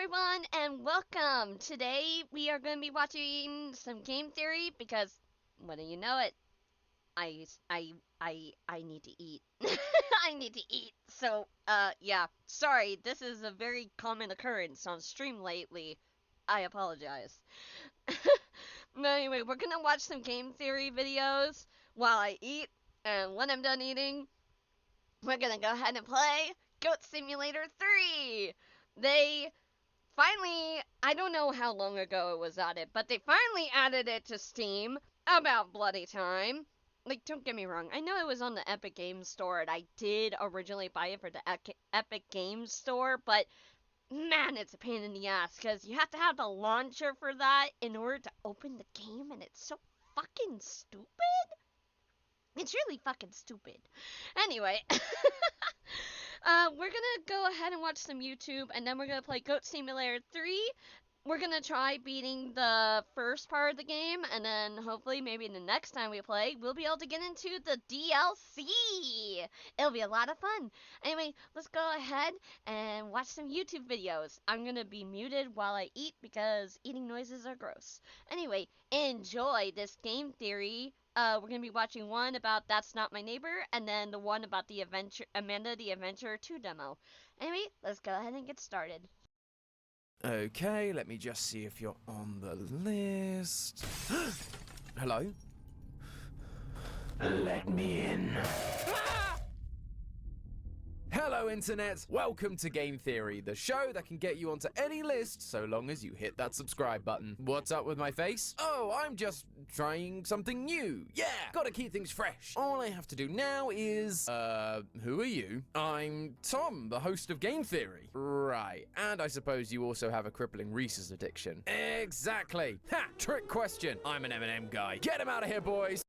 everyone, and welcome. Today we are going to be watching some game theory because, whether you know it, I need to eat. I need to eat. So, yeah. Sorry, this is a very common occurrence on stream lately. I apologize. But anyway, we're gonna watch some game theory videos while I eat, and when I'm done eating, we're gonna go ahead and play Goat Simulator 3. They finally, I don't know how long ago it was added, but they finally added it to Steam about bloody time. Like, don't get me wrong, I know it was on the Epic Games Store, and I did originally buy it for the Epic Games Store, but man, it's a pain in the ass, because you have to have the launcher for that in order to open the game, and it's so fucking stupid. It's really fucking stupid. Anyway, we're gonna go ahead and watch some YouTube, and then we're gonna play Goat Simulator 3. We're gonna try beating the first part of the game, and then hopefully maybe the next time we play, we'll be able to get into the DLC. It'll be a lot of fun. Anyway, let's go ahead and watch some YouTube videos. I'm gonna be muted while I eat because eating noises are gross. Anyway, enjoy this game theory. We're gonna be watching one about That's Not My Neighbor, and then the one about the Adventure Amanda the Adventurer 2 demo. Anyway, let's go ahead and get started. Okay, let me just see if you're on the list. Hello? Let me in. Hello, Internet! Welcome to Game Theory, the show that can get you onto any list so long as you hit that subscribe button. What's up with my face? Oh, I'm just trying something new. Yeah, gotta keep things fresh. All I have to do now is, who are you? I'm Tom, the host of Game Theory. Right, and I suppose you also have a crippling Reese's addiction. Exactly. Ha! Trick question. I'm an M&M guy. Get him out of here, boys!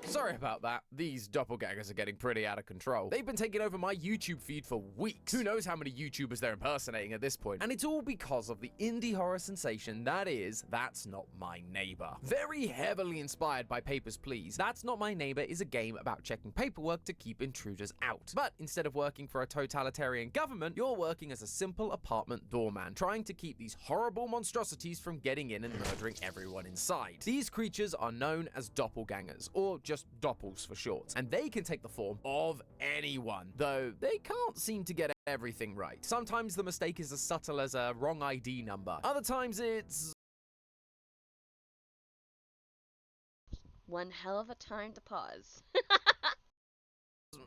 Sorry about that. These doppelgangers are getting pretty out of control. They've been taking over my YouTube feed for weeks. Who knows how many YouTubers they're impersonating at this point. And it's all because of the indie horror sensation that is That's Not My Neighbor. Very heavily inspired by Papers, Please, That's Not My Neighbor is a game about checking paperwork to keep intruders out. But instead of working for a totalitarian government, you're working as a simple apartment doorman, trying to keep these horrible monstrosities from getting in and murdering everyone inside. These creatures are known as doppelgangers, or just doppels for short, and they can take the form of anyone, though they can't seem to get everything right. Sometimes the mistake is as subtle as a wrong ID number. Other times it's One hell of a time to pause.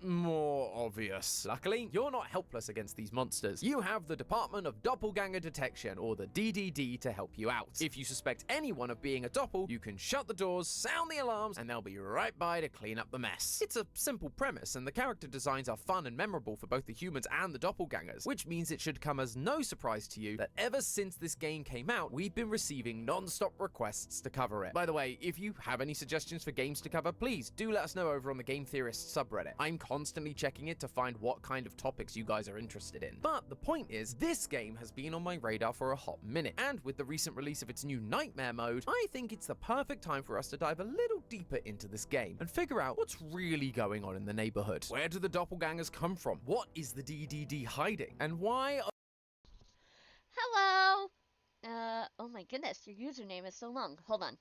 more obvious. Luckily, you're not helpless against these monsters. You have the Department of Doppelganger Detection, or the DDD, to help you out. If you suspect anyone of being a doppel, you can shut the doors, sound the alarms, and they'll be right by to clean up the mess. It's a simple premise, and the character designs are fun and memorable for both the humans and the doppelgangers, which means it should come as no surprise to you that ever since this game came out, we've been receiving non-stop requests to cover it. By the way, if you have any suggestions for games to cover, please do let us know over on the Game Theorist subreddit. I'm constantly checking it to find what kind of topics you guys are interested in. But the point is, this game has been on my radar for a hot minute, and with the recent release of its new Nightmare mode, I think it's the perfect time for us to dive a little deeper into this game and figure out what's really going on in the neighborhood. Where do the doppelgangers come from? What is the DDD hiding? And why are... Hello! Oh my goodness, your username is so long. Hold on.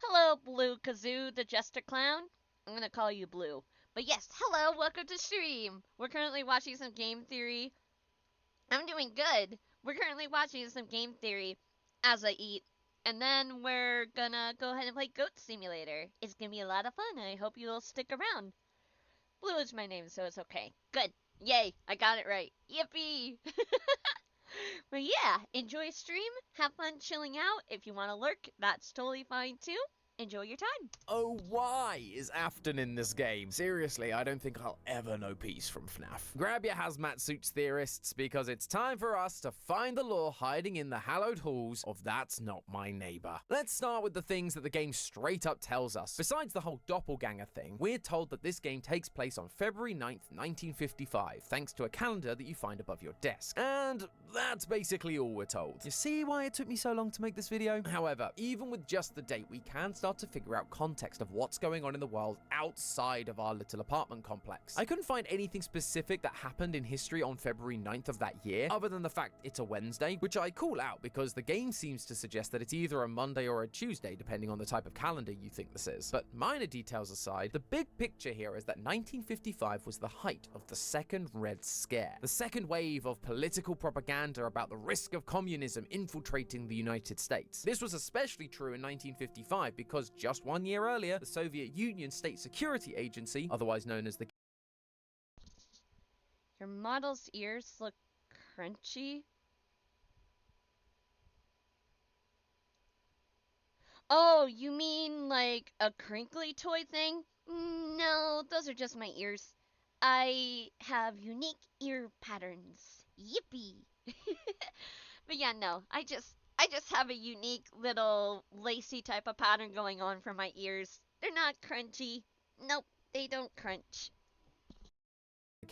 Hello, Blue Kazoo, the Jester Clown. I'm gonna call you Blue. But yes, hello, welcome to stream. We're currently watching some game theory. I'm doing good. We're currently watching some game theory as I eat. And then we're gonna go ahead and play Goat Simulator. It's gonna be a lot of fun, and I hope you'll stick around. Blue is my name, so it's okay. Good. Yay, I got it right. Yippee! But yeah, enjoy stream. Have fun chilling out. If you want to lurk, that's totally fine too. Enjoy your time. Oh, why is Afton in this game? Seriously, I don't think I'll ever know peace from FNAF. Grab your hazmat suits, theorists, because it's time for us to find the lore hiding in the hallowed halls of That's Not My Neighbor. Let's start with the things that the game straight up tells us. Besides the whole doppelganger thing, we're told that this game takes place on February 9th, 1955, thanks to a calendar that you find above your desk. And that's basically all we're told. You see why it took me so long to make this video? However, even with just the date, we can start start to figure out context of what's going on in the world outside of our little apartment complex. I couldn't find anything specific that happened in history on February 9th of that year, other than the fact it's a Wednesday, which I call out because the game seems to suggest that it's either a Monday or a Tuesday, depending on the type of calendar you think this is. But minor details aside, the big picture here is that 1955 was the height of the Second Red Scare, the second wave of political propaganda about the risk of communism infiltrating the United States. This was especially true in 1955 because just 1 year earlier, the Soviet Union State Security Agency, otherwise known as the Your model's ears look crunchy. Oh, you mean like a crinkly toy thing? No, those are just my ears. I have unique ear patterns. Yippee! But yeah, no, I just have a unique little lacy type of pattern going on for my ears. They're not crunchy. Nope, they don't crunch.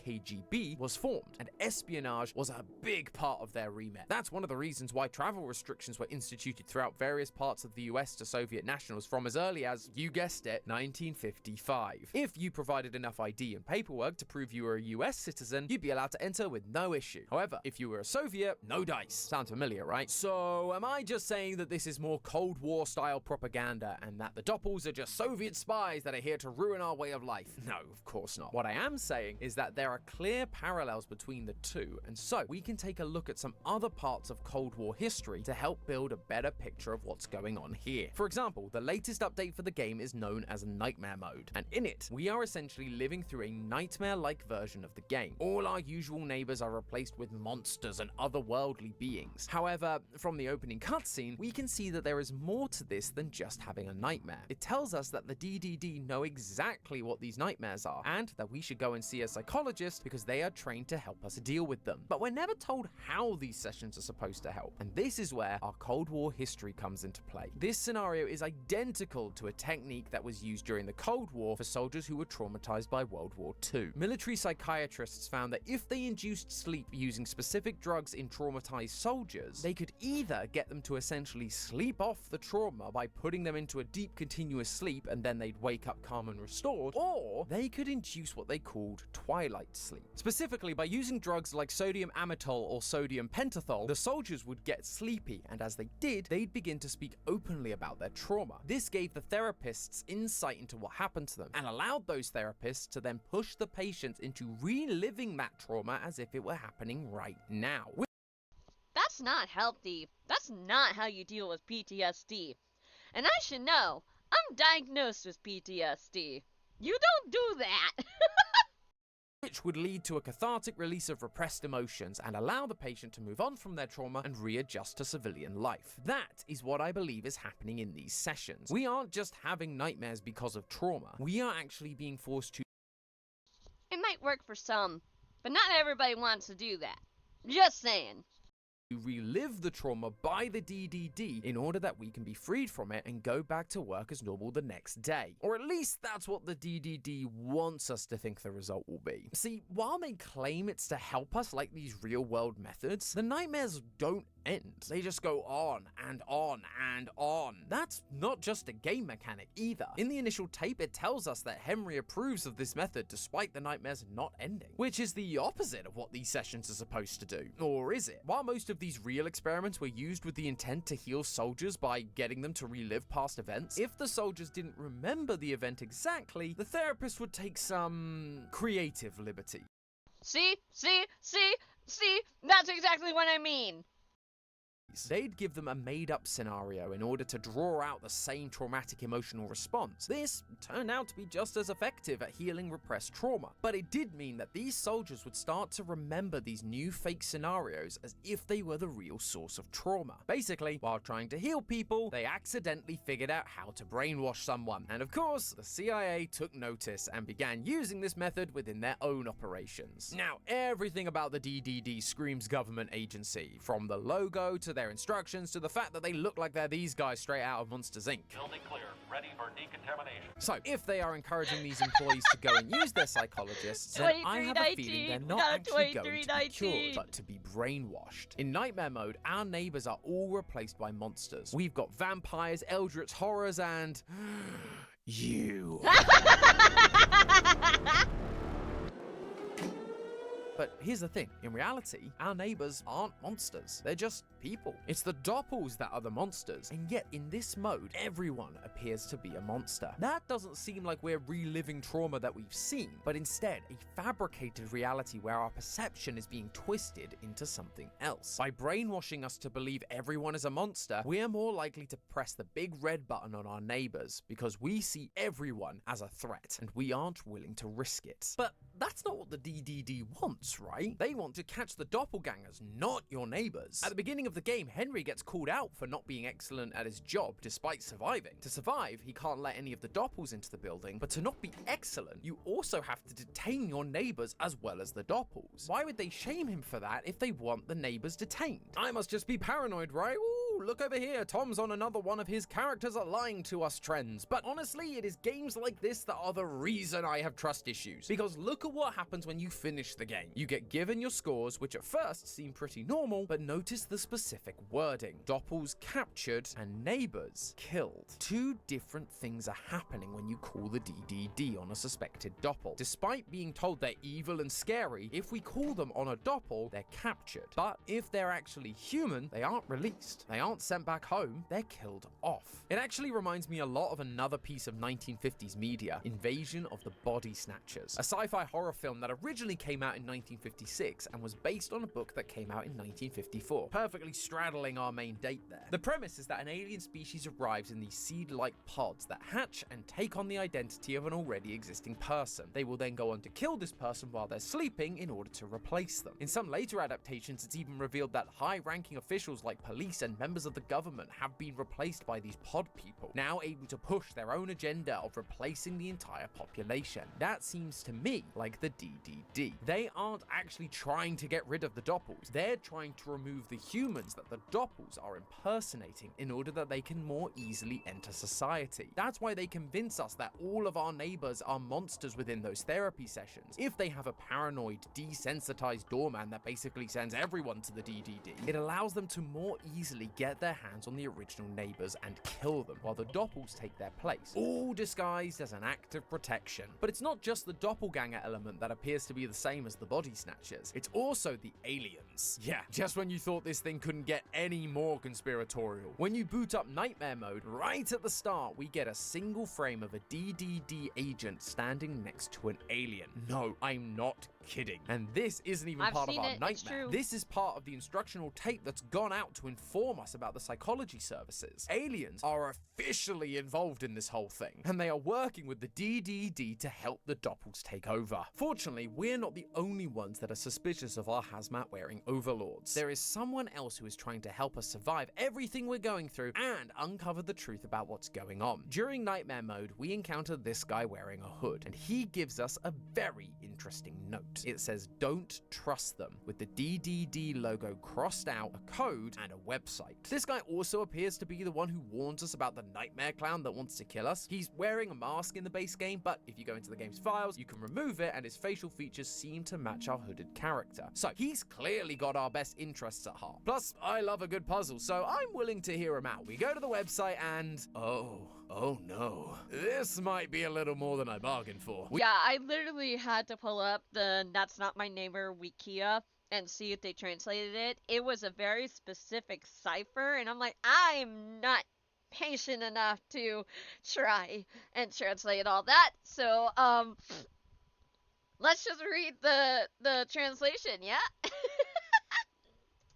KGB was formed, and espionage was a big part of their remit. That's one of the reasons why travel restrictions were instituted throughout various parts of the US to Soviet nationals from as early as, you guessed it, 1955. If you provided enough ID and paperwork to prove you were a US citizen, you'd be allowed to enter with no issue. However, if you were a Soviet, no dice. Sounds familiar, right? So, am I just saying that this is more Cold War style propaganda and that the Doppels are just Soviet spies that are here to ruin our way of life? No, of course not. What I am saying is that there are clear parallels between the two, and so we can take a look at some other parts of Cold War history to help build a better picture of what's going on here. For example, the latest update for the game is known as Nightmare Mode, and in it, we are essentially living through a nightmare-like version of the game. All our usual neighbors are replaced with monsters and otherworldly beings. However, from the opening cutscene, we can see that there is more to this than just having a nightmare. It tells us that the DDD know exactly what these nightmares are, and that we should go and see a psychologist because they are trained to help us deal with them. But we're never told how these sessions are supposed to help, and this is where our Cold War history comes into play. This scenario is identical to a technique that was used during the Cold War for soldiers who were traumatized by World War II. Military psychiatrists found that if they induced sleep using specific drugs in traumatized soldiers, they could either get them to essentially sleep off the trauma by putting them into a deep continuous sleep and then they'd wake up calm and restored, or they could induce what they called twilight sleep. Specifically, by using drugs like sodium amytal or sodium pentothal, the soldiers would get sleepy, and as they did, they'd begin to speak openly about their trauma. This gave the therapists insight into what happened to them, and allowed those therapists to then push the patients into reliving that trauma as if it were happening right now. That's not healthy. That's not how you deal with PTSD. And I should know, I'm diagnosed with PTSD. You don't do that. Which would lead to a cathartic release of repressed emotions and allow the patient to move on from their trauma and readjust to civilian life. That is what I believe is happening in these sessions. We aren't just having nightmares because of trauma. We are actually being forced to... It might work for some, but not everybody wants to do that. Just saying. relive the trauma by the DDD in order that we can be freed from it and go back to work as normal the next day. Or at least that's what the DDD wants us to think the result will be. See, while they claim it's to help us like these real-world methods, the nightmares don't end. They just go on and on and on. That's not just a game mechanic either. In the initial tape, it tells us that Henry approves of this method despite the nightmares not ending, which is the opposite of what these sessions are supposed to do. Or is it? While most of these real experiments were used with the intent to heal soldiers by getting them to relive past events, if the soldiers didn't remember the event exactly, the therapist would take some creative liberty. See? That's exactly what I mean. They'd give them a made-up scenario in order to draw out the same traumatic emotional response. This turned out to be just as effective at healing repressed trauma, but it did mean that these soldiers would start to remember these new fake scenarios as if they were the real source of trauma. Basically, while trying to heal people, they accidentally figured out how to brainwash someone. And of course, the CIA took notice and began using this method within their own operations. Now, everything about the DDD screams government agency, from the logo to their their instructions to the fact that they look like they're these guys straight out of Monsters, Inc. Building clear. Ready for decontamination. So, if they are encouraging these employees to go and use their psychologists, then I have a feeling they're not actually going to be cured, but to be brainwashed. In Nightmare Mode, our neighbors are all replaced by monsters. We've got vampires, eldritch horrors, and... you. But here's the thing, in reality, our neighbors aren't monsters, they're just people. It's the Doppels that are the monsters, and yet in this mode, everyone appears to be a monster. That doesn't seem like we're reliving trauma that we've seen, but instead a fabricated reality where our perception is being twisted into something else. By brainwashing us to believe everyone is a monster, we're more likely to press the big red button on our neighbors because we see everyone as a threat, and we aren't willing to risk it. But that's not what the DDD wants, right? They want to catch the doppelgangers, not your neighbors. At the beginning of the game, Henry gets called out for not being excellent at his job despite surviving. To survive, he can't let any of the doppels into the building, but to not be excellent, you also have to detain your neighbors as well as the doppels. Why would they shame him for that if they want the neighbors detained? I must just be paranoid, right? Ooh, look over here, Tom's on another one of his characters are lying to us trends. But honestly, it is games like this that are the reason I have trust issues. Because look at what happens when you finish the game. You get given your scores, which at first seem pretty normal, but notice the specific wording. Doppels captured and neighbors killed. Two different things are happening when you call the DDD on a suspected doppel. Despite being told they're evil and scary, if we call them on a doppel, they're captured. But if they're actually human, they aren't released. They aren't sent back home, they're killed off. It actually reminds me a lot of another piece of 1950s media, Invasion of the Body Snatchers, a sci-fi horror film that originally came out in 1956 and was based on a book that came out in 1954, perfectly straddling our main date there. The premise is that an alien species arrives in these seed-like pods that hatch and take on the identity of an already existing person. They will then go on to kill this person while they're sleeping in order to replace them. In some later adaptations, it's even revealed that high-ranking officials like police and members of the government have been replaced by these pod people, now able to push their own agenda of replacing the entire population. That seems to me like the DDD. They aren't actually trying to get rid of the doppels, they're trying to remove the humans that the doppels are impersonating in order that they can more easily enter society. That's why they convince us that all of our neighbors are monsters within those therapy sessions. If they have a paranoid, desensitized doorman that basically sends everyone to the DDD, it allows them to more easily get their hands on the original neighbors and kill them, while the doppels take their place, all disguised as an act of protection. But it's not just the doppelganger element that appears to be the same as the body snatchers, it's also the aliens. Yeah, just when you thought this thing couldn't get any more conspiratorial. When you boot up Nightmare Mode, right at the start, we get a single frame of a DDD agent standing next to an alien. No, I'm not kidding. And this isn't even part of our nightmare. This is part of the instructional tape that's gone out to inform us about the psychology services. Aliens are officially involved in this whole thing, and they are working with the DDD to help the doppels take over. Fortunately, we're not the only ones that are suspicious of our hazmat-wearing overlords. There is someone else who is trying to help us survive everything we're going through and uncover the truth about what's going on. During Nightmare Mode, we encounter this guy wearing a hood, and he gives us a very interesting note. It says, "Don't trust them," with the DDD logo crossed out, a code, and a website. This guy also appears to be the one who warns us about the nightmare clown that wants to kill us. He's wearing a mask in the base game, but if you go into the game's files, you can remove it, and his facial features seem to match our hooded character. So he's clearly got our best interests at heart. Plus, I love a good puzzle, so I'm willing to hear him out. We go to the website and... Oh no, this might be a little more than I bargained for. Yeah, I literally had to pull up the That's Not My Neighbor Wikia and see if they translated it. It was a very specific cipher, and I'm like, I'm not patient enough to try and translate all that. So, let's just read the translation, yeah?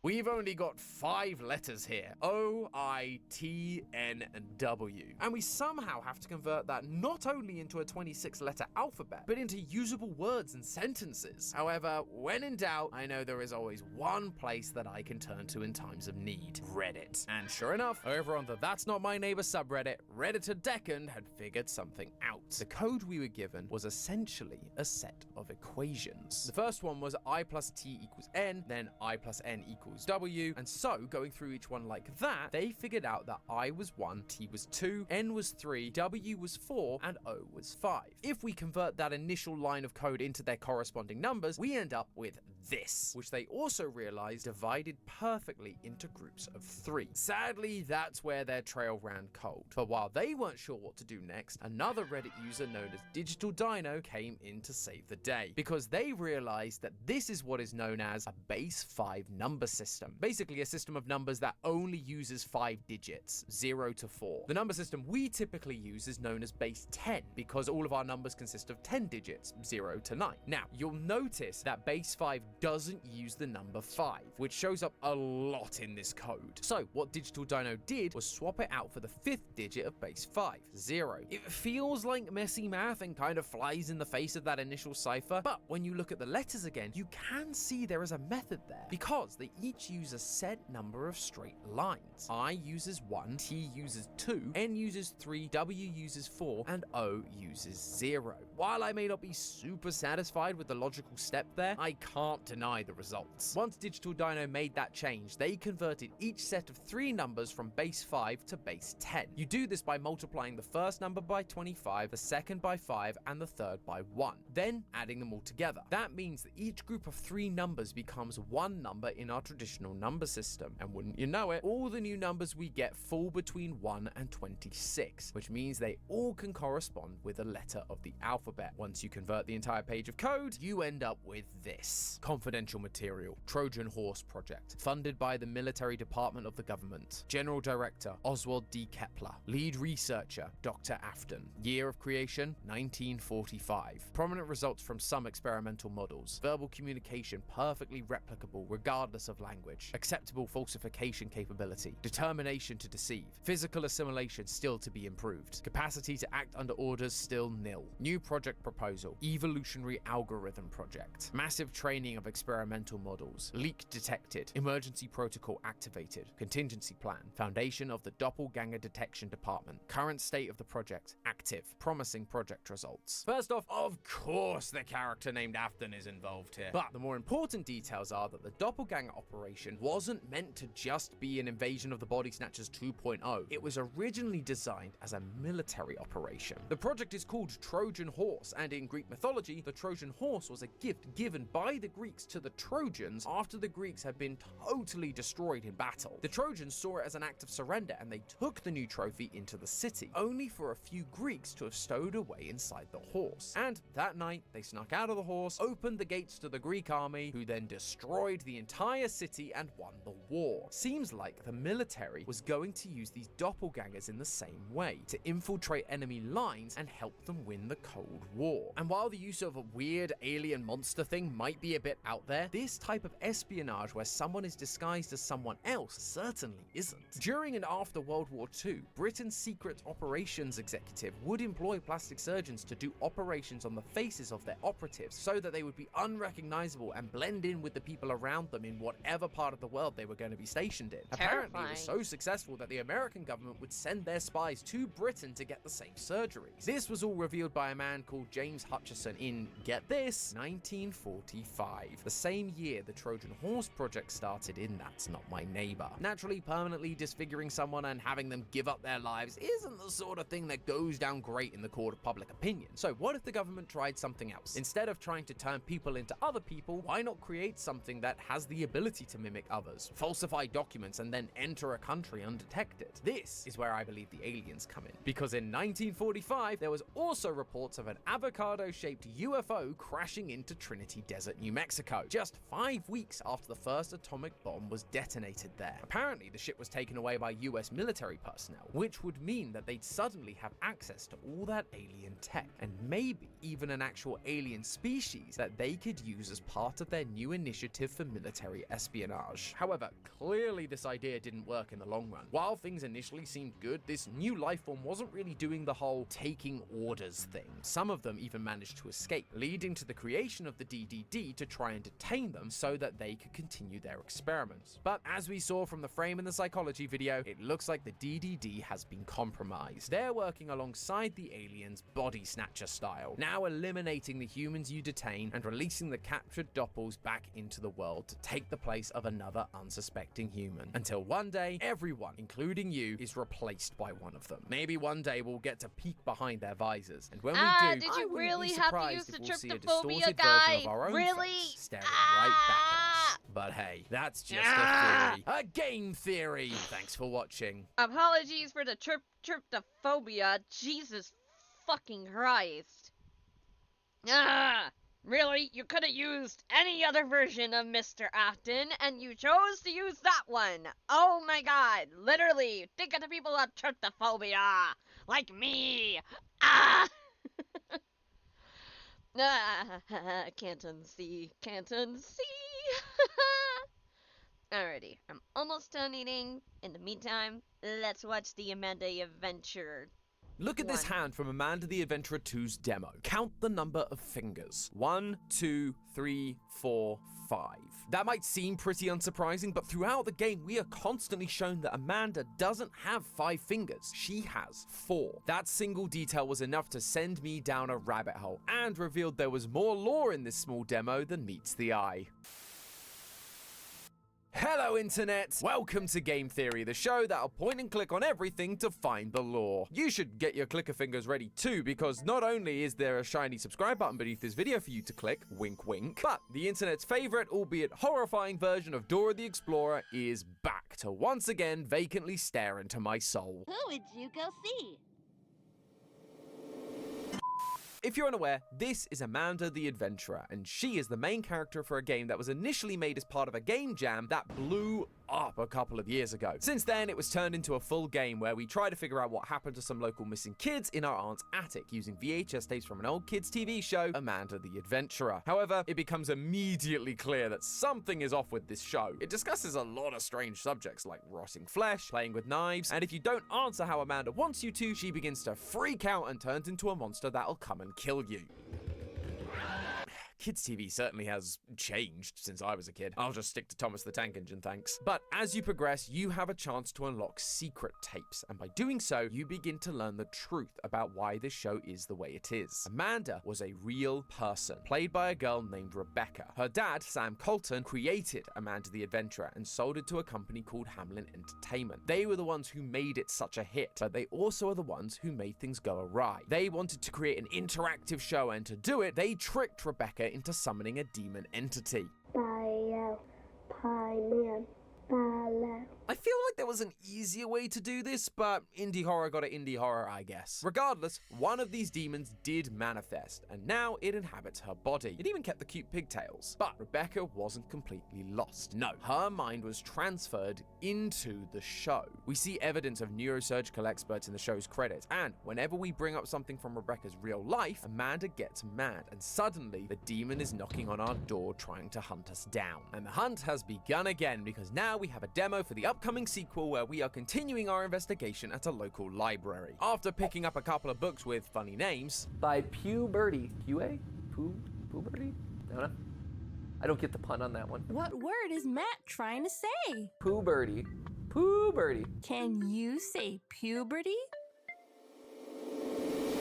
We've only got 5 letters here. O, I, T, N, and W. And we somehow have to convert that not only into a 26-letter alphabet, but into usable words and sentences. However, when in doubt, I know there is always one place that I can turn to in times of need: Reddit. And sure enough, over on the That's Not My Neighbor subreddit, Redditor Deccan had figured something out. The code we were given was essentially a set of equations. The first one was I plus T equals N, then I plus N equals equals W, and so going through each one like that, they figured out that I was 1, T was 2, N was 3, W was 4, and O was 5. If we convert that initial line of code into their corresponding numbers, we end up with this, which they also realized divided perfectly into groups of 3. Sadly, that's where their trail ran cold. But while they weren't sure what to do next, another Reddit user known as Digital Dino came in to save the day, because they realized that this is what is known as a base 5 number system. Basically a system of numbers that only uses 5 digits, 0 to 4. The number system we typically use is known as base 10, because all of our numbers consist of 10 digits, 0 to 9. Now, you'll notice that base 5 doesn't use the number 5, which shows up a lot in this code. So what Digital Dino did was swap it out for the 5th digit of base 5, 0. It feels like messy math and kind of flies in the face of that initial cipher, but when you look at the letters again, you can see there is a method there, because they each use a set number of straight lines. I uses 1, T uses 2, N uses 3, W uses 4, and O uses 0. While I may not be super satisfied with the logical step there, I can't deny the results. Once Digital Dino made that change, they converted each set of 3 numbers from base 5 to base 10. You do this by multiplying the first number by 25, the second by 5, and the third by 1, then adding them all together. That means that each group of 3 numbers becomes one number in our traditional number system, and wouldn't you know it, all the new numbers we get fall between 1 and 26, which means they all can correspond with a letter of the alphabet. Once you convert the entire page of code, you end up with this. Confidential material, Trojan Horse Project, funded by the military department of the government. General Director, Oswald D. Kepler. Lead researcher, Dr. Afton. Year of creation, 1945. Prominent results from some experimental models. Verbal communication perfectly replicable regardless of language. Acceptable falsification capability. Determination to deceive. Physical assimilation still to be improved. Capacity to act under orders still nil. New project proposal. Evolutionary algorithm project. Massive training of experimental models. Leak detected. Emergency protocol activated. Contingency plan. Foundation of the Doppelganger Detection Department. Current state of the project. Active. Promising project results. First off, of course the character named Afton is involved here. But the more important details are that the Doppelganger operation wasn't meant to just be an invasion of the Body Snatchers 2.0. It was originally designed as a military operation. The project is called Trojan Horse, and in Greek mythology, the Trojan horse was a gift given by the Greeks to the Trojans after the Greeks had been totally destroyed in battle. The Trojans saw it as an act of surrender, and they took the new trophy into the city, only for a few Greeks to have stowed away inside the horse. And that night, they snuck out of the horse, opened the gates to the Greek army, who then destroyed the entire city and won the war. Seems like the military was going to use these doppelgangers in the same way, to infiltrate enemy lines and help them win the Cold War. And while the use of a weird alien monster thing might be a bit out there, this type of espionage where someone is disguised as someone else certainly isn't. During and after World War II, Britain's secret operations executive would employ plastic surgeons to do operations on the faces of their operatives so that they would be unrecognizable and blend in with the people around them in whatever part of the world they were going to be stationed in. Apparently, it was so successful that the American government would send their spies to Britain to get the same surgeries. This was all revealed by a man called James Hutchison in, get this, 1945. The same year the Trojan Horse Project started in That's Not My Neighbor. Naturally, permanently disfiguring someone and having them give up their lives isn't the sort of thing that goes down great in the court of public opinion. So what if the government tried something else? Instead of trying to turn people into other people, why not create something that has the ability to mimic others, falsify documents, and then enter a country undetected? This is where I believe the aliens come in, because in 1945 there was also reports of an avocado-shaped UFO crashing into Trinity Desert, New Mexico, just 5 weeks after the first atomic bomb was detonated there. Apparently the ship was taken away by US military personnel, which would mean that they'd suddenly have access to all that alien tech, and maybe even an actual alien species that they could use as part of their new initiative for military espionage. However, clearly this idea didn't work in the long run. While things initially seemed good, this new life form wasn't really doing the whole taking orders thing. Some of them even managed to escape, leading to the creation of the DDD to try try and detain them so that they could continue their experiments. But as we saw from the frame in the psychology video, it looks like the DDD has been compromised. They're working alongside the aliens body snatcher style, now eliminating the humans you detain and releasing the captured doppels back into the world to take the place of another unsuspecting human. Until one day, everyone, including you, is replaced by one of them. Maybe one day we'll get to peek behind their visors, and when we do, did I you wouldn't really be have to use surprised the if we'll see a tryptophobia distorted guy? version of our own Really? face staring right back at us. But hey, that's just a theory. A game theory! Thanks for watching. Apologies for the tryptophobia. Jesus fucking Christ. Really? You could have used any other version of Mr. Afton, and you chose to use that one. Oh my god. Literally, think of the people of tryptophobia. Like me. Can't unsee. Can't unsee. Alrighty, I'm almost done eating. In the meantime, let's watch the Amanda Adventure. Look at this hand from Amanda the Adventurer 2's demo. Count the number of fingers. 1, 2, 3, 4, 5. That might seem pretty unsurprising, but throughout the game, we are constantly shown that Amanda doesn't have 5 fingers. She has 4. That single detail was enough to send me down a rabbit hole and revealed there was more lore in this small demo than meets the eye. Hello Internet! Welcome to Game Theory, the show that'll point and click on everything to find the lore. You should get your clicker fingers ready too, because not only is there a shiny subscribe button beneath this video for you to click, wink wink, but the internet's favorite, albeit horrifying version of Dora the Explorer is back to once again vacantly stare into my soul. Who would you go see? If you're unaware, this is Amanda the Adventurer, and she is the main character for a game that was initially made as part of a game jam that blew up a couple of years ago. Since then, it was turned into a full game where we try to figure out what happened to some local missing kids in our aunt's attic using VHS tapes from an old kids TV show, Amanda the Adventurer. However, it becomes immediately clear that something is off with this show. It discusses a lot of strange subjects like rotting flesh, playing with knives, and if you don't answer how Amanda wants you to, she begins to freak out and turns into a monster that'll come and kill you. Kids TV certainly has changed since I was a kid. I'll just stick to Thomas the Tank Engine, thanks. But as you progress, you have a chance to unlock secret tapes, and by doing so, you begin to learn the truth about why this show is the way it is. Amanda was a real person, played by a girl named Rebecca. Her dad, Sam Colton, created Amanda the Adventurer and sold it to a company called Hamlin Entertainment. They were the ones who made it such a hit, but they also are the ones who made things go awry. They wanted to create an interactive show, and to do it, they tricked Rebecca into summoning a demon entity. I feel like there was an easier way to do this, but indie horror got an indie horror, I guess. Regardless, one of these demons did manifest, and now it inhabits her body. It even kept the cute pigtails. But Rebecca wasn't completely lost. No, her mind was transferred into the show. We see evidence of neurosurgical experts in the show's credits, and whenever we bring up something from Rebecca's real life, Amanda gets mad, and suddenly the demon is knocking on our door trying to hunt us down. And the hunt has begun again, because now we have a demo for the upcoming sequel where we are continuing our investigation at a local library. After picking up a couple of books with funny names, by Pew Birdie. Pew Birdie? I don't get the pun on that one. What word is Matt trying to say? Pooh Birdie. Pooh Birdie. Can you say puberty?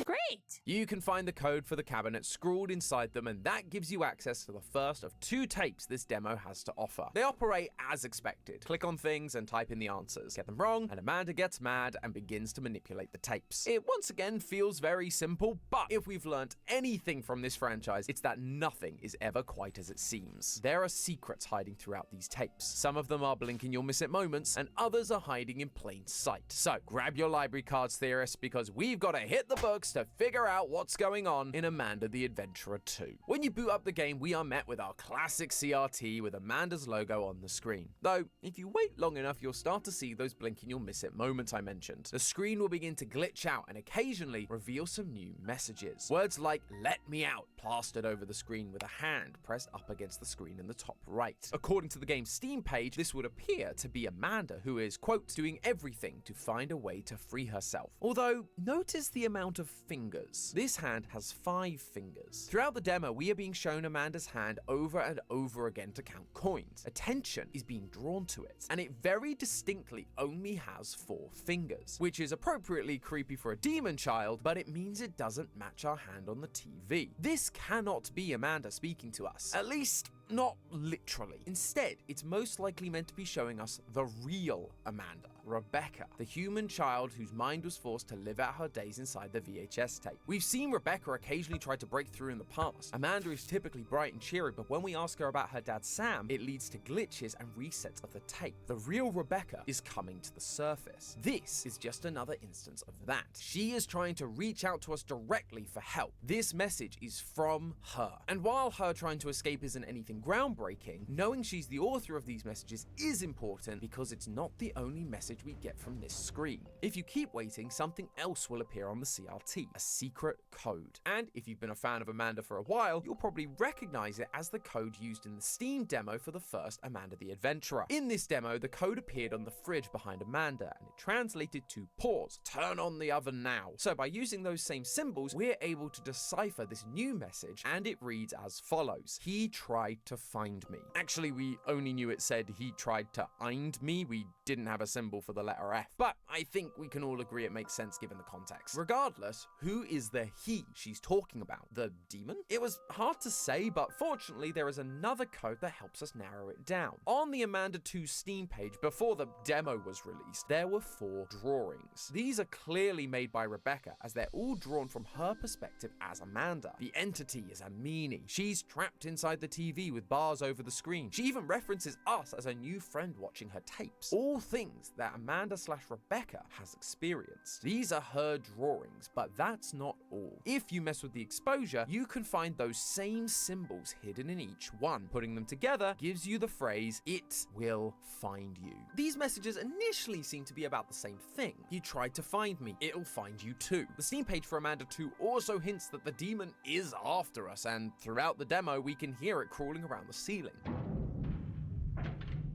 Great! you can find the code for the cabinet scrawled inside them, and that gives you access to the first of 2 tapes this demo has to offer. They operate as expected. Click on things and type in the answers. Get them wrong, and Amanda gets mad and begins to manipulate the tapes. It once again feels very simple, but if we've learnt anything from this franchise, it's that nothing is ever quite as it seems. There are secrets hiding throughout these tapes. Some of them are blink and you'll miss it moments, and others are hiding in plain sight. So grab your library cards, theorists, because we've got to hit the books to figure out what's going on in Amanda the Adventurer 2. When you boot up the game, we are met with our classic CRT with Amanda's logo on the screen. Though, if you wait long enough, you'll start to see those blink and you'll miss it moments I mentioned. The screen will begin to glitch out and occasionally reveal some new messages. Words like "let me out" plastered over the screen with a hand pressed up against the screen in the top right. According to the game's Steam page, this would appear to be Amanda, who is, quote, doing everything to find a way to free herself. Although, notice the amount of fingers. This hand has 5 fingers. Throughout the demo, we are being shown Amanda's hand over and over again to count coins. Attention is being drawn to it, and it very distinctly only has 4 fingers, which is appropriately creepy for a demon child, but it means it doesn't match our hand on the TV. This cannot be Amanda speaking to us. At least, not literally. Instead, it's most likely meant to be showing us the real Amanda, Rebecca, the human child whose mind was forced to live out her days inside the VHS tape. We've seen Rebecca occasionally try to break through in the past. Amanda is typically bright and cheery, but when we ask her about her dad Sam, it leads to glitches and resets of the tape. The real Rebecca is coming to the surface. This is just another instance of that. She is trying to reach out to us directly for help. This message is from her. And while her trying to escape isn't anything groundbreaking, knowing she's the author of these messages is important because it's not the only message we get from this screen. If you keep waiting, something else will appear on the CRT, a secret code. And if you've been a fan of Amanda for a while, you'll probably recognize it as the code used in the Steam demo for the first Amanda the Adventurer. In this demo, the code appeared on the fridge behind Amanda, and it translated to pause, turn on the oven now. So by using those same symbols, we're able to decipher this new message, and it reads as follows: he tried to find me. Actually, we only knew it said he tried to find me. We didn't have a symbol for the letter F, but I think we can all agree it makes sense given the context. Regardless, who is the he she's talking about? The demon? It was hard to say, but fortunately there is another code that helps us narrow it down. On the Amanda 2 Steam page, before the demo was released, there were 4 drawings. These are clearly made by Rebecca, as they're all drawn from her perspective as Amanda. The entity is a meanie. She's trapped inside the TV with bars over the screen. She even references us as a new friend watching her tapes. All things that Amanda/Rebecca has experienced. These are her drawings, but that's not all. If you mess with the exposure, you can find those same symbols hidden in each one. Putting them together gives you the phrase, "It will find you." These messages initially seem to be about the same thing. You tried to find me, it'll find you too. The Steam page for Amanda 2 also hints that the demon is after us, and throughout the demo we can hear it crawling around the ceiling.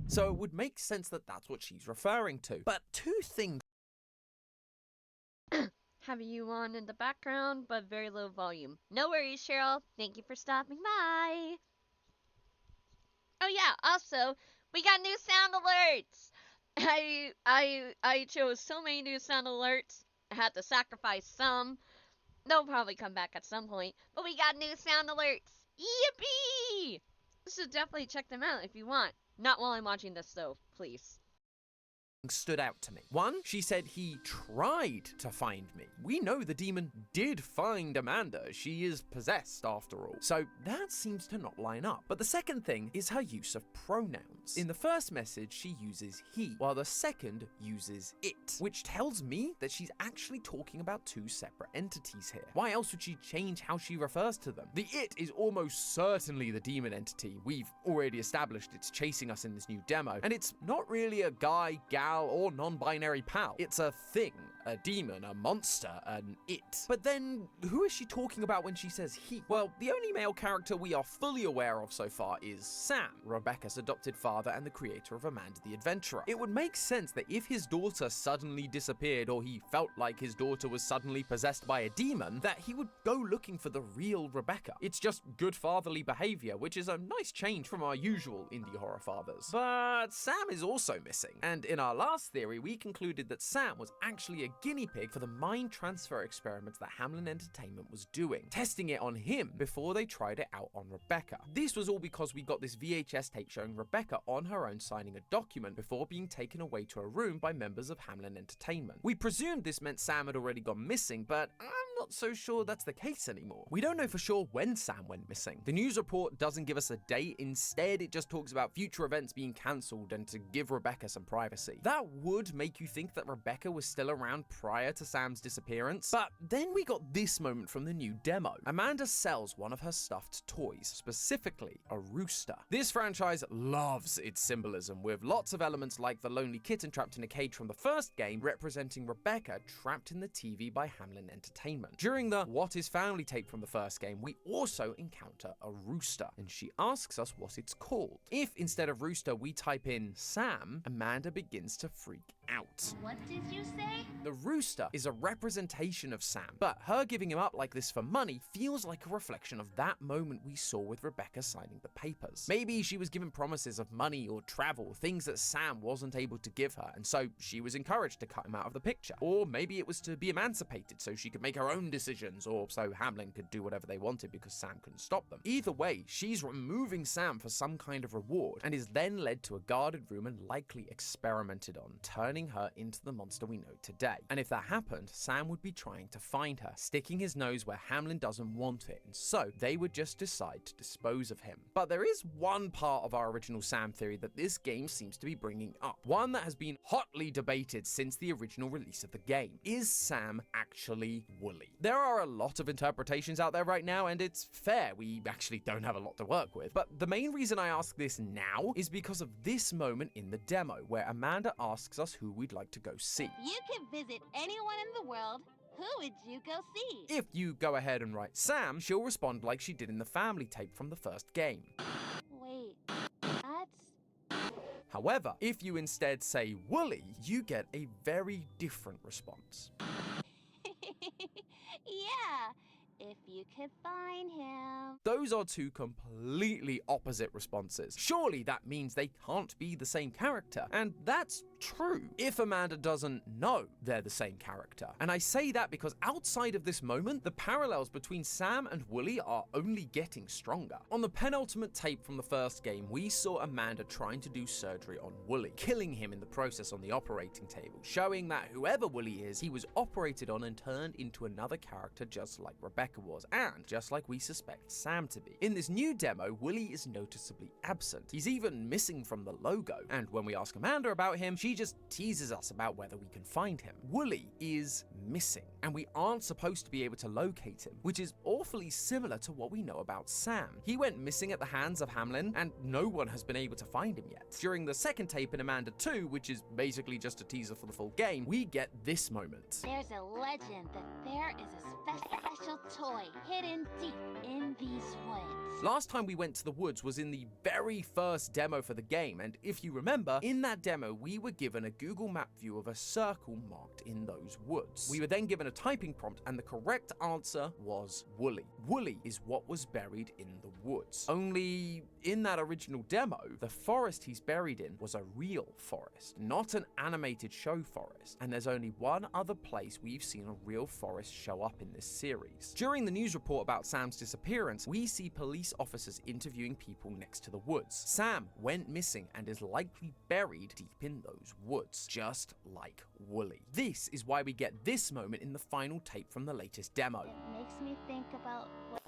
So it would make sense that that's what she's referring to. But 2 things Having you on in the background, but very low volume. No worries, Cheryl. Thank you for stopping by. Oh yeah, also, we got new sound alerts. I chose so many new sound alerts. I had to sacrifice some. They'll probably come back at some point. But we got new sound alerts. Yippee! So definitely check them out if you want. Not while I'm watching this though, please. stood out to me. One, she said he tried to find me. We know the demon did find Amanda. She is possessed after all. So that seems to not line up. But the second thing is her use of pronouns. In the first message, she uses he, while the second uses it, which tells me that she's actually talking about two separate entities here. Why else would she change how she refers to them? The it is almost certainly the demon entity. We've already established it's chasing us in this new demo, and it's not really a guy, gal, or non-binary pal. It's a thing, a demon, a monster, an it. But then, who is she talking about when she says he? Well, the only male character we are fully aware of so far is Sam, Rebecca's adopted father and the creator of Amanda the Adventurer. It would make sense that if his daughter suddenly disappeared, or he felt like his daughter was suddenly possessed by a demon, that he would go looking for the real Rebecca. It's just good fatherly behavior, which is a nice change from our usual indie horror fathers. But Sam is also missing, and in our last theory, we concluded that Sam was actually a guinea pig for the mind transfer experiments that Hamlin Entertainment was doing, testing it on him before they tried it out on Rebecca. This was all because we got this VHS tape showing Rebecca on her own signing a document before being taken away to a room by members of Hamlin Entertainment. We presumed this meant Sam had already gone missing, but I'm not so sure that's the case anymore. We don't know for sure when Sam went missing. The news report doesn't give us a date. Instead, it just talks about future events being cancelled and to give Rebecca some privacy. That would make you think that Rebecca was still around prior to Sam's disappearance, but then we got this moment from the new demo. Amanda sells one of her stuffed toys, specifically a rooster. This franchise loves its symbolism, with lots of elements like the lonely kitten trapped in a cage from the first game representing Rebecca trapped in the TV by Hamlin Entertainment. During the What is Family tape from the first game, we also encounter a rooster, and she asks us what it's called. If instead of rooster we type in Sam, Amanda begins to freak out. What did you say? The the rooster is a representation of Sam, but her giving him up like this for money feels like a reflection of that moment we saw with Rebecca signing the papers. Maybe she was given promises of money or travel, things that Sam wasn't able to give her, and so she was encouraged to cut him out of the picture. Or maybe it was to be emancipated so she could make her own decisions, or so Hamlin could do whatever they wanted because Sam couldn't stop them. Either way, she's removing Sam for some kind of reward, and is then led to a guarded room and likely experimented on, turning her into the monster we know today. And if that happened, Sam would be trying to find her, sticking his nose where Hamlin doesn't want it, and so they would just decide to dispose of him. But there is one part of our original Sam theory that this game seems to be bringing up, one that has been hotly debated since the original release of the game. Is Sam actually Wooly? There are a lot of interpretations out there right now, and it's fair, we actually don't have a lot to work with. But the main reason I ask this now is because of this moment in the demo, where Amanda asks us who we'd like to go see. You can visit anyone in the world. Who would you go see? If you go ahead and write Sam, she'll respond like she did in the family tape from the first game. Wait, that's... However, if you instead say Wooly, you get a very different response. Yeah, if you could find him. Those are two completely opposite responses. Surely that means they can't be the same character, and that's true if Amanda doesn't know they're the same character. And I say that because outside of this moment, the parallels between Sam and Wooly are only getting stronger. On the penultimate tape from the first game, we saw Amanda trying to do surgery on Wooly, killing him in the process on the operating table, showing that whoever Wooly is, he was operated on and turned into another character just like Rebecca was, and just like we suspect Sam to be. In this new demo, Wooly is noticeably absent. He's even missing from the logo, and when we ask Amanda about him, she just teases us about whether we can find him. Wooly is missing, and we aren't supposed to be able to locate him, which is awfully similar to what we know about Sam. He went missing at the hands of Hamlin, and no one has been able to find him yet. During the second tape in Amanda 2, which is basically just a teaser for the full game, we get this moment. There's a legend that there is a special toy hidden deep in these woods. Last time we went to the woods was in the very first demo for the game, and if you remember, in that demo we were given a Google Map view of a circle marked in those woods. We were then given a typing prompt, and the correct answer was Wooly. Wooly is what was buried in the woods. Only in that original demo, the forest he's buried in was a real forest, not an animated show forest, and there's only one other place we've seen a real forest show up in this series. During the news report about Sam's disappearance, we see police officers interviewing people next to the woods. Sam went missing and is likely buried deep in those woods, just like Wooly. This is why we get this moment in the final tape from the latest demo. It makes me think about what...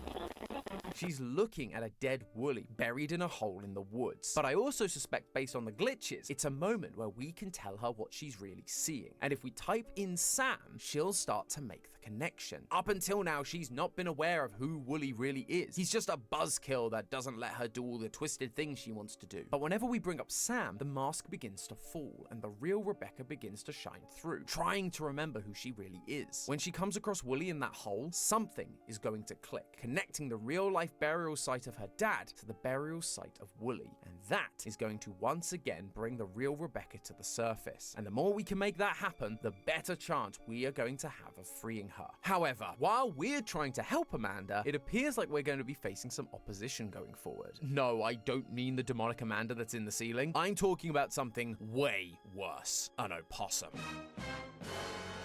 She's looking at a dead Wooly buried in a hole in the woods. But I also suspect, based on the glitches, it's a moment where we can tell her what she's really seeing. And if we type in Sam, she'll start to make the connection. Up until now, she's not been aware of who Wooly really is. He's just a buzzkill that doesn't let her do all the twisted things she wants to do. But whenever we bring up Sam, the mask begins to fall, and the real Rebecca begins to shine through, trying to remember who she really is. When she comes across Wooly in that hole, something is going to click, connecting the real-life burial site of her dad to the burial site of Wooly. And that is going to once again bring the real Rebecca to the surface. And the more we can make that happen, the better chance we are going to have of freeing her. However, while we're trying to help Amanda, it appears like we're going to be facing some opposition going forward. No, I don't mean the demonic Amanda that's in the ceiling. I'm talking about something way worse. An opossum.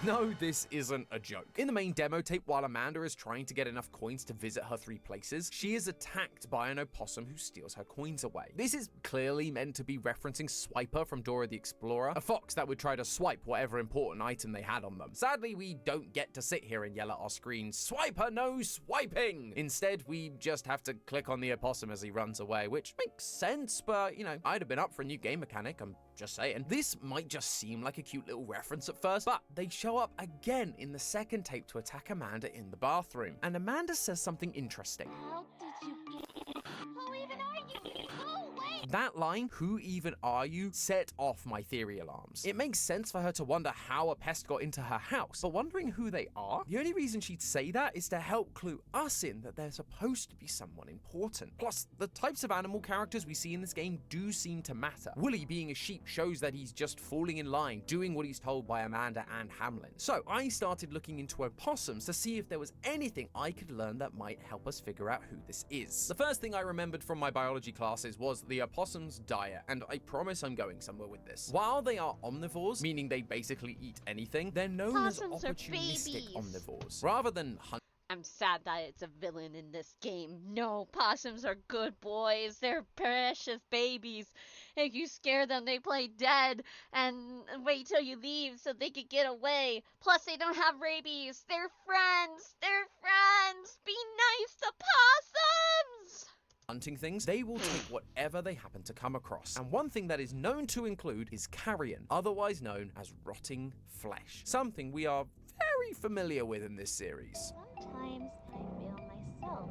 No, this isn't a joke. In the main demo tape, while Amanda is trying to get enough coins to visit her 3 places, she is attacked by an opossum who steals her coins away. This is clearly meant to be referencing Swiper from Dora the Explorer, a fox that would try to swipe whatever important item they had on them. Sadly, we don't get to sit here and yell at our screen, "Swiper, no swiping!" Instead, we just have to click on the opossum as he runs away, which makes sense, but, you know, I'd have been up for a new game mechanic, I'm just saying. This might just seem like a cute little reference at first, but they show up again in the second tape to attack Amanda in the bathroom. And Amanda says something interesting. How did you get... Who even are you? Go away! That line, "Who even are you?" set off my theory alarms. It makes sense for her to wonder how a pest got into her house, but wondering who they are? The only reason she'd say that is to help clue us in that they're supposed to be someone important. Plus, the types of animal characters we see in this game do seem to matter. Wooly being a sheep shows that he's just falling in line, doing what he's told by Amanda and Hamlin. So I started looking into opossums to see if there was anything I could learn that might help us figure out who this is. The first thing I remembered from my biology classes was the opossum's diet, and I promise I'm going somewhere with this. While they are omnivores, meaning they basically eat anything, they're known as Possums are opportunistic babies. omnivores. Rather than hunt I'm sad that it's a villain in this game. No, possums are good boys. They're precious babies. If you scare them, they play dead and wait till you leave so they can get away. Plus, they don't have rabies. They're friends. They're friends. Be nice to possums. hunting things, they will take whatever they happen to come across. And one thing that is known to include is carrion, otherwise known as rotting flesh. Something we are very familiar with in this series. Sometimes I feel myself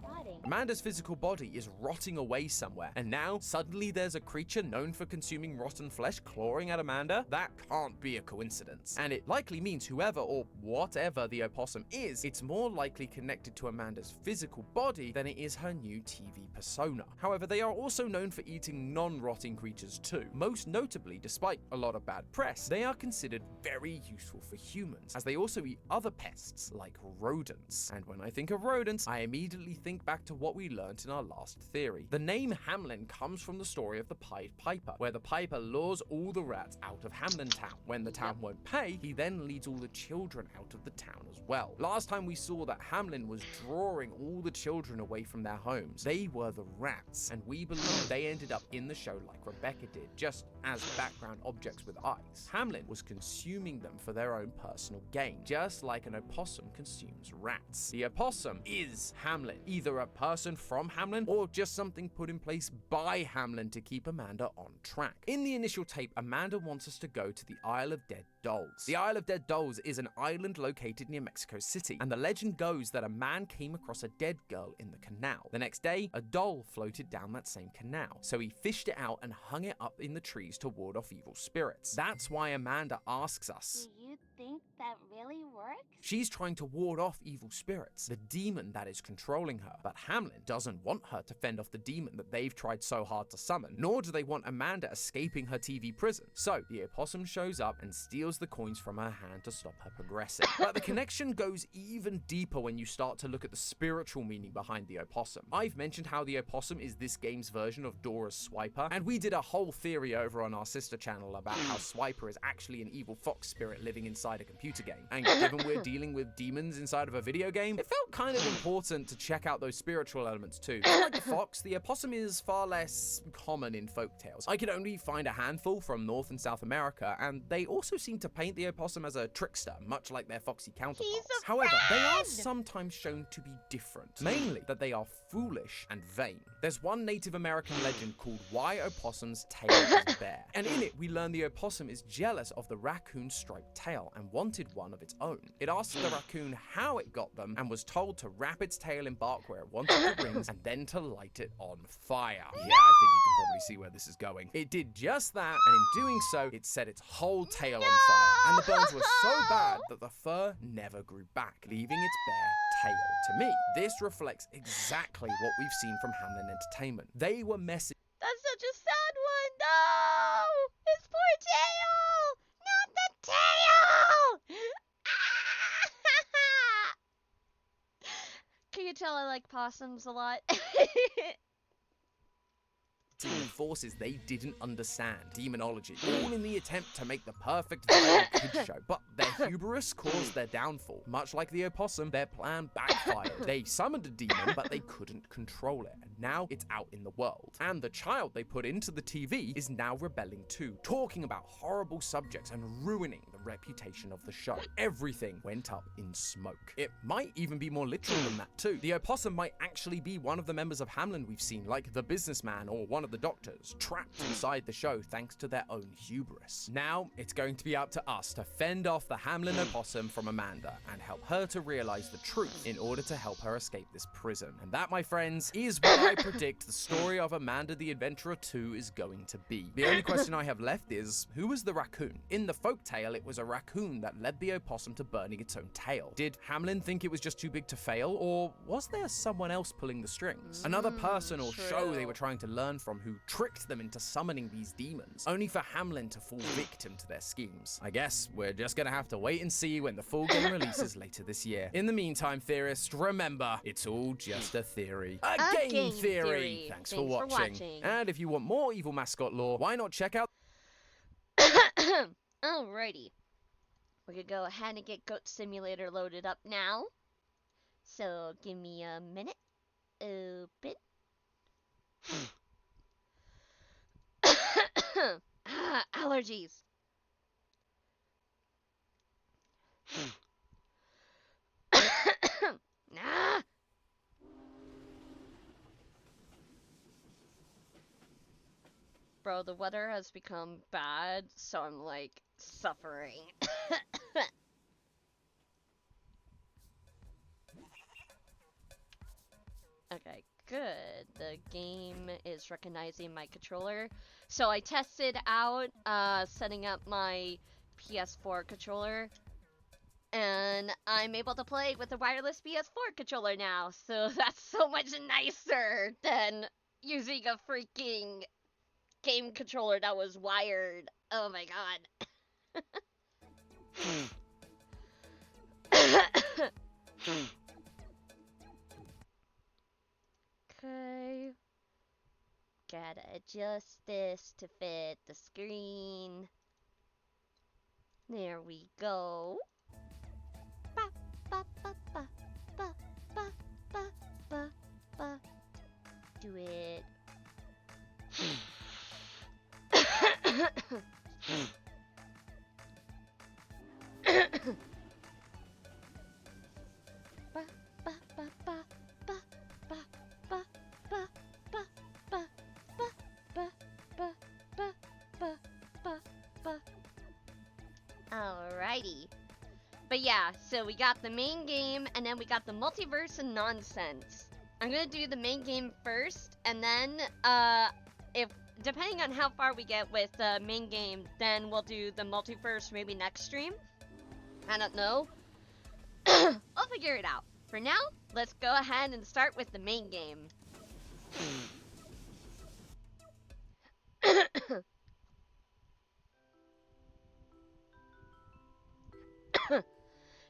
rotting. Amanda's physical body is rotting away somewhere, and now suddenly there's a creature known for consuming rotten flesh clawing at Amanda? That can't be a coincidence. And it likely means whoever or whatever the opossum is, it's more likely connected to Amanda's physical body than it is her new TV persona. However, they are also known for eating non-rotting creatures too. Most notably, despite a lot of bad press, they are considered very useful for humans, as they also eat other pests like rodents. And when I think of rodents, I immediately think back to what we learnt in our last theory. The name Hamlin comes from the story of the Pied Piper, where the Piper lures all the rats out of Hamlin Town. When the town won't pay, he then leads all the children out of the town as well. Last time we saw that Hamlin was drawing all the children away from their homes. They were the rats, and we believe they ended up in the show like Rebecca did, just as background objects with eyes. Hamlin was consuming them for their own personal gain, just like an opossum consumes rats. The opossum is Hamlin, either a person from Hamlin or just something put in place by Hamlin to keep Amanda on track. In the initial tape, Amanda wants us to go to the Isle of Dead Dolls. The Isle of Dead Dolls is an island located near Mexico City, and the legend goes that a man came across a dead girl in the canal. The next day, a doll floated down that same canal, so he fished it out and hung it up in the trees to ward off evil spirits. That's why Amanda asks us, Do you think that really works? she's trying to ward off evil spirits, the demon that is controlling her. But Hamlin doesn't want her to fend off the demon that they've tried so hard to summon, nor do they want Amanda escaping her TV prison. So the opossum shows up and steals the coins from her hand to stop her progressing. But the connection goes even deeper when you start to look at the spiritual meaning behind the opossum. I've mentioned how the opossum is this game's version of Dora's Swiper, and we did a whole theory over on our sister channel about how Swiper is actually an evil fox spirit living inside a computer game. And given we're dealing with demons inside of a video game, it felt kind of important to check out those spiritual elements too. Like the fox, the opossum is far less common in folktales. I could only find a handful from North and South America, and they also seem to paint the opossum as a trickster, much like their foxy counterparts. He's a However, they are friend! sometimes shown to be different, mainly that they are foolish and vain. There's one Native American legend called Why Opossum's Tail is Bare, and in it we learn the opossum is jealous of the raccoon's striped tail and wanted one of its own. It asked the raccoon how it got them and was told to wrap its tail in bark where it wanted the rings and then to light it on fire. Yeah, I think you can probably see where this is going. It did just that, and in doing so, it set its whole tail on fire, and the burns were so bad that the fur never grew back, leaving its bare tail. To me, this reflects exactly what we've seen from Hamlin Entertainment. They were messing That's such a sad one. No! His poor tail! Not the tail! Can you tell I like possums a lot? the forces they didn't understand, demonology, all in the attempt to make the perfect violent kids show. But their hubris caused their downfall. Much like the opossum, their plan backfired. They summoned a demon, but they couldn't control it, and now it's out in the world. And the child they put into the TV is now rebelling too, talking about horrible subjects and ruining the reputation of the show. Everything went up in smoke. It might even be more literal than that too. The opossum might actually be one of the members of Hamlin we've seen, like the businessman or one of the doctors, trapped inside the show thanks to their own hubris. Now, it's going to be up to us to fend off the Hamlin opossum from Amanda and help her to realize the truth in order to help her escape this prison. And that, my friends, is what I predict the story of Amanda the Adventurer 2 is going to be. The only question I have left is, who was the raccoon? In the folktale, it was a raccoon that led the opossum to burning its own tail. Did Hamlin think it was just too big to fail, or was there someone else pulling the strings? Another person or show they were trying to learn from who tricked them into summoning these demons, only for Hamlin to fall victim to their schemes. I guess we're just gonna have to wait and see when the full game releases later this year. In the meantime, theorists, remember, it's all just a theory. A game theory! Thanks for watching. And if you want more evil mascot lore, why not check out... Alrighty. We're gonna go ahead and get Goat Simulator loaded up now. So, give me a minute. Open. Allergies. Nah. Bro, the weather has become bad, so I'm like suffering. Okay, good. The game is recognizing my controller. So I tested out setting up my PS4 controller, and I'm able to play with a wireless PS4 controller now. So that's so much nicer than using a freaking game controller that was wired. Oh my god. Okay. Gotta adjust this to fit the screen. There we go. Ba, ba, ba, ba, ba, ba, ba, ba, ba. Do it. Ba, ba, ba, ba, ba, ba, ba, ba, ba, ba, ba, ba, ba, ba, ba, ba, ba. Alrighty. But yeah, so we got the main game, and then we got the multiverse and nonsense. I'm gonna do the main game first, and then, if depending on how far we get with the main game, then we'll do the multiverse maybe next stream. I don't know. I'll figure it out. For now, let's go ahead and start with the main game.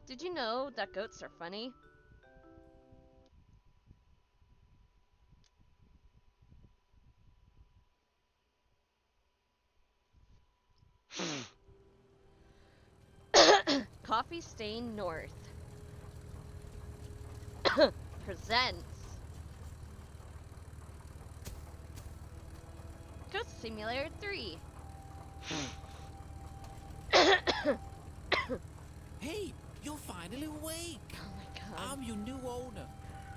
Did you know that goats are funny? Coffee Stain North presents Goat Simulator 3. Hey, you're finally awake. Oh my god. I'm your new owner.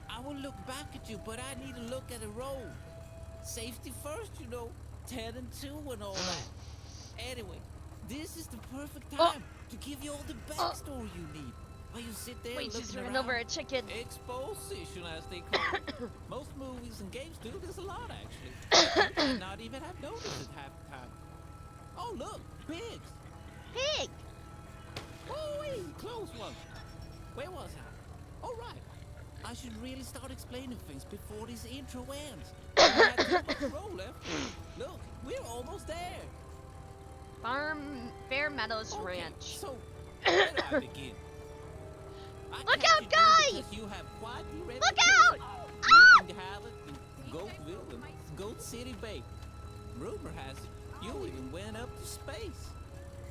I will look back at you, but I need to look at the road. Safety first, you know. 10 and 2 and all that. Anyway, this is the perfect time to give you all the backstory you need. While you sit there Wait, looking she's running around. over a chicken. Exposition, as they call it. Most movies and games do this a lot, actually. You might not even have noticed it half the time. Oh, look, pigs. Pig! Oh, wait, close one. Where was I? All right. I should really start explaining things before this intro ends. We have too much roll left. Look, we're almost there. Fair Meadows Okay, Ranch. so, where do I begin? I Look captured out, you guy! because you have quite the Look reputation. out! Living havoc in Goatville and Goat City Bay. Rumor has it, you even went up to space.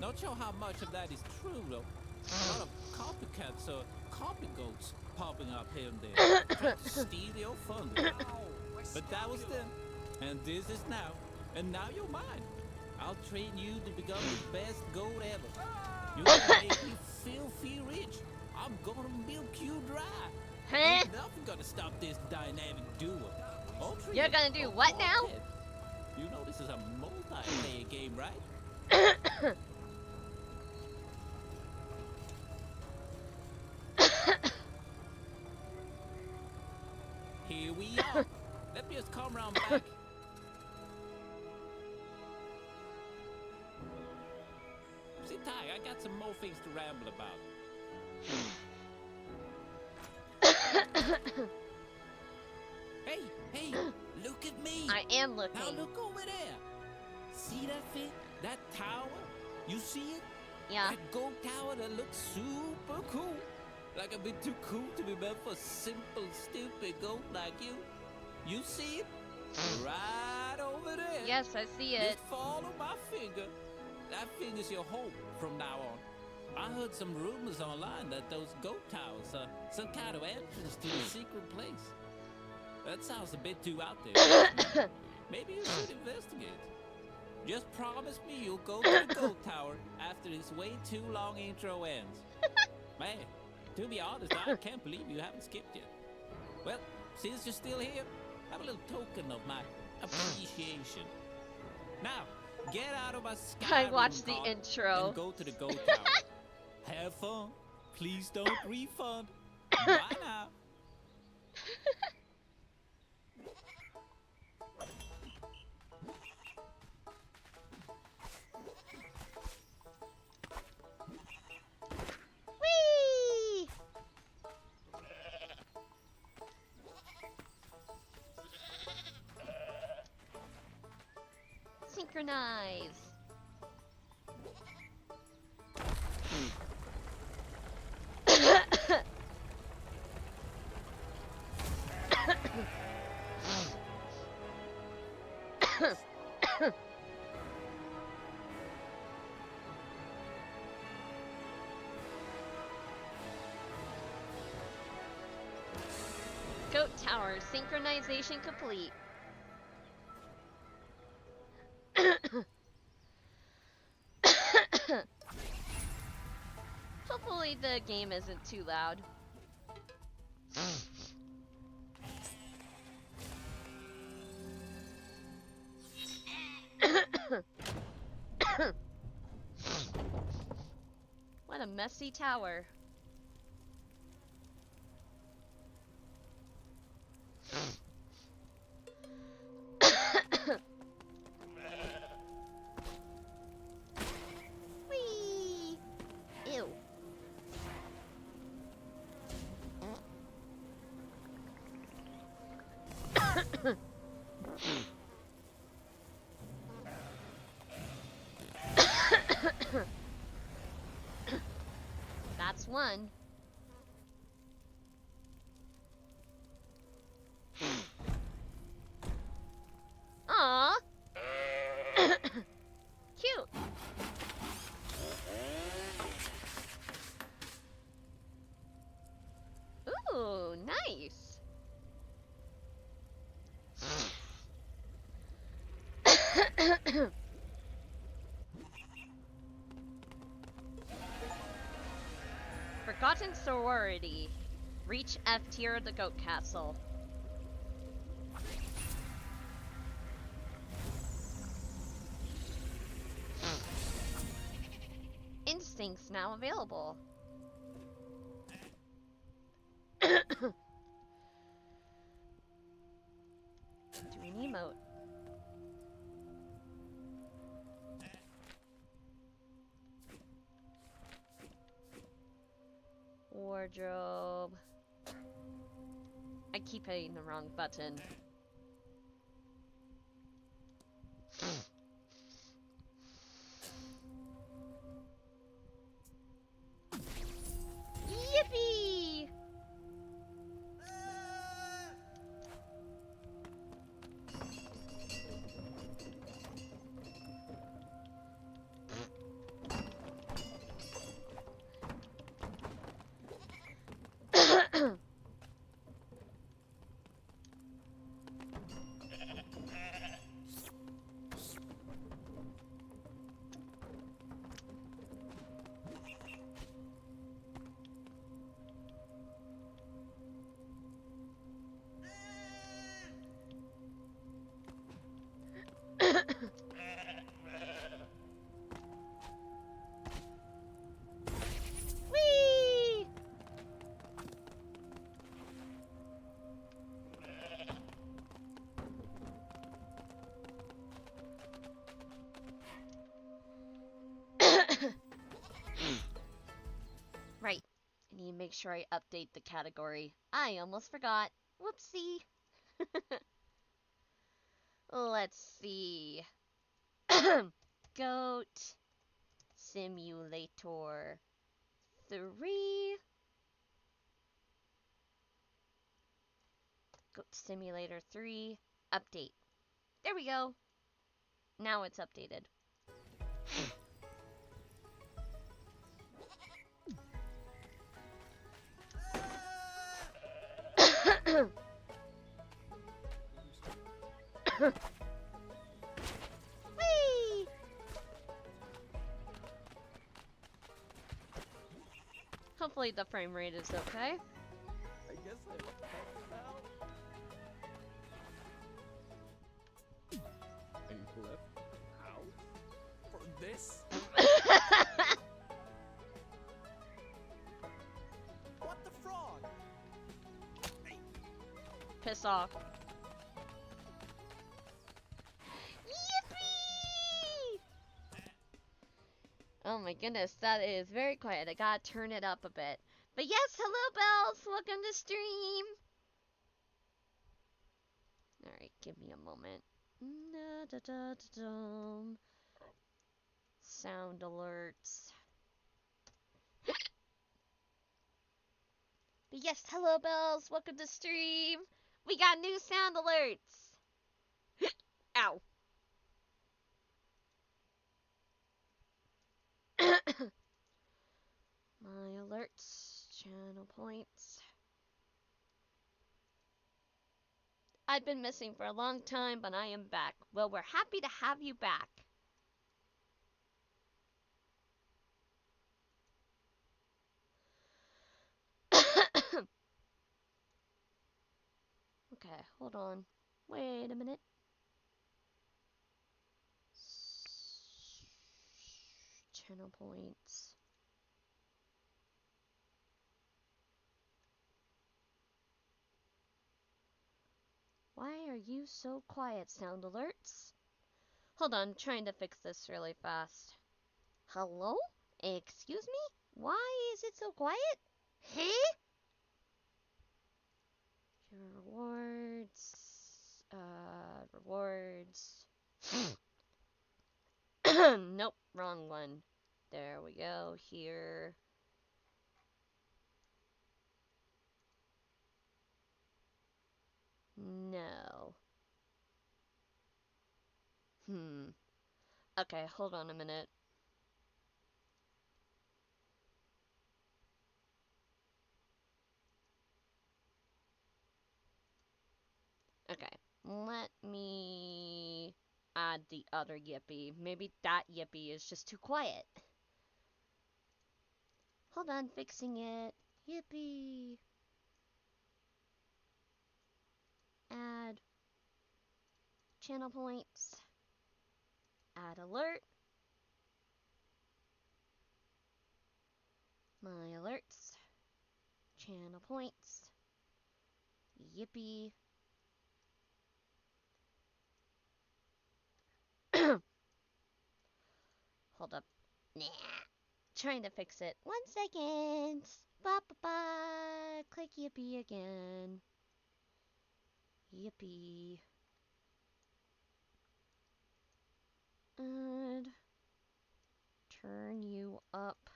Not sure how much of that is true, though. A lot of copycats or copy goats popping up here and there, trying to steal your thunder. But that was then, and this is now, and now you're mine. I'll train you to become the best goat ever. You're gonna make me filthy rich. I'm gonna milk you dry. Huh? Ain't nothing gonna stop this dynamic duo. All three You're of us gonna do are what now? dead. You know this is a multiplayer game, right? Here we are. Let me just come round back. Sit tight, I got some more things to ramble about. Hey, look at me. I am Now looking. look over there. See that thing? That tower? You see it? Yeah. That gold tower that looks super cool. Like a bit too cool to be meant for simple, stupid goat like you. You see it? Right over there. Yes, I see it. Just follow my finger. That finger's your hope from now on. I heard some rumors online that those goat towers are some kind of entrance to a secret place. That sounds a bit too out there. Maybe you should investigate. Just promise me you'll go to the goat tower after this way too long intro ends. Man, to be honest, I can't believe you haven't skipped yet. Well, since you're still here, have a little token of my appreciation. Now, get out of my sky. I watched the intro. And go to the goat tower. Have fun. Please don't refund. Bye now. Whee! Synchronize. Goat Tower, synchronization complete. Hopefully the game isn't too loud. What a messy tower. Whee! Ew. That's one. Aww. Cute. Ooh, nice. Forgotten sorority. Reach F tier of the Goat Castle. Instincts now available. Do an emote. Wardrobe. I keep hitting the wrong button. Yippee! Right. I need to make sure I update the category. I almost forgot. Whoopsie. Let's see. Goat Simulator 3. Goat Simulator 3. Update. There we go. Now it's updated. Whee! Hopefully the frame rate is okay. I guess I left house for this. What the frog? Piss off. Yippee! Oh my goodness, that is very quiet. I gotta turn it up a bit. But yes, hello bells! Welcome to stream! Alright, give me a moment. Da-da-da-da-dum. Sound alerts. But yes, hello bells! Welcome to stream! We got new sound alerts! Ow. My alerts, channel points. I've been missing for a long time, but I am back. Well, we're happy to have you back. Okay, hold on. Wait a minute. Channel points. Why are you so quiet, sound alerts? Hold on, I'm trying to fix this really fast. Hello? Excuse me? Why is it so quiet? Huh? Your rewards. Rewards. Nope, wrong one. There we go, here. No. Okay, hold on a minute. Okay, let me add the other Yippee. Maybe that Yippee is just too quiet. Hold on, fixing it. Yippee. Add channel points. Add alert. My alerts. Channel points. Yippee. Hold up. Nah. Trying to fix it. 1 second. Ba ba ba. Click yippee again. Yippee. And turn you up.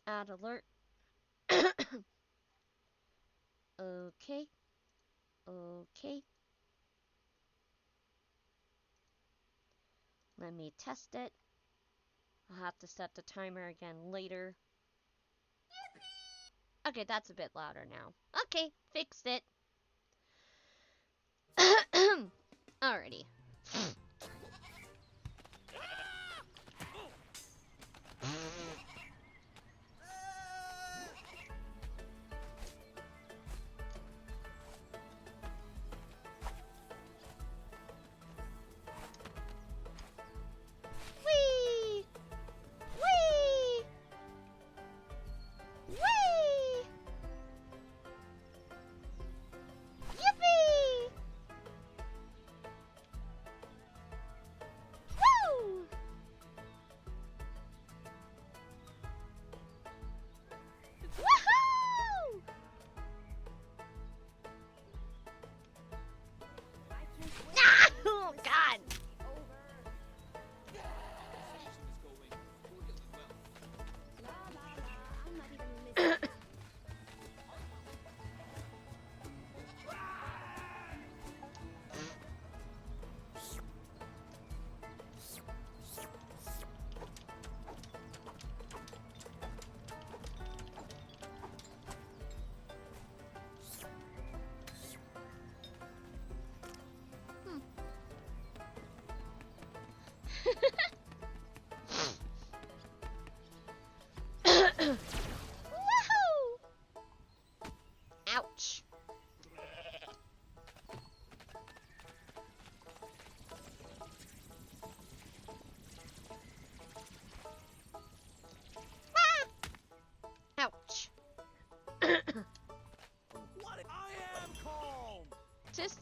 Add alert. Okay. Okay. Let me test it. I'll have to set the timer again later. Okay, that's a bit louder now. Okay, fixed it. Alrighty. Whee! Whee! Whee! Yippee!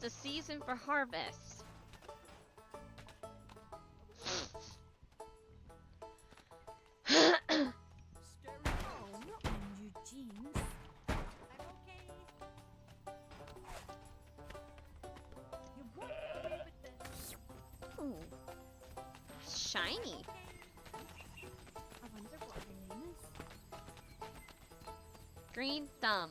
the season for harvest. Ooh. Shiny. Green thumb.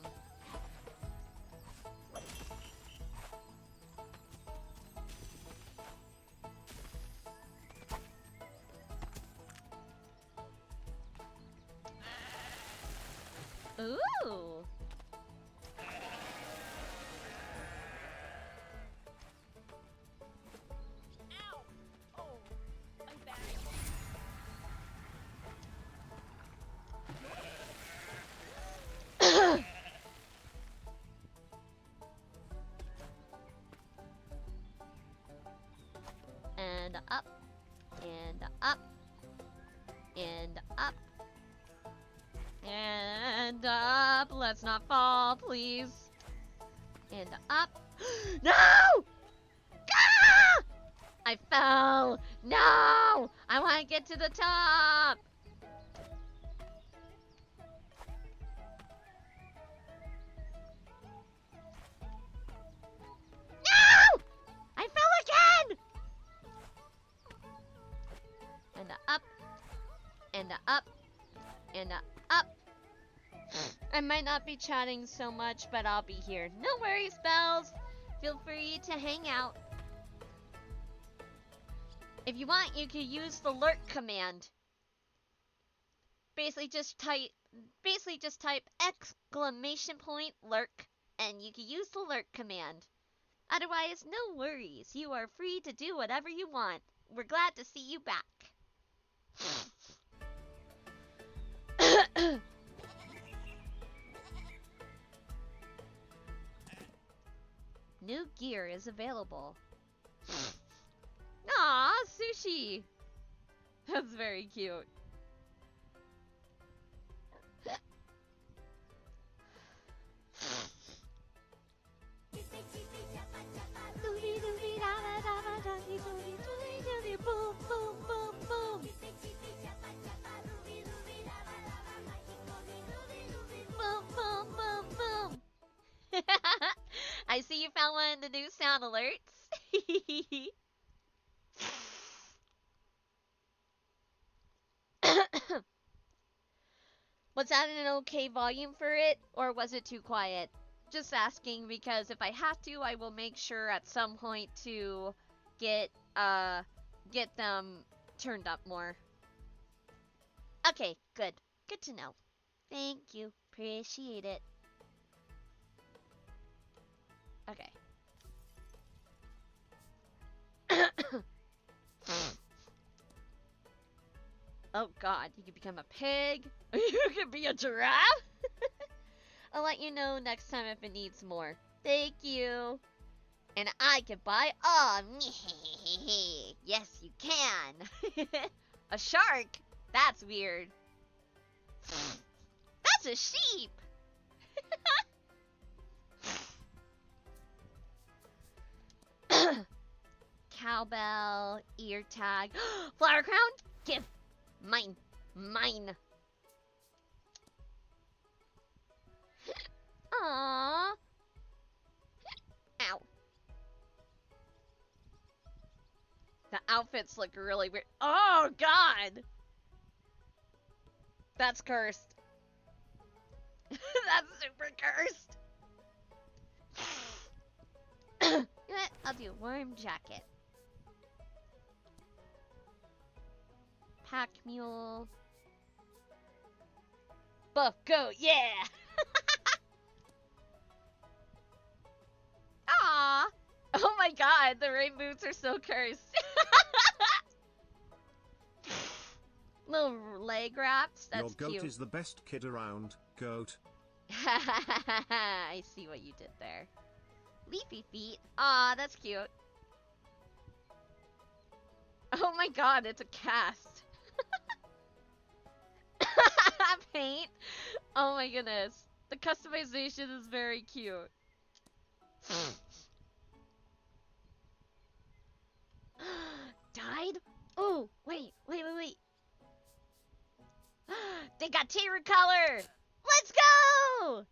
Ooh. And up, and up, and up, and up. Let's not fall, please. And up. No! Ah! I fell. No! I want to get to the top. No! I fell again! And up, and up, and up. I might not be chatting so much, but I'll be here. No worries, Bells. Feel free to hang out. If you want, you can use the lurk command. Basically just type exclamation point lurk, and you can use the lurk command. Otherwise, no worries. You are free to do whatever you want. We're glad to see you back. New gear is available. Aw, sushi! That's very cute. Boom, boom, boom, boom. Boom, boom, boom, boom. I see you found one of the new sound alerts. Was that an okay volume for it, or was it too quiet? Just asking, because if I have to, I will make sure at some point to get them turned up more. Okay, good. Good to know. Thank you. Appreciate it. Okay. Oh god, you can become a pig. You can be a giraffe. I'll let you know next time if it needs more. Thank you. And I can buy. Oh, yes, you can. A shark? That's weird. That's a sheep. Cowbell, ear tag, flower crown. Give. Mine. Mine. Aww. Ow. The outfits look really weird. Oh, God. That's cursed. That's super cursed. You know what? I'll do worm jacket. Pack mule. Buff goat, yeah! Aww! Oh my god, the rain boots are so cursed. Little leg wraps, that's Your goat cute. is the best kid around, goat. I see what you did there. Leafy feet. Aw, that's cute. Oh my god, it's a cast. Paint. Oh my goodness. The customization is very cute. died? Oh, wait. They got Terra color! Let's go!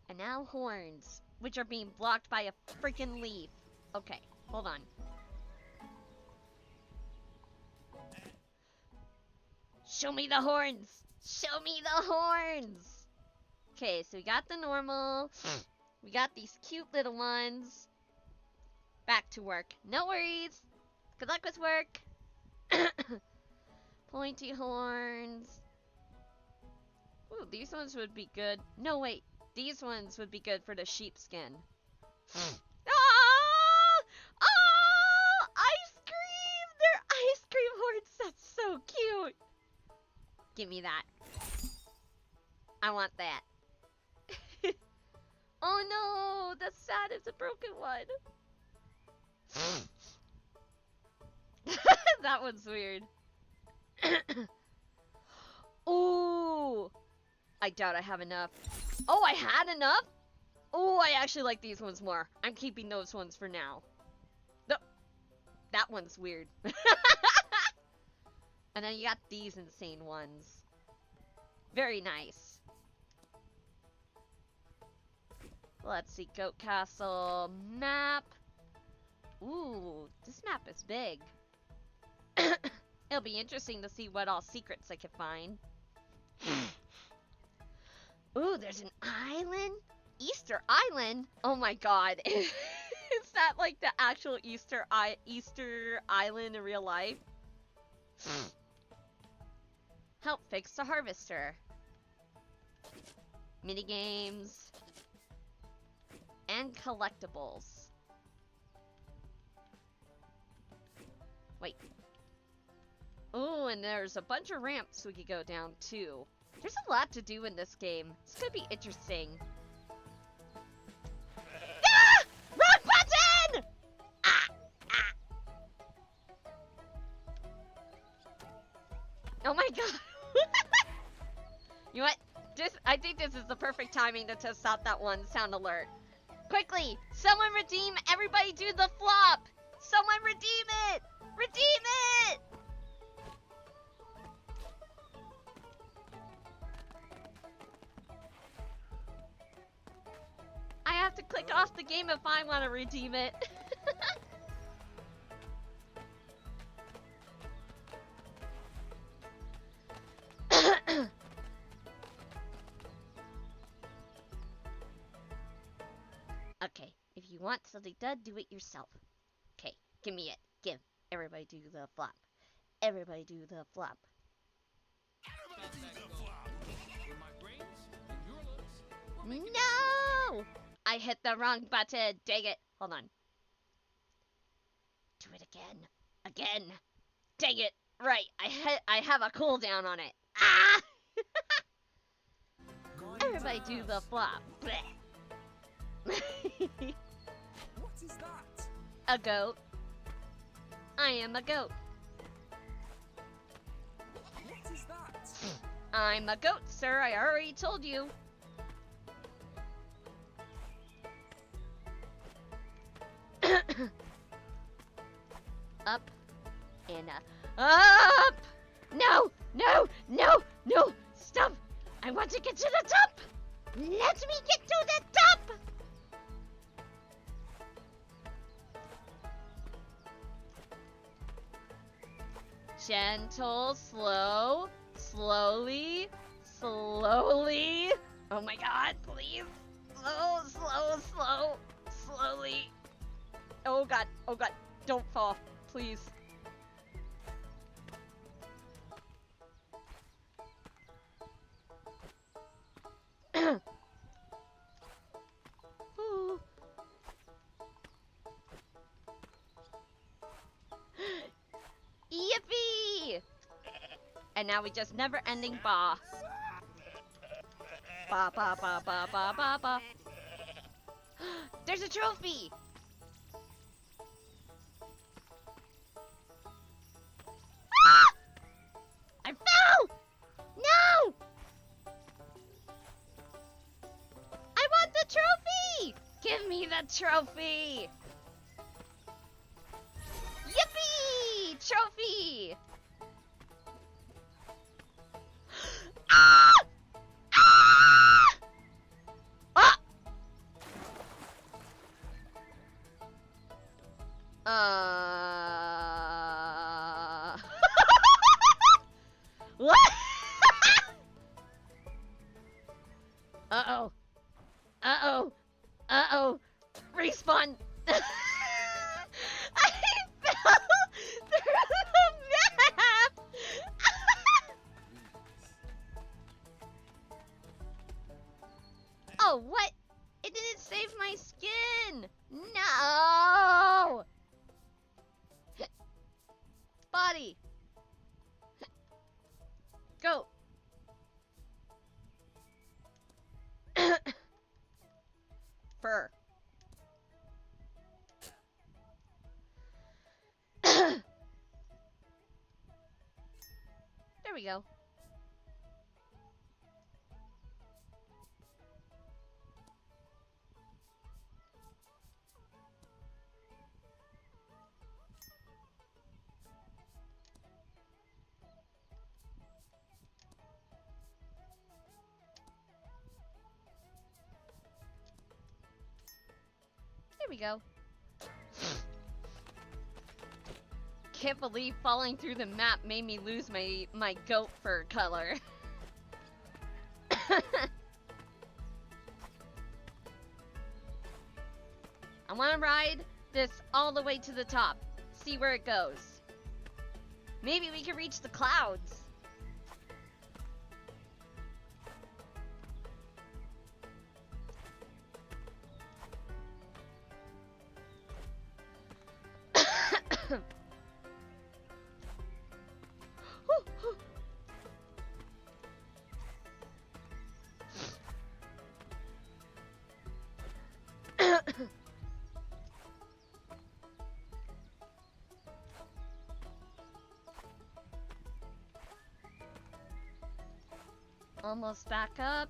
And now horns, which are being blocked by a freaking leaf. Okay, hold on. Show me the horns! Show me the horns! Okay, so we got the normal. We got these cute little ones. Back to work. No worries. Good luck with work. Pointy horns. Ooh, these ones would be good. No, wait. These ones would be good for the sheepskin. Oh! Oh! Ice cream! They're ice cream horns. That's so cute. Give me that. I want that. Oh no! That's sad. It's a broken one. That one's weird. Ooh! I doubt I have enough. Oh, I had enough? Oh, I actually like these ones more. I'm keeping those ones for now. No, that one's weird. And then you got these insane ones. Very nice. Let's see, Goat Castle map. Ooh, this map is big. It'll be interesting to see what all secrets I can find. Ooh, there's an island? Easter Island? Oh my god. Is that like the actual Easter Island in real life? Help fix the harvester. Minigames. And collectibles. Wait. Oh, and there's a bunch of ramps we could go down too. There's a lot to do in this game. It's gonna be interesting. Ah! Wrong button! Ah! Ah! Oh my god. You know what? I think this is the perfect timing to test out that one sound alert. Quickly! Someone redeem! Everybody do the flop! Someone redeem it! Redeem it! I have to click off the game if I want to redeem it. Okay, if you want something done, do it yourself. Okay, give me it. Give. Everybody do the flop. Everybody do the flop. No! I hit the wrong button. Dang it. Hold on. Do it again. Again. Dang it. Right. I have a cooldown on it. Ah! Everybody do the flop. Blech. What is that? A goat. I am a goat. What is that? I'm a goat, sir. I already told you. Up and up. No, no, no, no. Stop. I want to get to the top. Let me get to the top. Gentle, slow, slowly, slowly. Oh my god, please. Slow, slow, slow, slowly. Oh god, don't fall, please. Ooh. Yippee! And now we just never-ending ba. Ba ba ba ba ba ba ba. There's a trophy! Ah! I fell! No! I want the trophy! Give me the trophy! What? Uh-oh. Uh-oh. Uh-oh. Respawn. I fell through the map. Oh, what? It didn't save my skin. No. Body. Go. Fur. There we go. There we go. Can't believe falling through the map made me lose my goat fur color. I want to ride this all the way to the top. See where it goes. Maybe we can reach the clouds. Almost back up.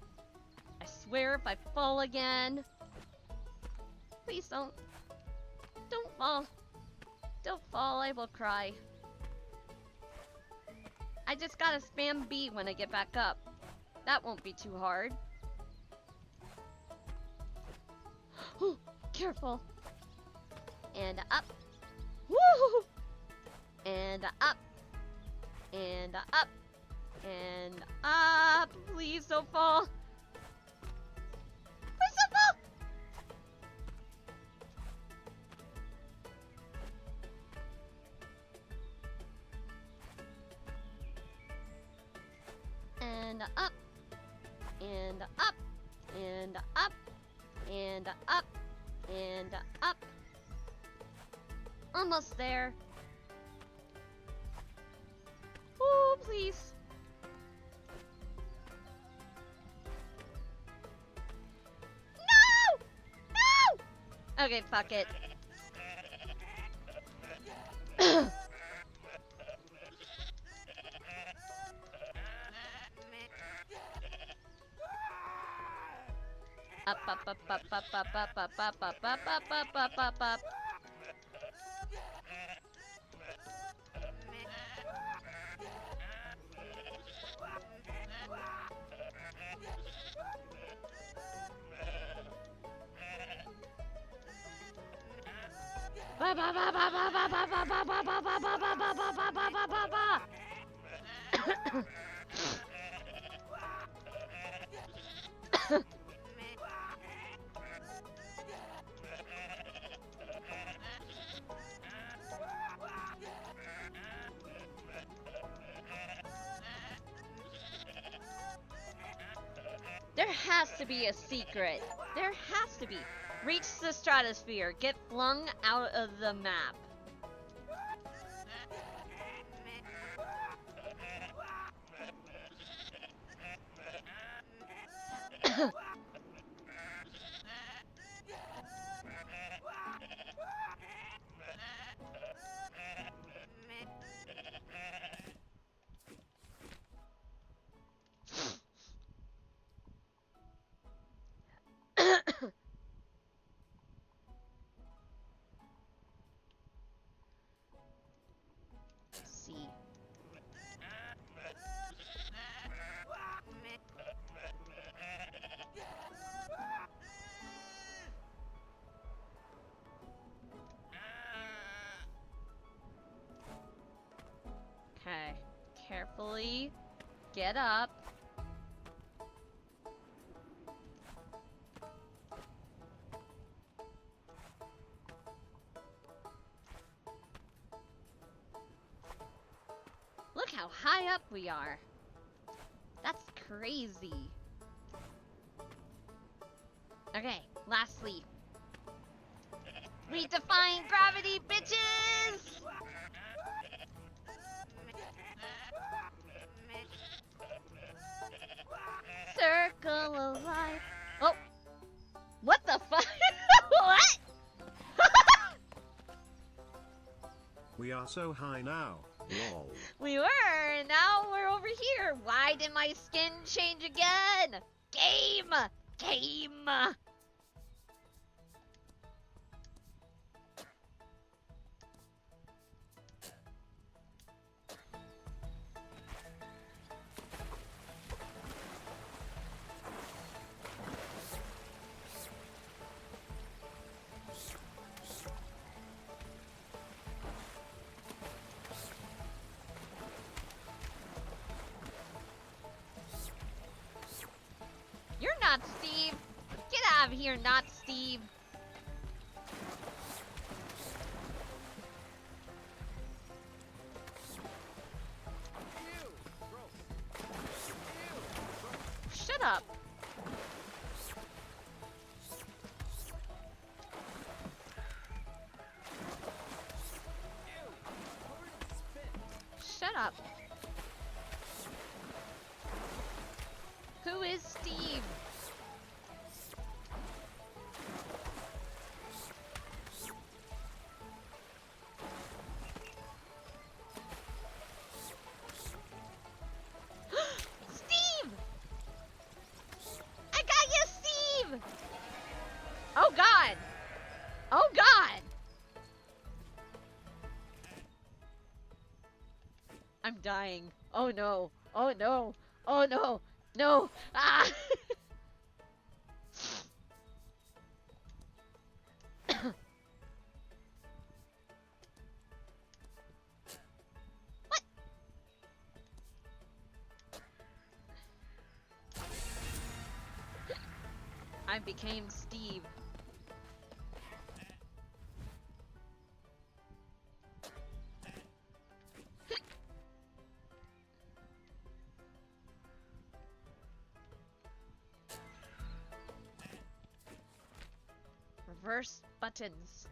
I swear if I fall again. Please don't. Don't fall. Don't fall, I will cry. I just gotta spam B when I get back up. That won't be too hard. Careful. And up. Woo! And up. And up. And up. Please don't fall. Please don't fall. And up. And up. And up. And up. And up. Almost there. Oh, please. No! No! Okay, fuck it. Up, up, up, up, up, up, up, up, up, up, up, up, up, up, up. Ba ba ba ba ba ba ba ba ba ba ba ba ba ba ba ba ba ba ba ba. There has to be a secret. There has to be. Reach the stratosphere. Get flung out of the map. slowly get up. Look how high up we are. That's crazy. Okay, lastly. We define gravity, bitches! Circle of life. Oh! What the fuck? What? We are so high now. Lol. We were, and now we're over here. Why did my skin change again? Game! Game! You're not Steve. Get out of here, not Steve. Shut up. Shut up. Who is Steve? Steve! I got you, Steve! Oh God! Oh God! I'm dying. Oh no. Oh no. Oh no. No! Ah! What? I became Steve. Reverse buttons.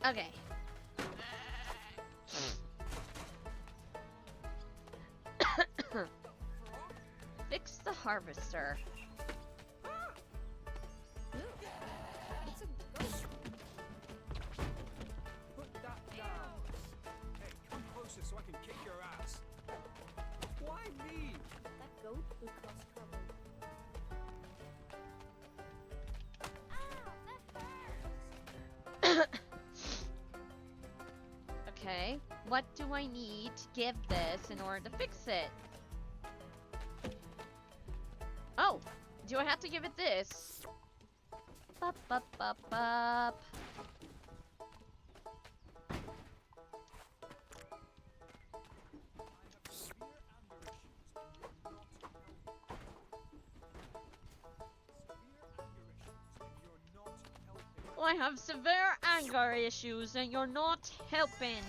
Okay. Fix the harvester. Put that down. Hey, come closer so I can kick your ass. Why me? That goat will cause trouble. Okay, what do I need to give this in order to fix it? Oh, do I have to give it this? Bup, bup, bup, bup. Well, I have severe anger issues and you're not helping.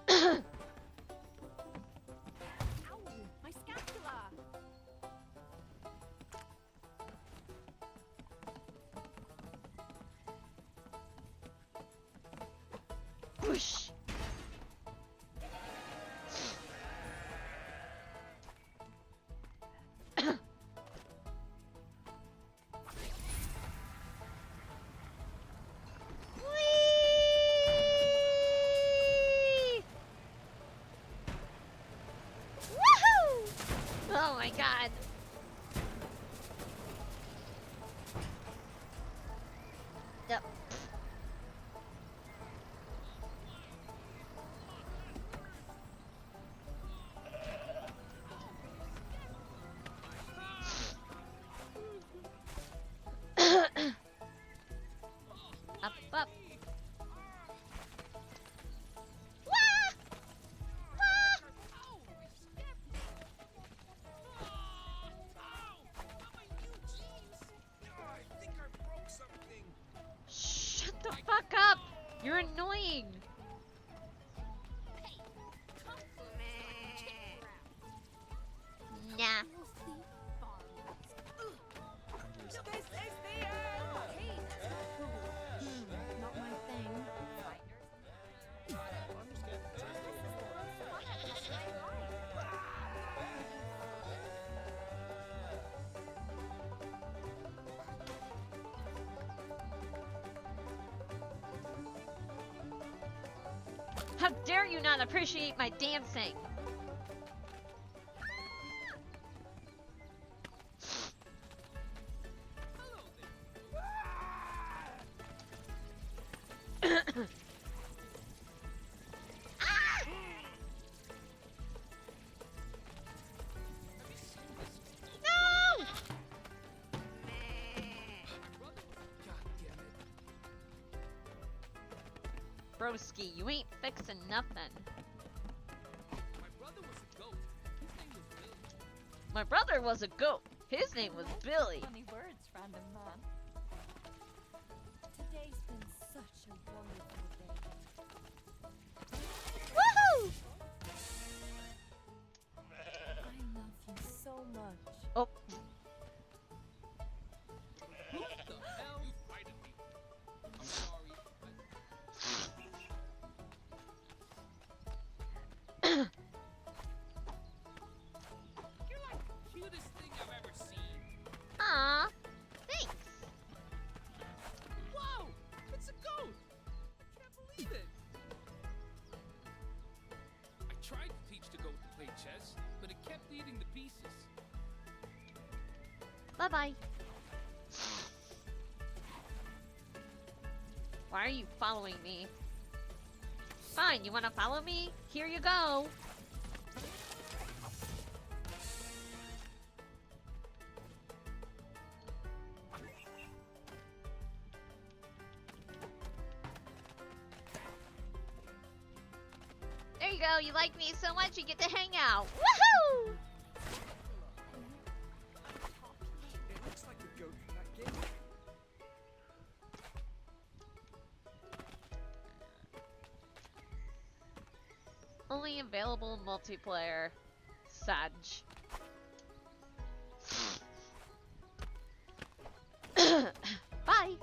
Ow! My scapula! Whoosh. Whee! Woohoo! Oh my God. Yep. You're annoying. Nah. Not my thing. How dare you not appreciate my dancing? No! Broski, you ain't fixing nothing. My brother was a goat. His name was Billy. Funny words, random man. Today's been such a wonderful day. Woohoo! I love you so much. Oh, What the hell? You frightened me. I'm sorry. You're like the cutest thing I've ever seen. aw, thanks. Whoa! It's a goat! I can't believe it! I tried to teach the goat to play chess, but it kept eating the pieces. Bye-bye. Why are you following me? Fine, you wanna follow me? Here you go. There you go, you like me so much you get to hang out. Woohoo! It looks like the goat from that game. Only available multiplayer. Sag. Bye.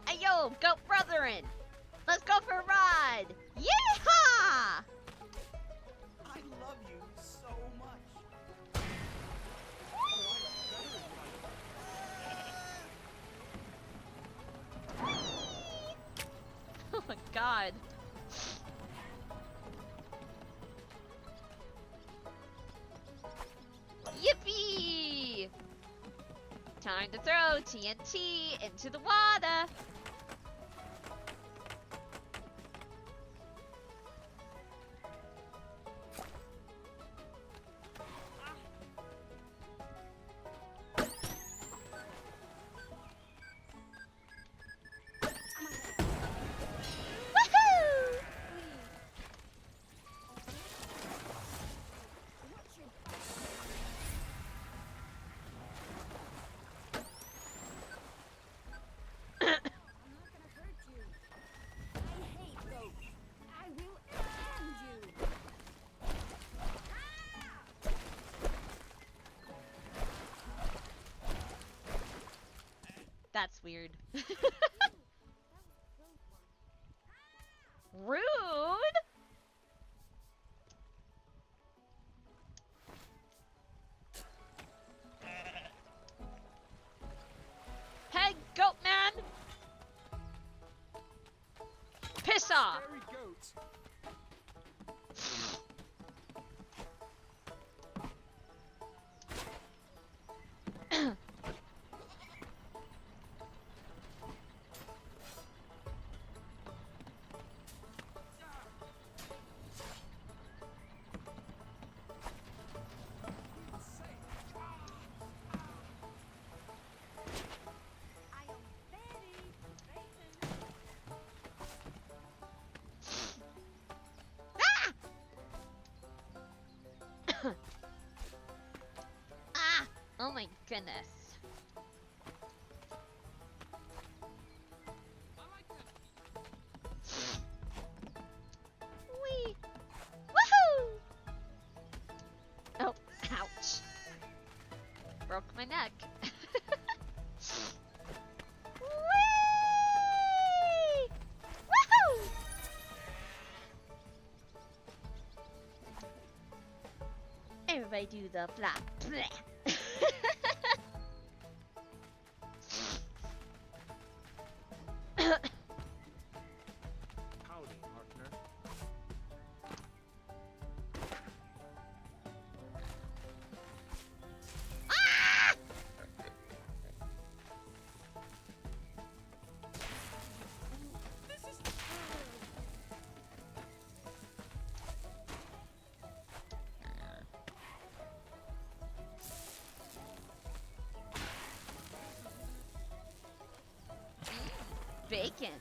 Hey yo, goat brethren! Let's go for a ride! Yeehaw! I love you so much. Oh my god. Yippee! Time to throw TNT into the water. Woohoo! I'm not gonna hurt you. I hate goats. I will end you. That's weird. Rude? Hey, goat man! Piss off! Scary goat. I am very frightened. Ah! Oh my goodness. do the flap. Bleh. Howdy, partner. Ah! Bacon.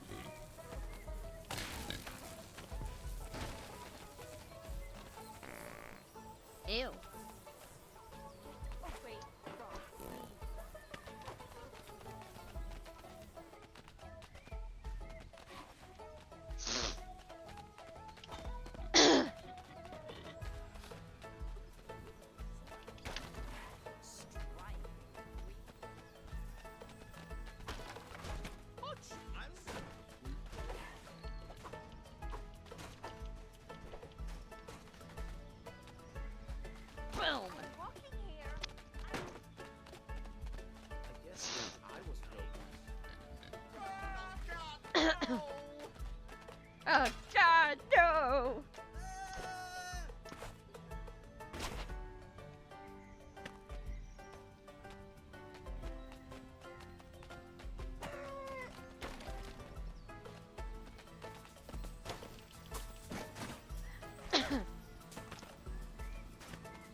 Ew. Oh, wait. Wrong. Boom. Walking here. I guess I was broken. Oh God, no!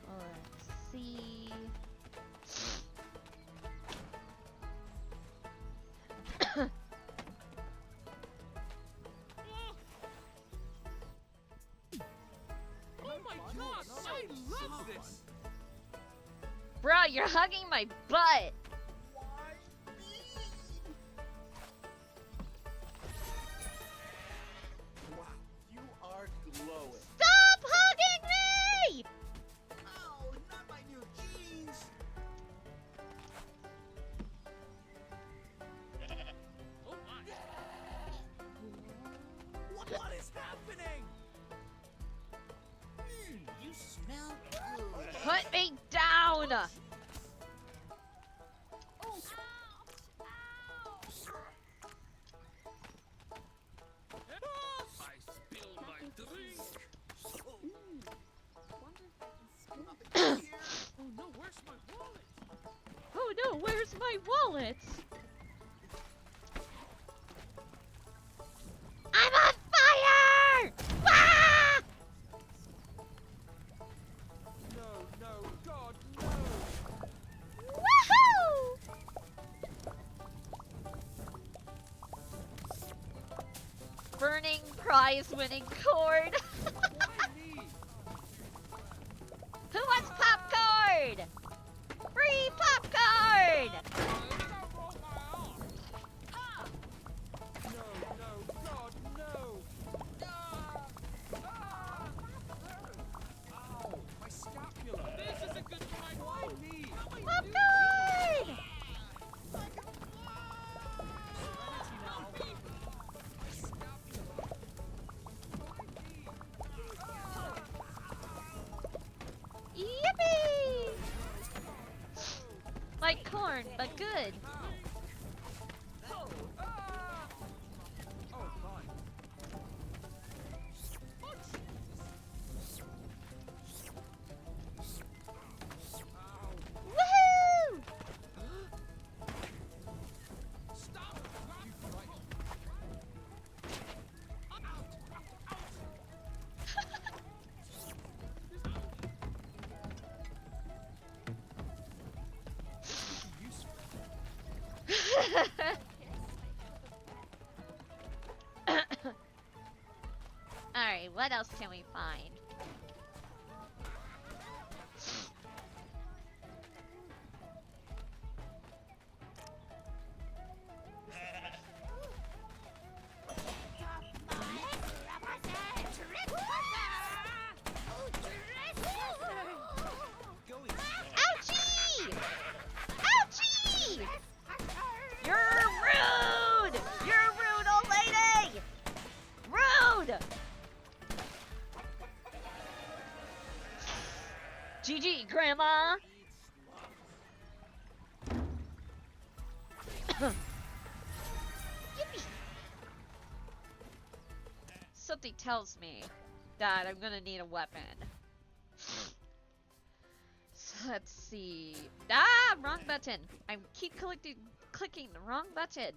Let's see. Oh my god, I love this! Bro, you're hugging my butt! Wow, you are glowing. Stop hugging me! Oh, not my new jeans! Oh my! What is happening? You smell good. Put me down! Oh, I spilled my drink. wonder if I can spin. Oh no, where's my wallet? Oh no, where's my wallet? I'm on fire! Ah! No, no, God, no! Woohoo! Burning prize-winning cord. Why me? Who wants popcorn? Free popcorn! No, no, God, no! Ah! Ah! Ow, my scapula! This isn't good for my why me? Popcorn! Yippee! Like corn, but good. Oh, fine. Woohoo! Stop! You right. Alright, what else can we find? Ouchie! Ouchie! You're rude! You're rude, old lady! Rude! GG, Grandma! Yippee! Something tells me that I'm gonna need a weapon. So let's see. Ah, wrong button. I keep clicking the wrong button.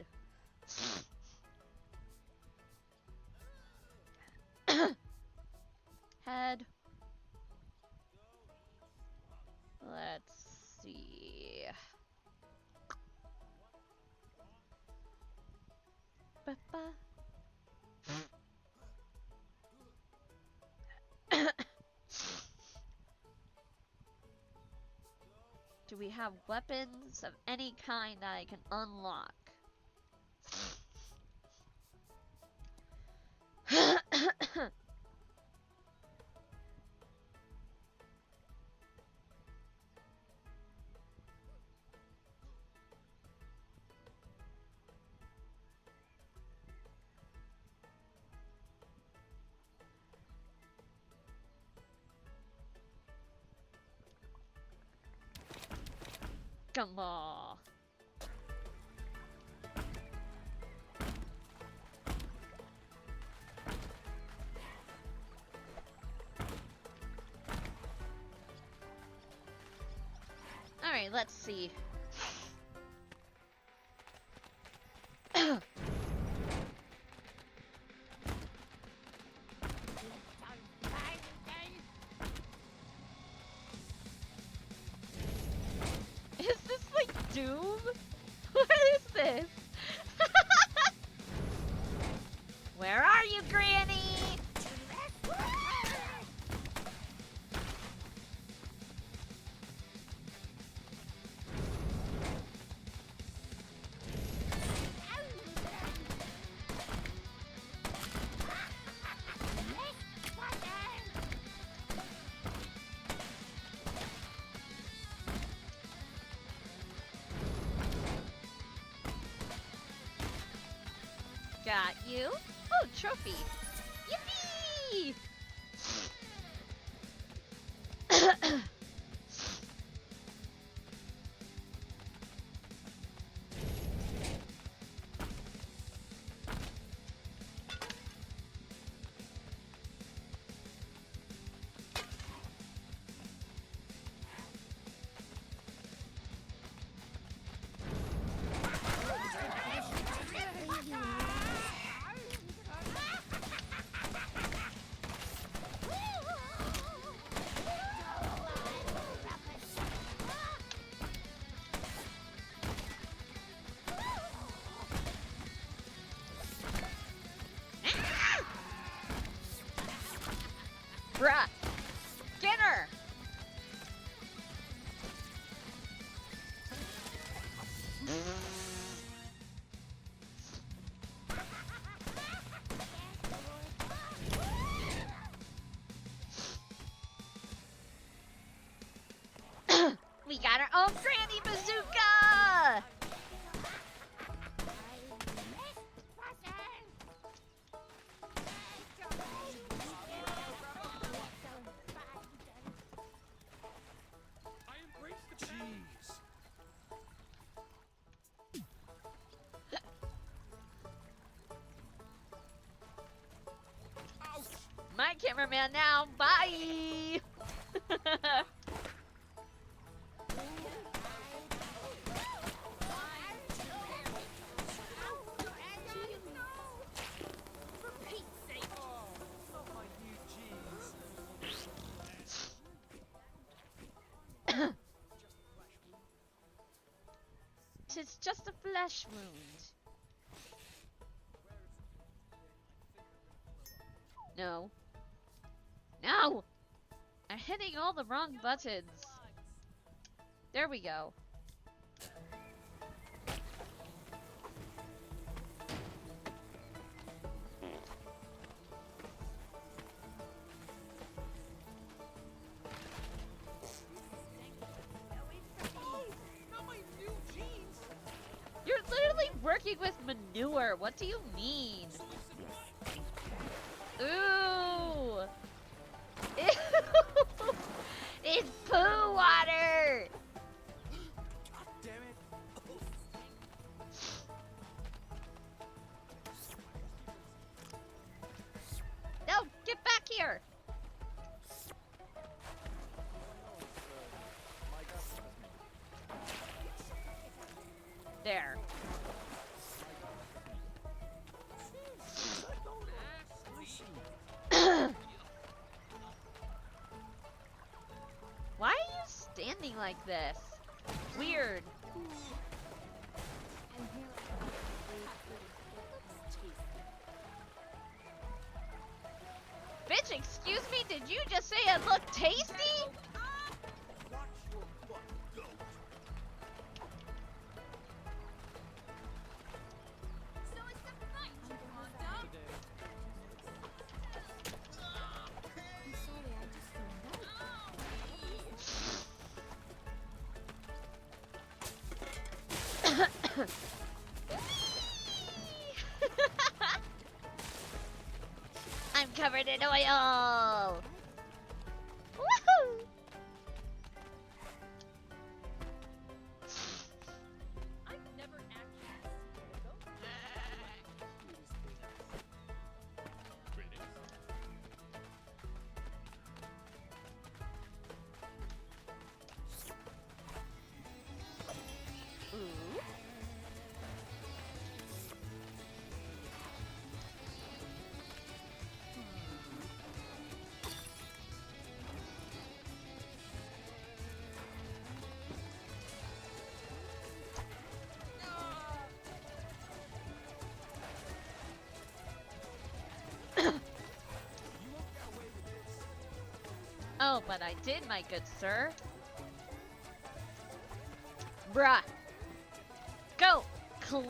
Head. Let's see. Ba-ba. Do we have weapons of any kind that I can unlock? Come on. Alright, let's see. Is this like Doom? What is this? Where are you, Granny? Got you. Oh, trophy. Yippee! Bruh! Get her! We got our own Granny Bazooka! I embrace the cheese. Ouch! My cameraman now, bye! Oh, my new cheese. Tis just a flesh wound. No. No! I'm hitting all the wrong buttons. There we go. Not my new jeans. You're literally working with manure. What do you mean? Ooh. Ew. It's poo water! God damn it. No, get back here! There. Why are you standing like this? Weird. Bitch, excuse me, did you just say it looked tasty? So it's the fight, Wanda. I'm sorry, I just don't know. I'm covered in oil! Woohoo! I've never actually Ooh. Oh, but I did, my good sir. Bruh. Go! Climb!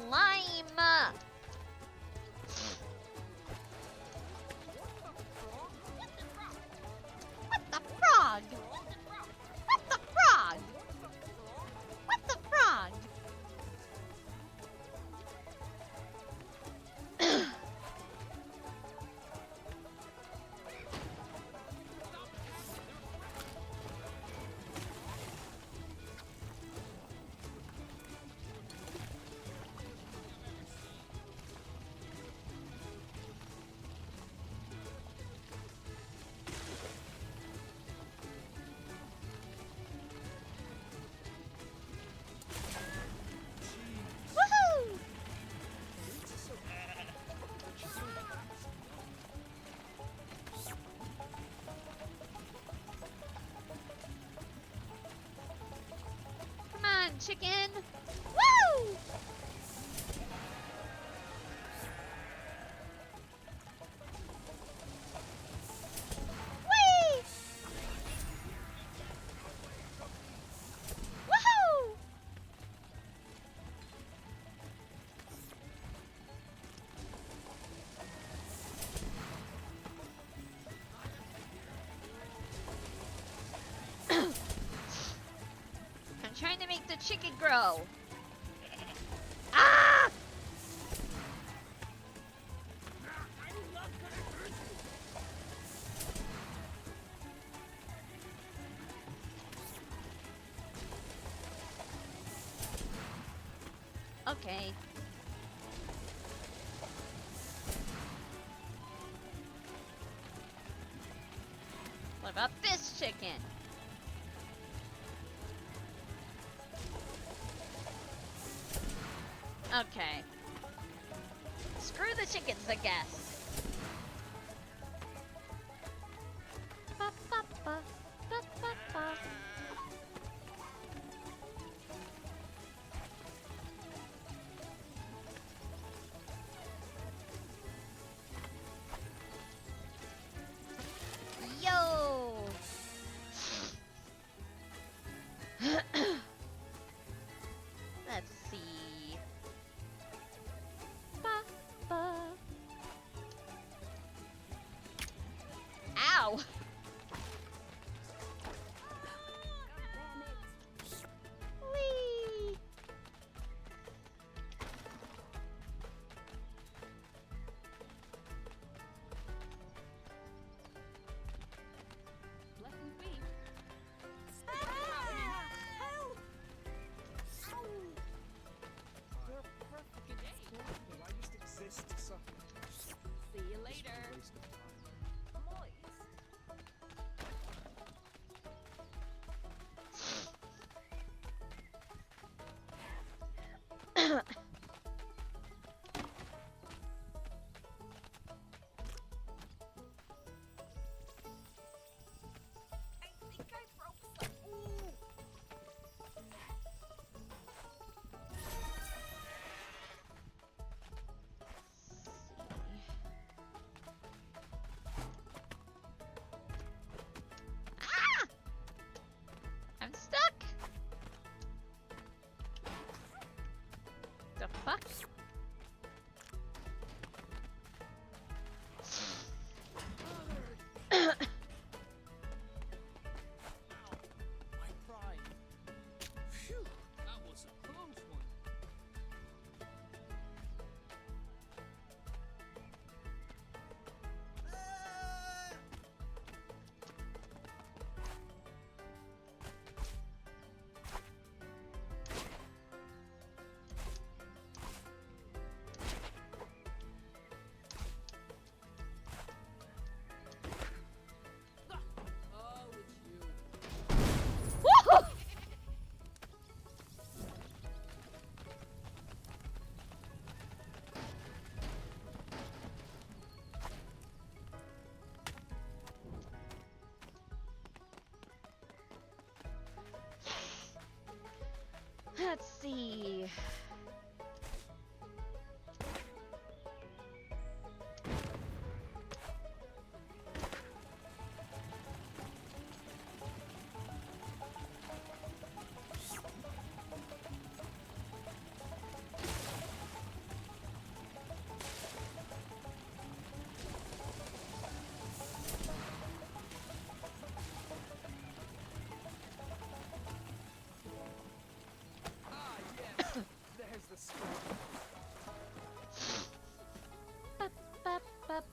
What the frog? What the frog? What the frog? Woohoo! Come on, chicken! Woo! Whee! Woohoo! I'm trying to make the chicken grow. Ah! Okay. What about this chicken? Okay. Screw the chickens, I guess. Ba, ba, ba, ba, ba, ba. Yo! Let's see. Ba, ba. think I broke some. Ooh. Ah! I'm stuck. The fuck? My pride. Phew, that was a close one. Oh, it's you. Woohoo! Let's see. Ah, yes. There's the spot. Bup, bup, bup.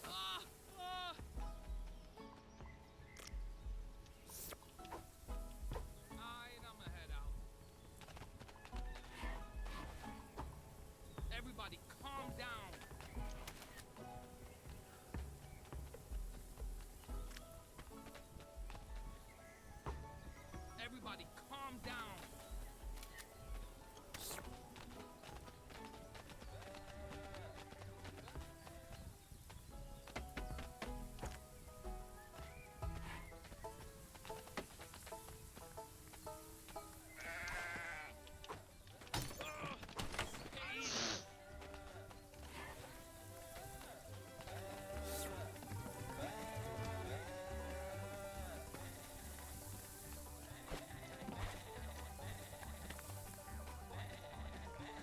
Ah, ah. Alright, I'ma head out. Everybody, calm down. Everybody, calm down.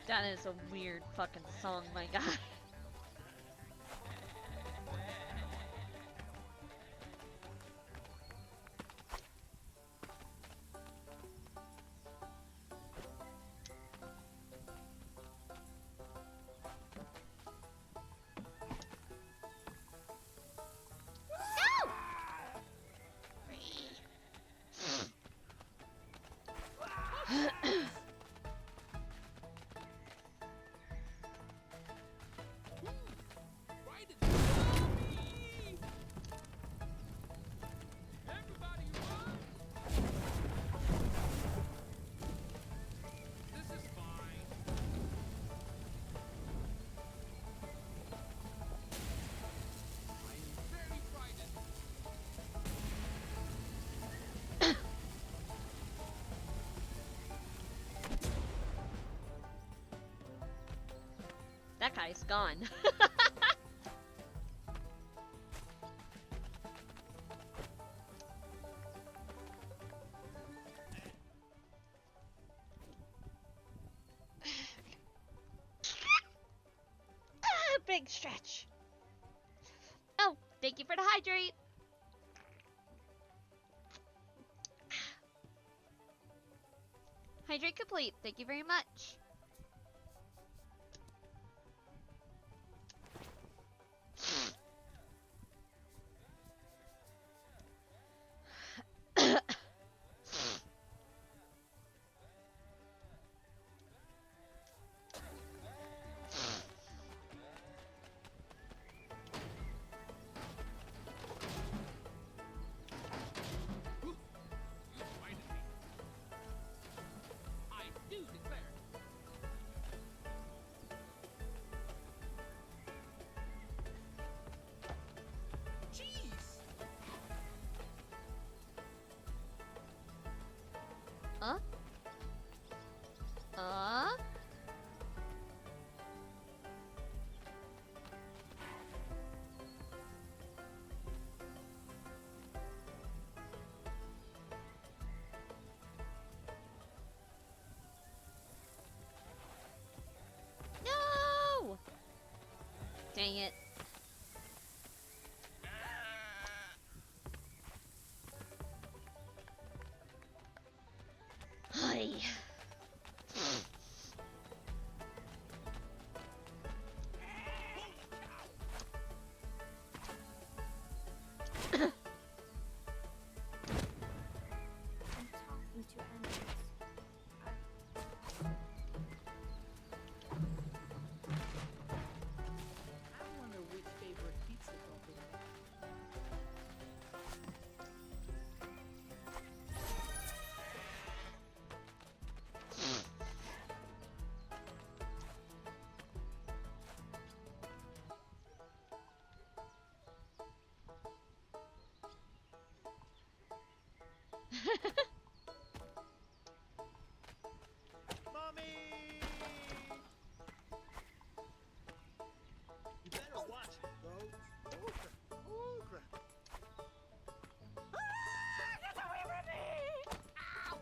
That is a weird fucking song, my god. Right in front of me. Everybody run. This is fine. I am very frightened. That guy's gone. Big stretch. Oh, thank you for the hydrate. Hydrate complete. Thank you very much. Uh? No! Dang it. Hi. I'm talking to animals. I wonder which favorite pizza company. Mommy! You better watch it, Goat. Oh, crap. Oh, crap. Get away from me! Ow!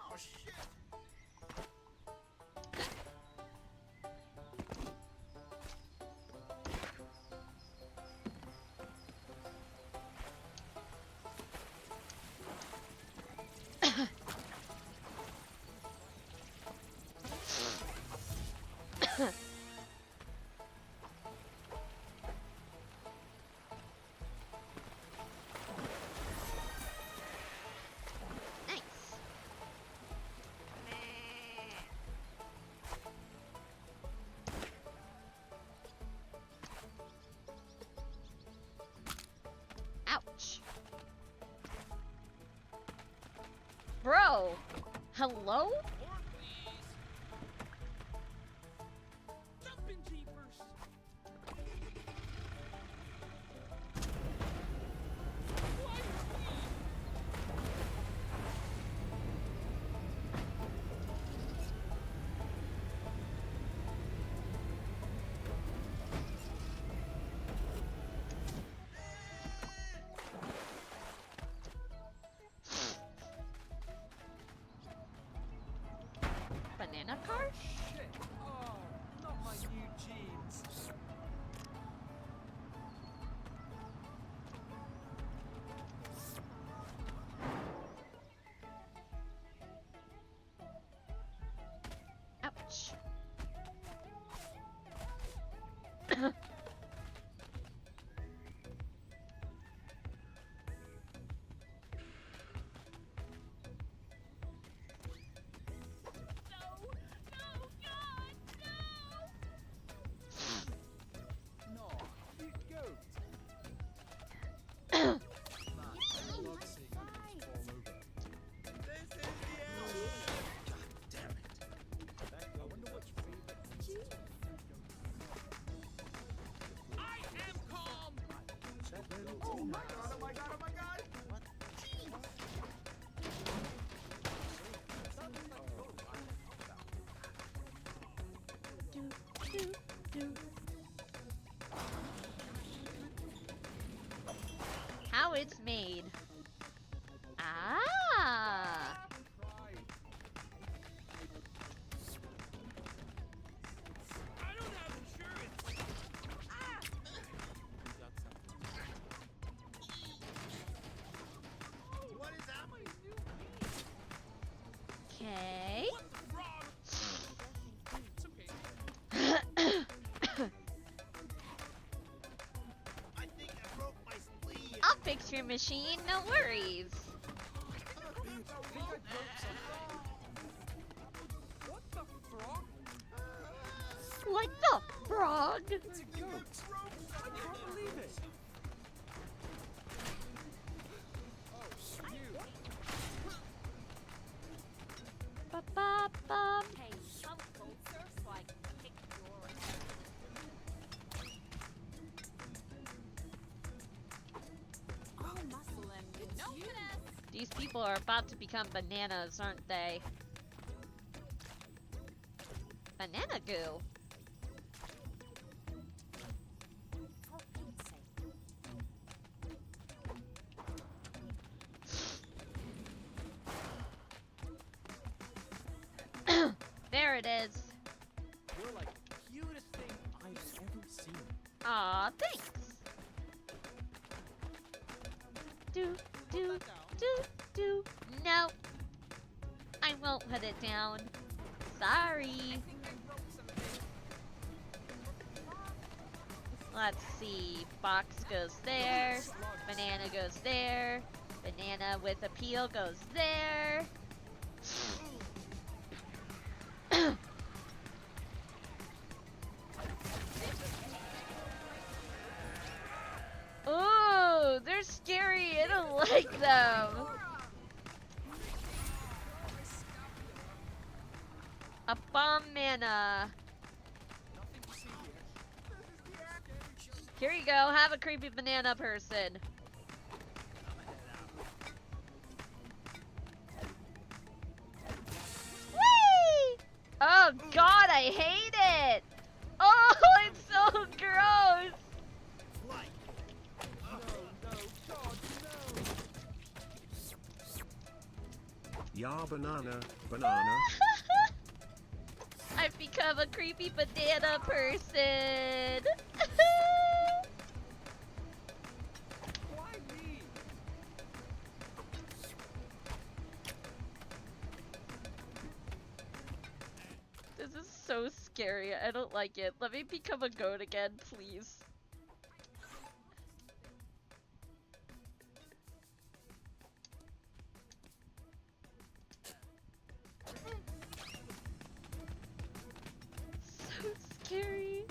Oh, shit! Nice. Ouch. Bro, hello? More, please. Jumping jeepers. Why me? Banana car? Shit. Oh, not my new jeans. Ouch. No, you goat. This is the end! God damn it. I wonder what's your favorite. I am calm. Oh my god, oh my god, oh my god! What? How it's made. Ah! I don't have insurance. What is happening? Okay. What the frog? It's okay. I think I broke my spleen. I'll fix your machine, no worries. What the frog? What the frog? It's a goat. I can't believe it. Oh, shoot. Ba-ba-ba. Hey, I'm closer so I can kick your ass. All muscle and no people are about to become bananas, aren't they? Banana goo. For Pete's sake. There it is. You're like the cutest thing I've ever seen. Aw, thanks. Do, do, do, do. No. I won't put it down. Sorry. Let's see. Box goes there. Banana goes there. Banana with a peel goes there. Ooh, they're scary. I don't like them. A bomb mana. Here you go. Have a creepy banana person. Whee! Oh God, I hate it. Oh, it's so gross. Ya banana, banana. I've become a creepy banana person. Why me? This is so scary. I don't like it. Let me become a goat again, please. So scary.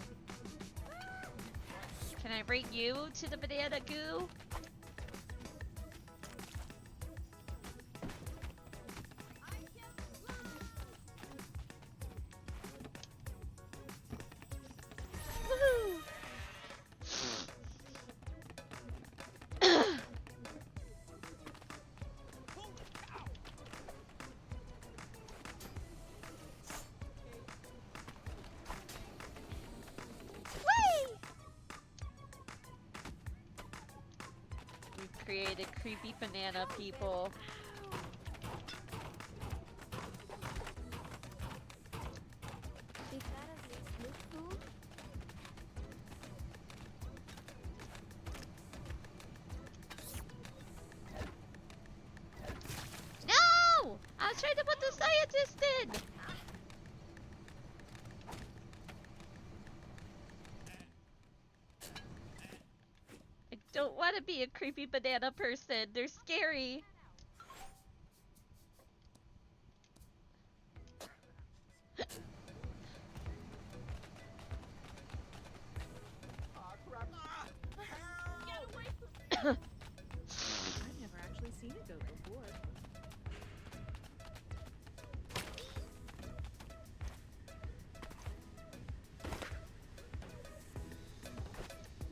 Can I bring you to the banana goo? Woohoo! Whee! We've created creepy banana people. Is that at least good food? No! I was trying to put the scientist in! I don't want to be a creepy banana person. They're scary. I've never actually seen a goat before.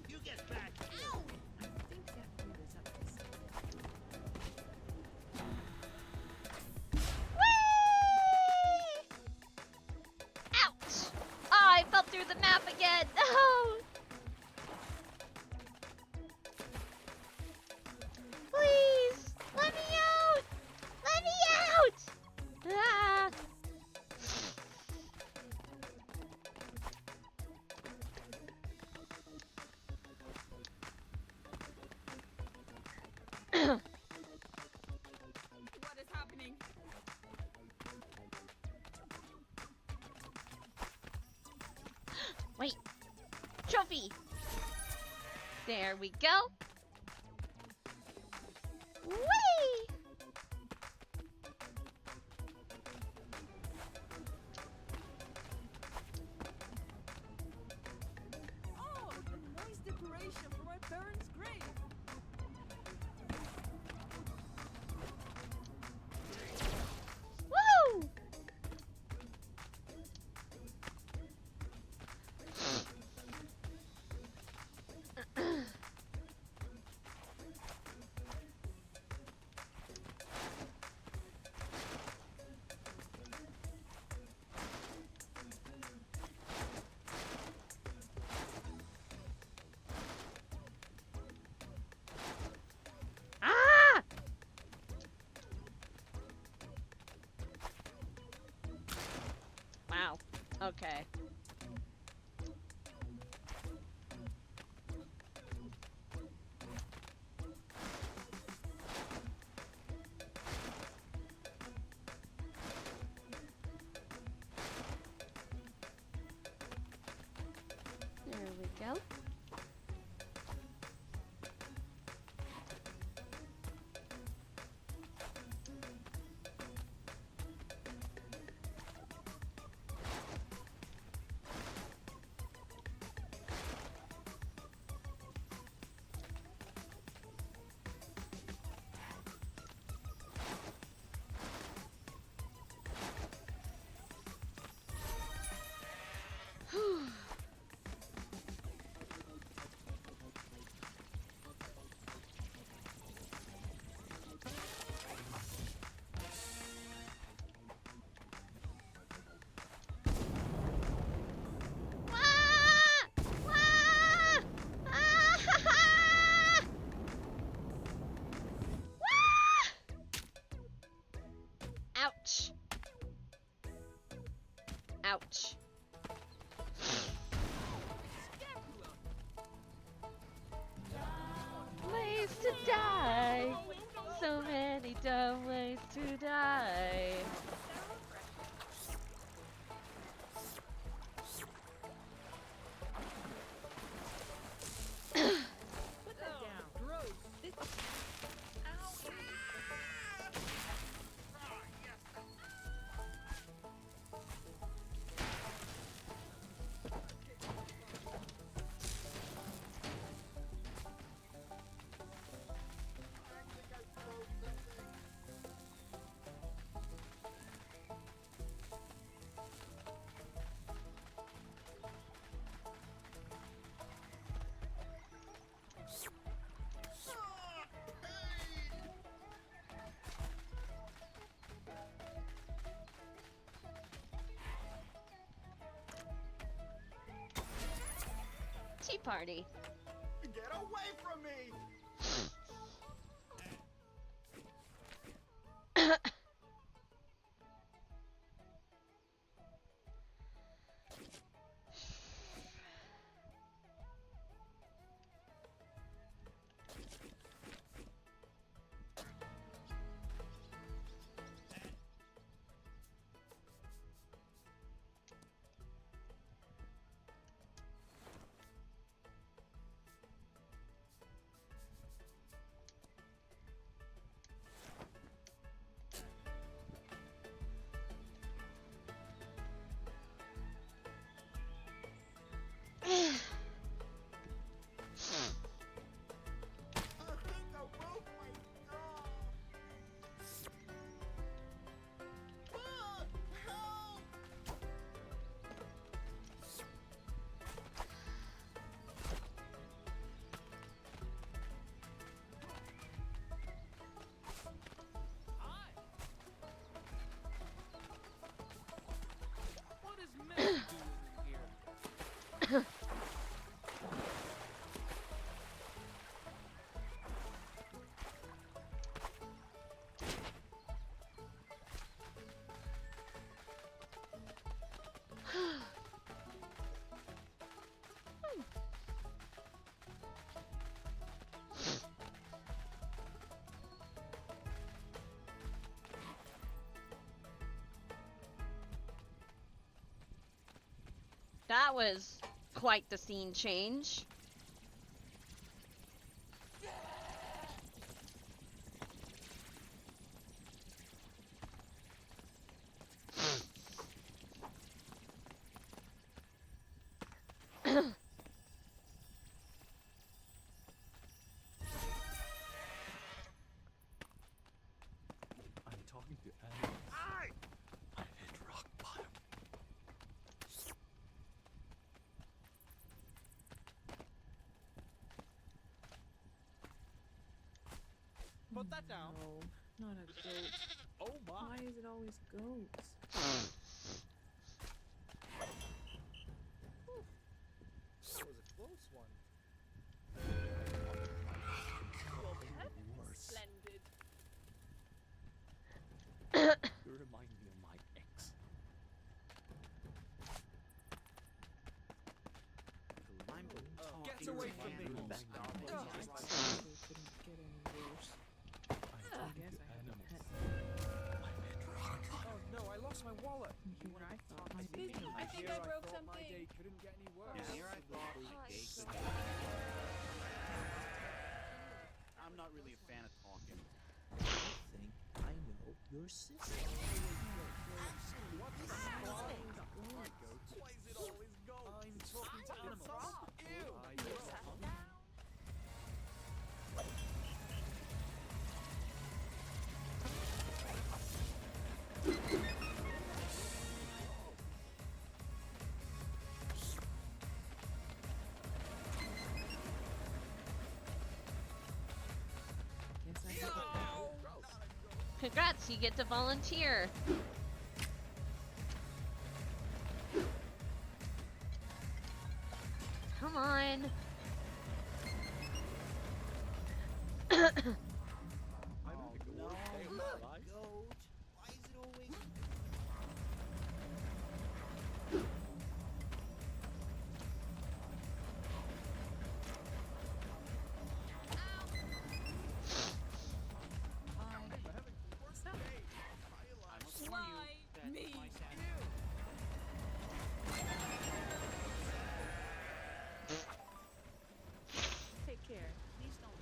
You get back here. I think that food is up to something. Whee! Ouch! Oh, I fell through the map again. No! Please! Let me out! Let me out! Ah! What is happening? Wait. Trophy! There we go. Whee! Oh, a nice decoration for my parents' grave. Woo! go. Ouch. Ouch. Ways to die. So many dumb ways to die. Put that down. Gross. This. Ow. Tea party. Get away from me! What is Meg doing here? That was quite the scene change. I'm talking to animals. Aye! I've hit rock bottom. Put that down. No, not a goat. Oh my. Why is it always goats? That was a close one. Splendid. You remind me of my ex. Get away from me. Oh no, I lost my wallet. Here I thought my I baby. think I broke something. My day couldn't get any worse. Here I thought. Your sister. What the fuck? Why is it always gold? I'm talking to animals. Ew! Congrats, you get to volunteer. Come on. Take care. Please don't.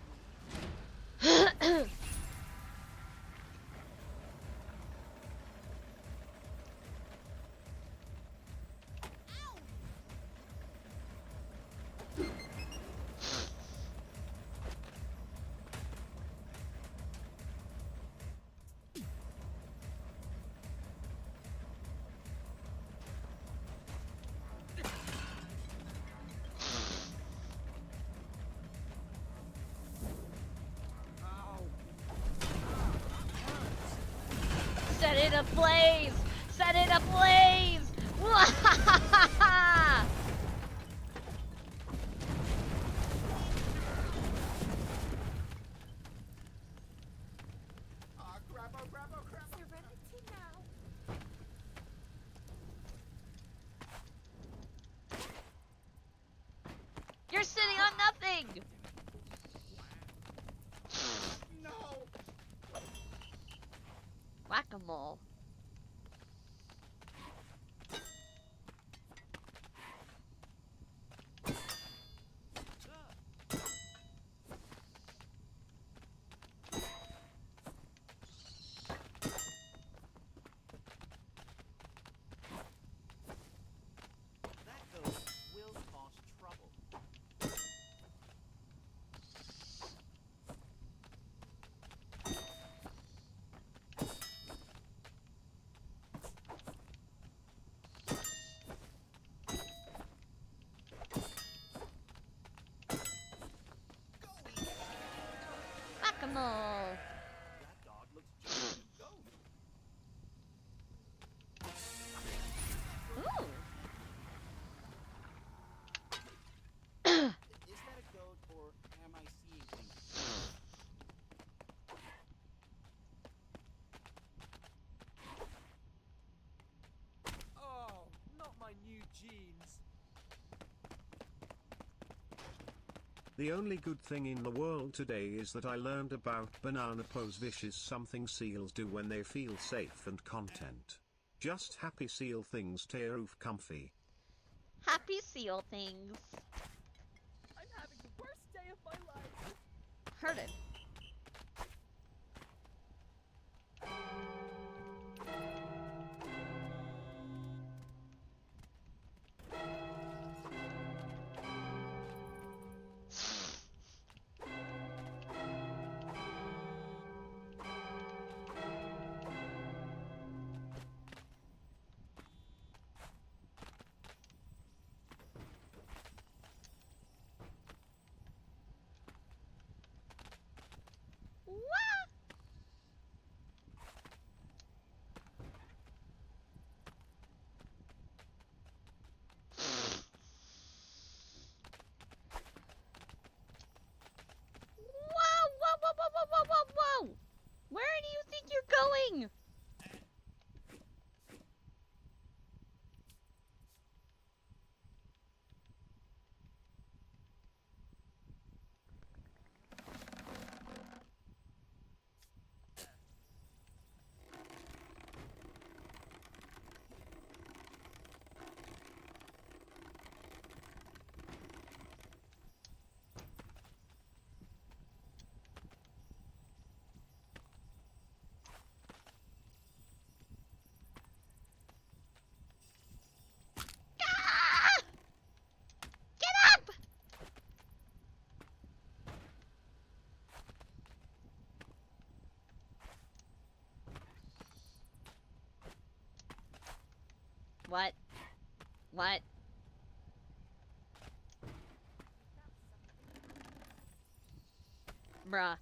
Set it ablaze! Set it ablaze! Wahahaha! Serenity now. You're sitting on nothing! No! Whack-a-mole. That ghost will cause trouble. Whack-a-mole. That dog looks just like a ghost. Ooh. Is that a goat or am I seeing things? Oh, not my new jeans. The only good thing in the world today is that I learned about banana pose, which is something seals do when they feel safe and content. Just happy seal things, tear roof comfy. Happy seal things. I'm having the worst day of my life. Heard it. What? What? Bruh.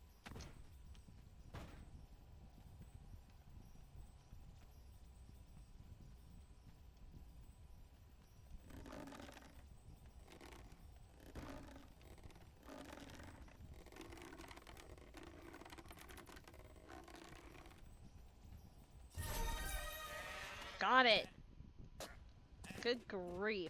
Got it. Good grief.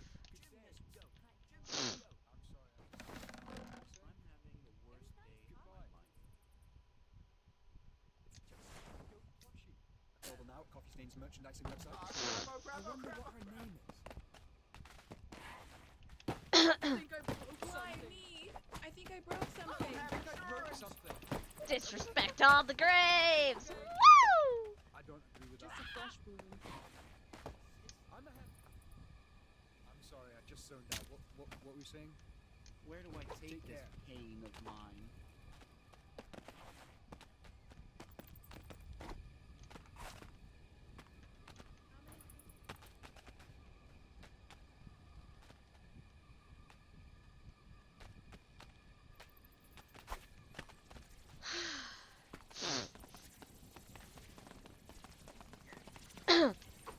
Available now at Coffee Stain's merchandising website. I wonder what her name is. Why me? I think I broke something. Broke something. Disrespect all the graves! Woo! I don't agree with Just that. a flesh wound. I'm sorry, I just zoned out. What were we saying? Where do I take this care. pain of mine?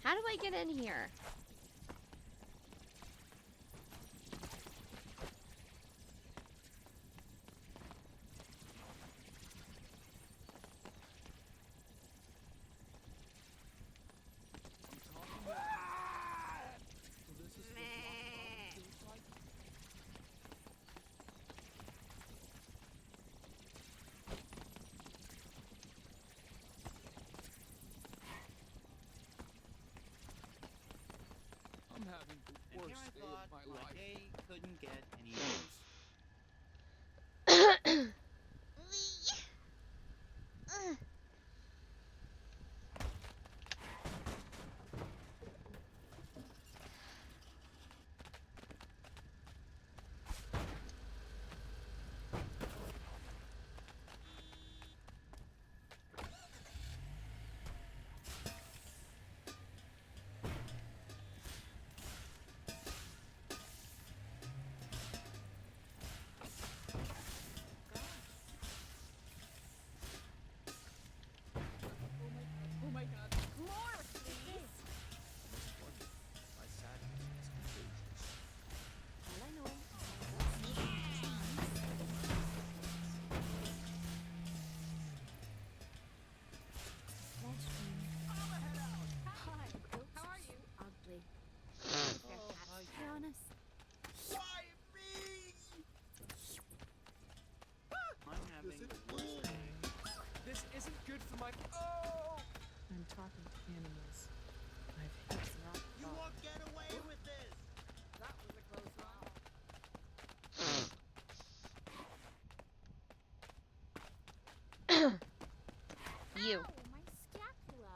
How do I get in here? I'm having the And here worst I day thought of my my life. day couldn't get any worse. Oh my god. More, please. My sadness is contagious. All I know. Flesh wound. Hi. How are you? Ugly. Be honest. Why me? I'm having the worst day. This isn't good for my. Oh! I'm talking to animals. I've hit rock You bottom. won't get away with this. That was a close one. You. Ow, my scapula.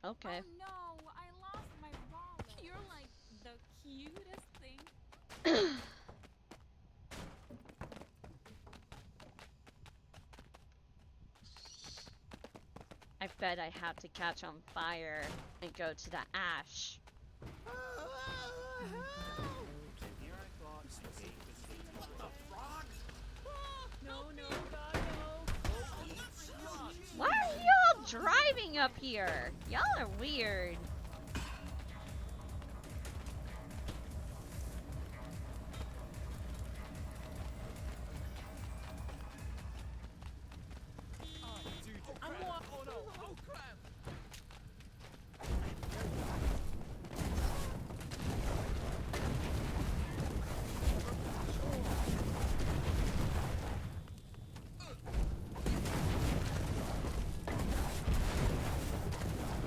Okay. Oh no, I lost my wallet. You're like the cutest thing. I bet I have to catch on fire and go to the ash. And here I thought my day couldn't get any worse. No, God, no. Why are y'all driving up here? Y'all are weird. Oh no! Oh crap!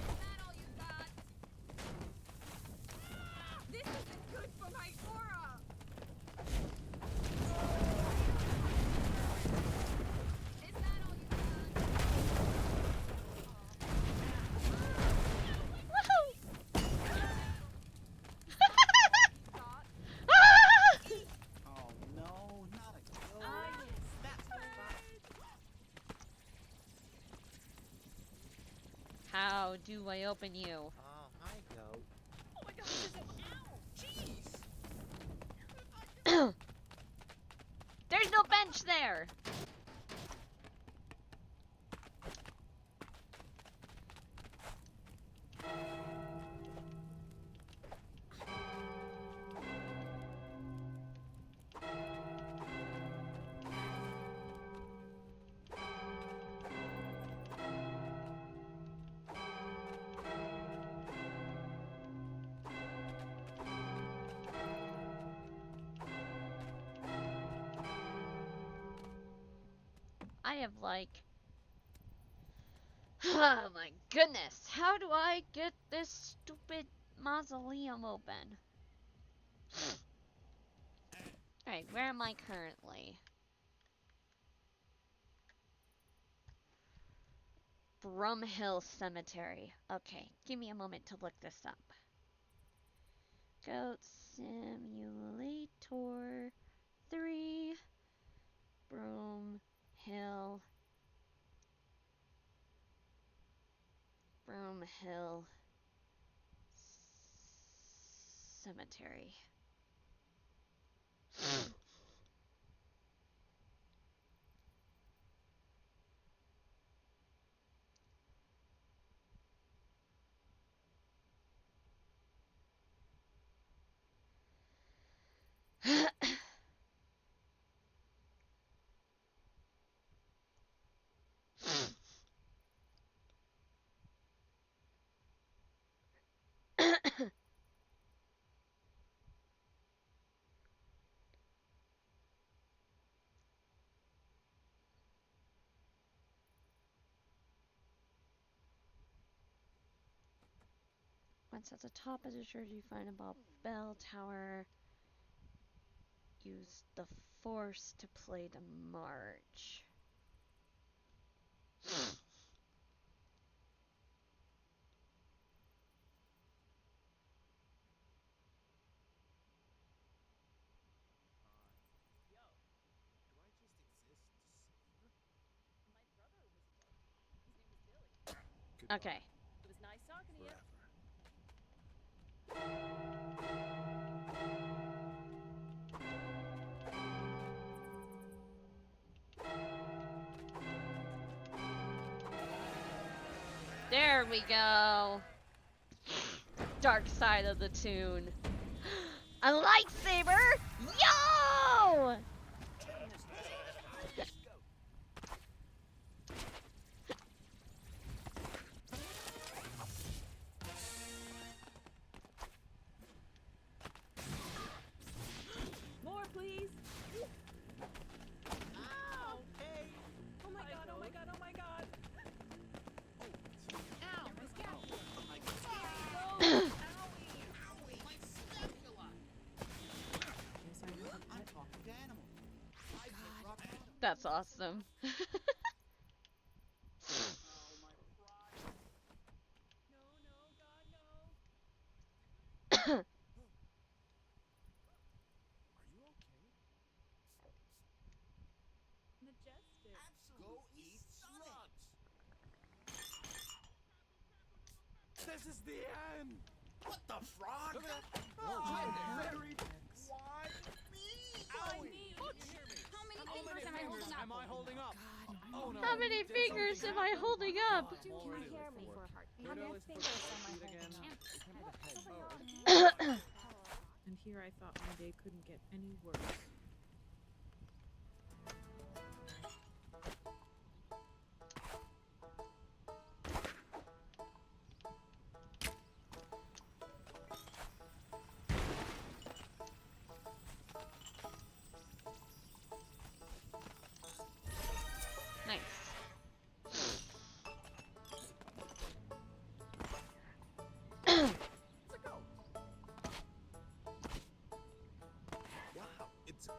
Is that all you got? How do I open you? Oh, hi, goat. Oh my god, this is ow! Jeez! There's no bench there! I have like... Oh my goodness! How do I get this stupid mausoleum open? Alright, where am I currently? Brumhill Cemetery. Okay, give me a moment to look this up. Goat Simulator 3 Broomhill Cemetery. Once at the top of the church, you find a bell tower. Use the force to play the march. Yo, do I just exist to save her? My brother was dead. His name was Billy. Okay. It was nice talking to you. There we go. Dark side of the tune. A lightsaber? Yo! More, please. Ow! Hey! Oh my god! Oh my god! Oh my god! Ow! My scapula! No! Owie! Owie! My scapula! Yes, I'm a talking animal. I just rock bottom. That's awesome. Oh, my pride. No, no, God, no. Are you okay? Majestic. Go eat slugs. This is the end. What the frog? I'm very. Why me? Owie! How many fingers am I holding up? Am I holding up? Oh no. How many fingers am I holding up? Can you hear me for a heart? How many fingers am I holding up? And here I thought my day couldn't get any worse. Wow, it's a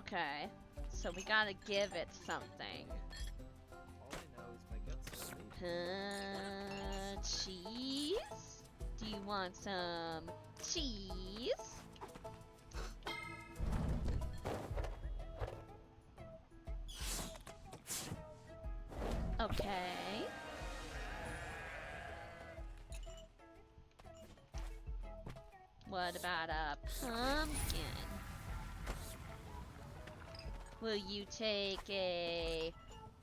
Okay. So we gotta give it something. All I know is my guts are Cheese? Do you want some cheese? Okay. What about a pumpkin? Will you take a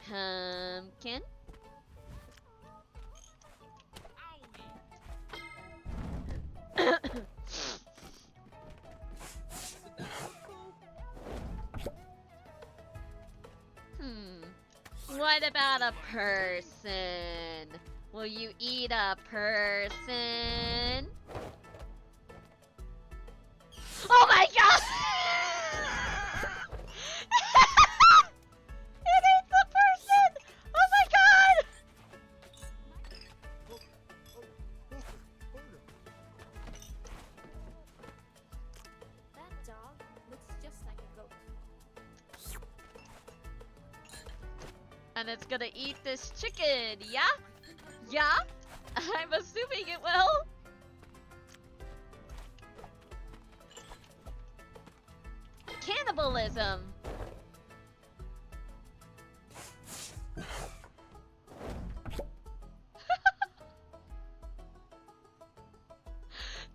pumpkin? What about a person? Will you eat a person? Oh my god! It ate the person! Oh my god! That dog looks just like a goat. And it's gonna eat this chicken, yeah? Yeah? I'm assuming it will. Cannibalism.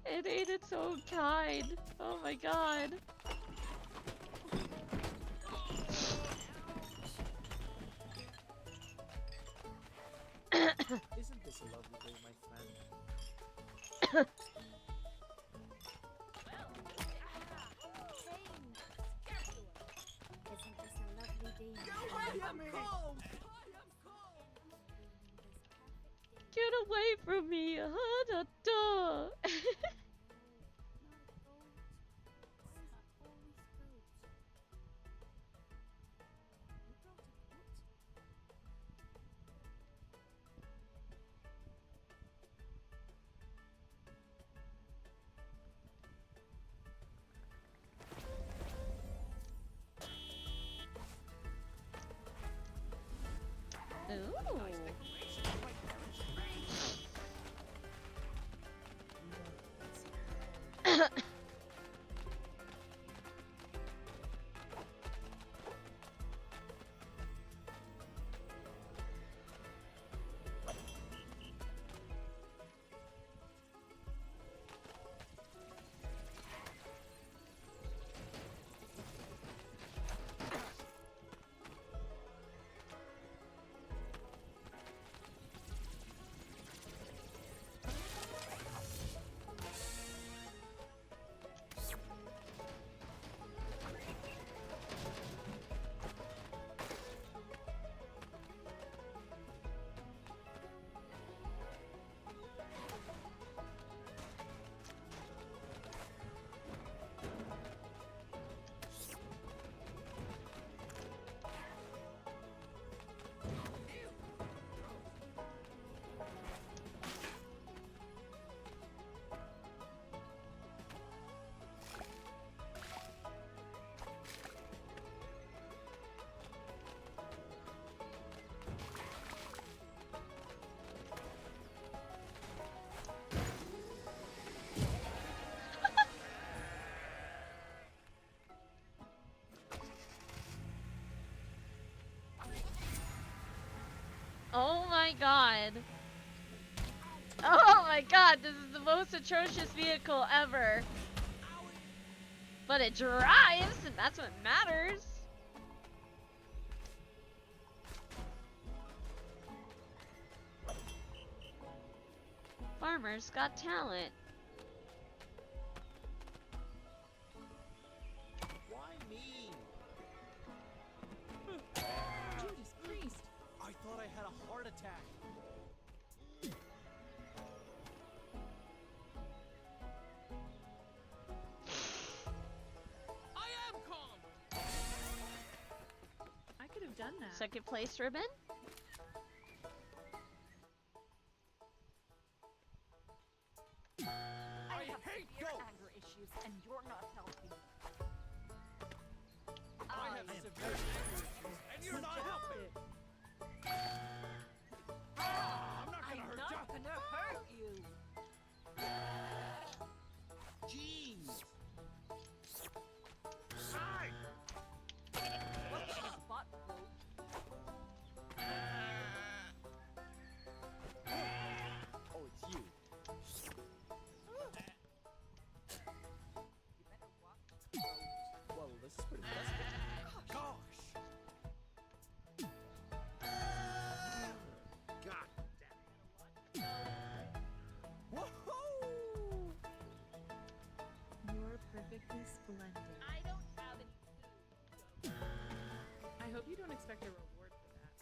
It ate its own kind. Oh my god. Isn't this a lovely day, my friend? Isn't this a lovely day? Get away from me! Da, da. Ooh. Oh my god. Oh my god, this is the most atrocious vehicle ever. But it drives, and that's what matters. Farmer's got talent. Why me? Judas Priest! I thought I had a heart attack. I am calm! I could have done that. Second place ribbon? I hate goats. Anger issues, and you're not helping. I expect a reward for that.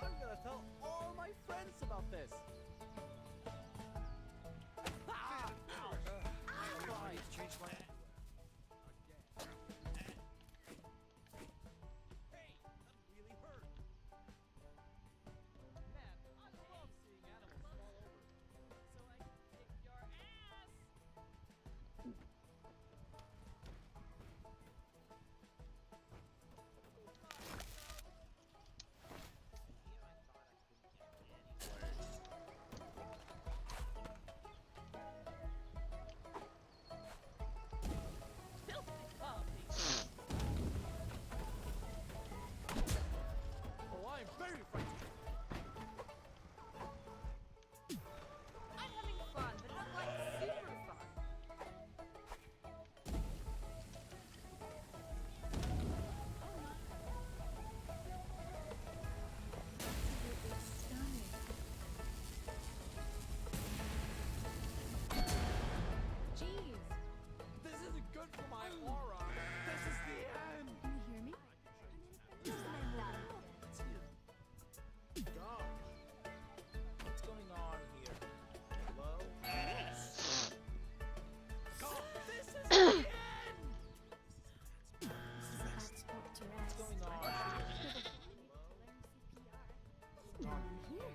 I'm gonna tell all my friends about this. Ah! Ouch! Everybody's changed my. Hey, that really hurt. Man, I love seeing animals fall over. So I can kick your ass. Oh, I'm very frightened. I'm having fun, but not like super fun. Jeez. This isn't good for my aura. This is the end. Can you hear me? Gosh. What's going on here? Hello? God, this is the end. What's going on here? Down here.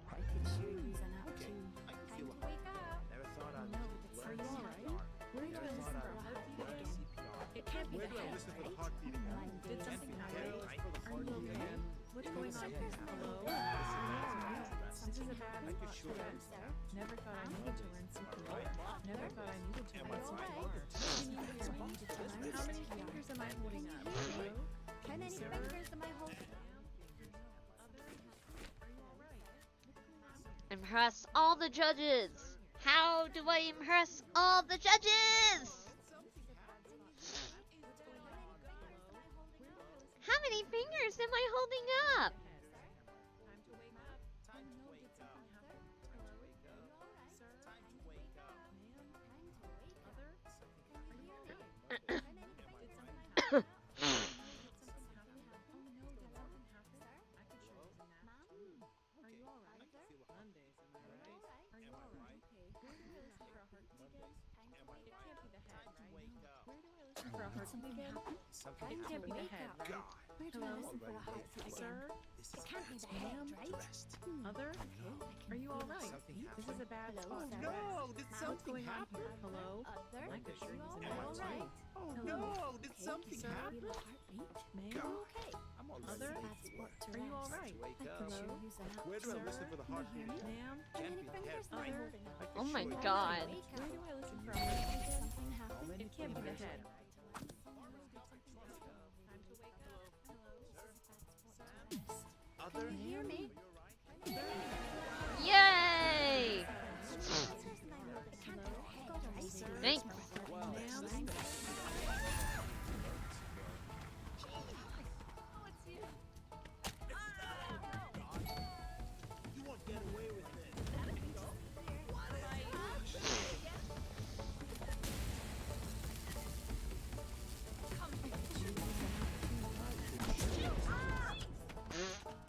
I could sure use an app too. I can Time feel to a wake up. Never thought I'd No, that's learn are you CPR. alright? Where do I Never listen thought for a I'd heartbeat learn again? CPR. It can't be Where the do I head, listen for the right? heartbeat again? Blind Did date. something happen? Right for the Are you heartbeat okay? again? What's going on here? Hello? This is a bad I could spot sure. for us. Never thought I needed to learn CPR. Never thought I needed to Am learn I right? CPR. Can you hear me? How many fingers am I holding up? Hello? How many Sir? fingers am I holding? Are you alright? Impress all the judges. How do I impress all the judges? How many fingers am I holding up? Time to wake up. Time to wake up. Time to wake up. Sir? Time to wake up. Ma'am? Time to wake up. Other? Can you hear me? Did How many something fingers? happen? Did something happen? Oh no, did something happen? I could sure use a nap Mom? too. Are you alright? I can feel a Mondays, am I right? alright? Are you Am I alright? right? Okay. Where do I listen for a heartbeat again? Time to Am I wake It up. can't be the head, Time to right? wake up. Where do I listen for a heartbeat again? Something It can't be the wake head, up. right? Where do I Hello? listen for a heartbeat again? Sir? It can't be the head, Ma'am? right? Other? Are you alright? Something This is a bad Hello, spot sir? for us. No, did What's something going on happen? here? Hello? Other? I could sure use a Am I nap too. alright? Oh Hello? no, did Okay, something can you happen? feel a heartbeat? Ma'am? Okay. I'm all Other? ready That's for what to Are you rest. alright? to wake I up. could Hello? sure use an app. Where do I Sir? listen for the Can you heartbeat hear me? again? Ma'am? How Can't many be the head, fingers am I right? holding I up? can Oh my sure use God. it. Wake Where up. do I listen for a Did heartbeat? something How happen? many It can't be the fingers? head. Time to wake up. Hello? Other? Can you hear me? Yay! Thanks. Well, Ma'am? you won't get away with this.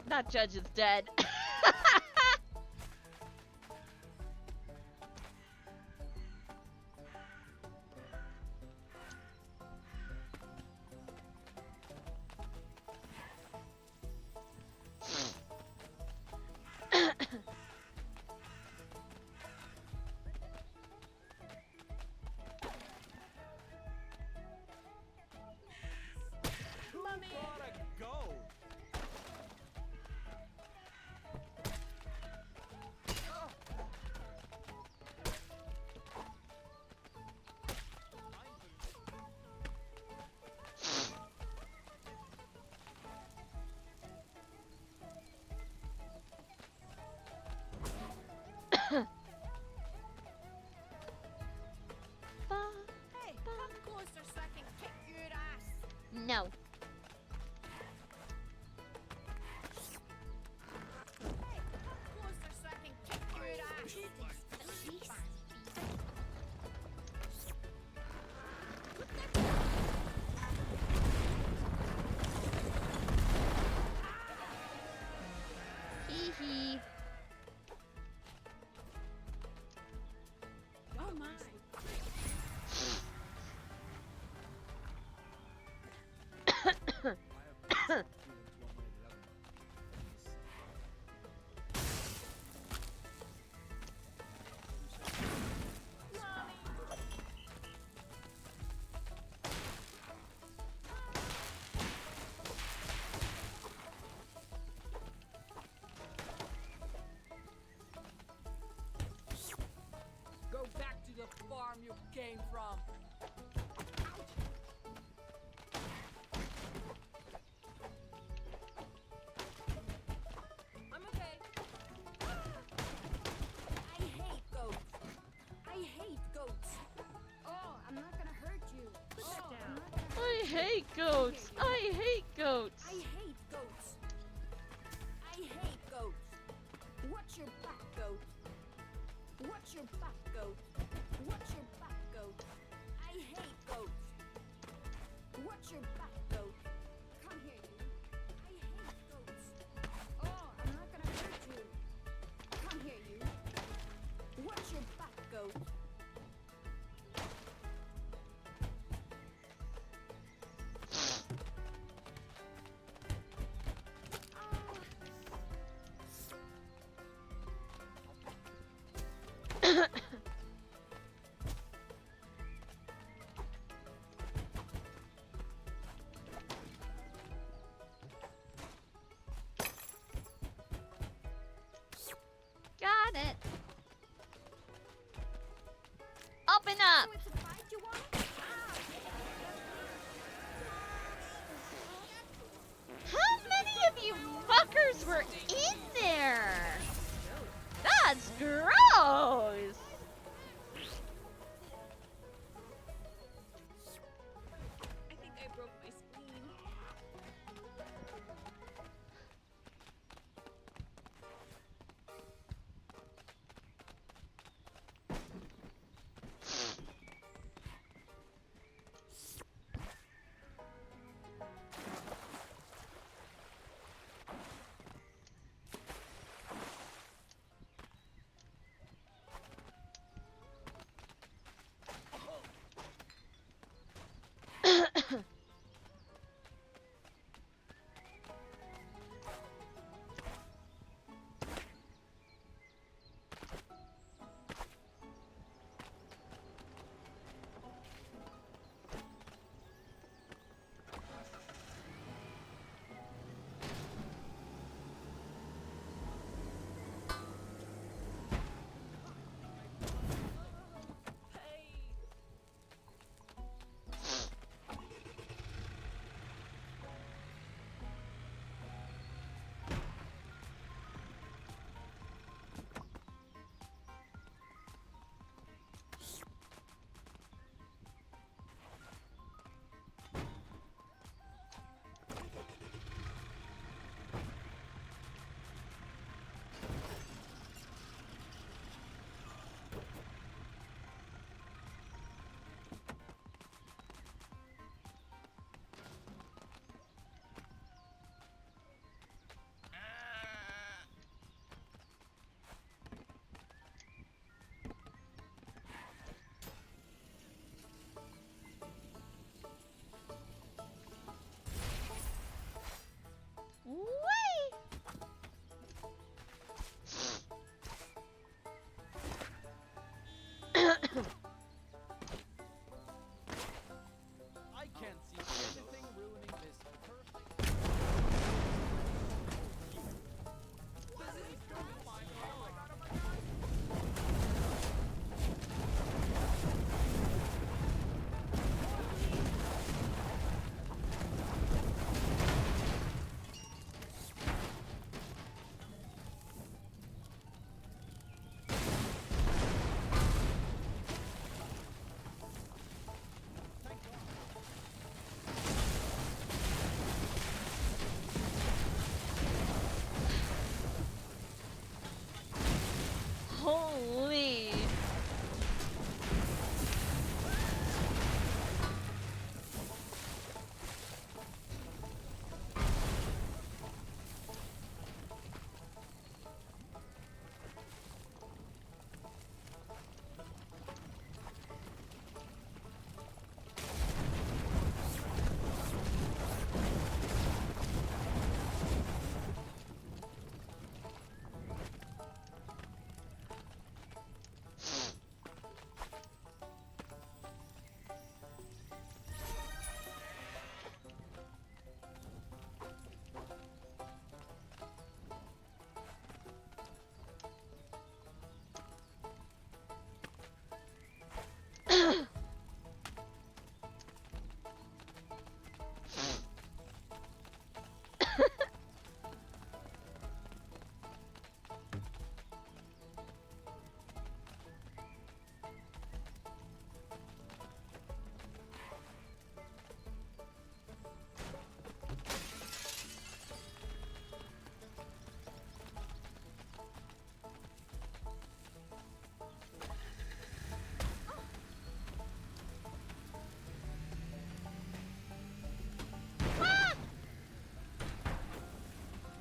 That judge is dead. Gotta go. Hey, come closer so I can kick your ass. No. Hey, come closer so I can kick your ass. my. Go back to the farm you came from. I'm okay. I hate goats. I hate goats. Oh, I'm not gonna hurt you. Put that down. I hate goats. I hate goats. I hate goats. I hate goats. Watch your back, goat. Watch your back, goat. Watch your back, goat. I hate goats. Watch your back, goat. Come here, you. I hate goats. Oh, I'm not gonna hurt you. Come here, you. Watch your back, goat. Got it. Open up. So it's a fight you want? How many of you fuckers were in there? That's gross. I think I broke my spleen. I can't see anything ruining this perfect. Holy.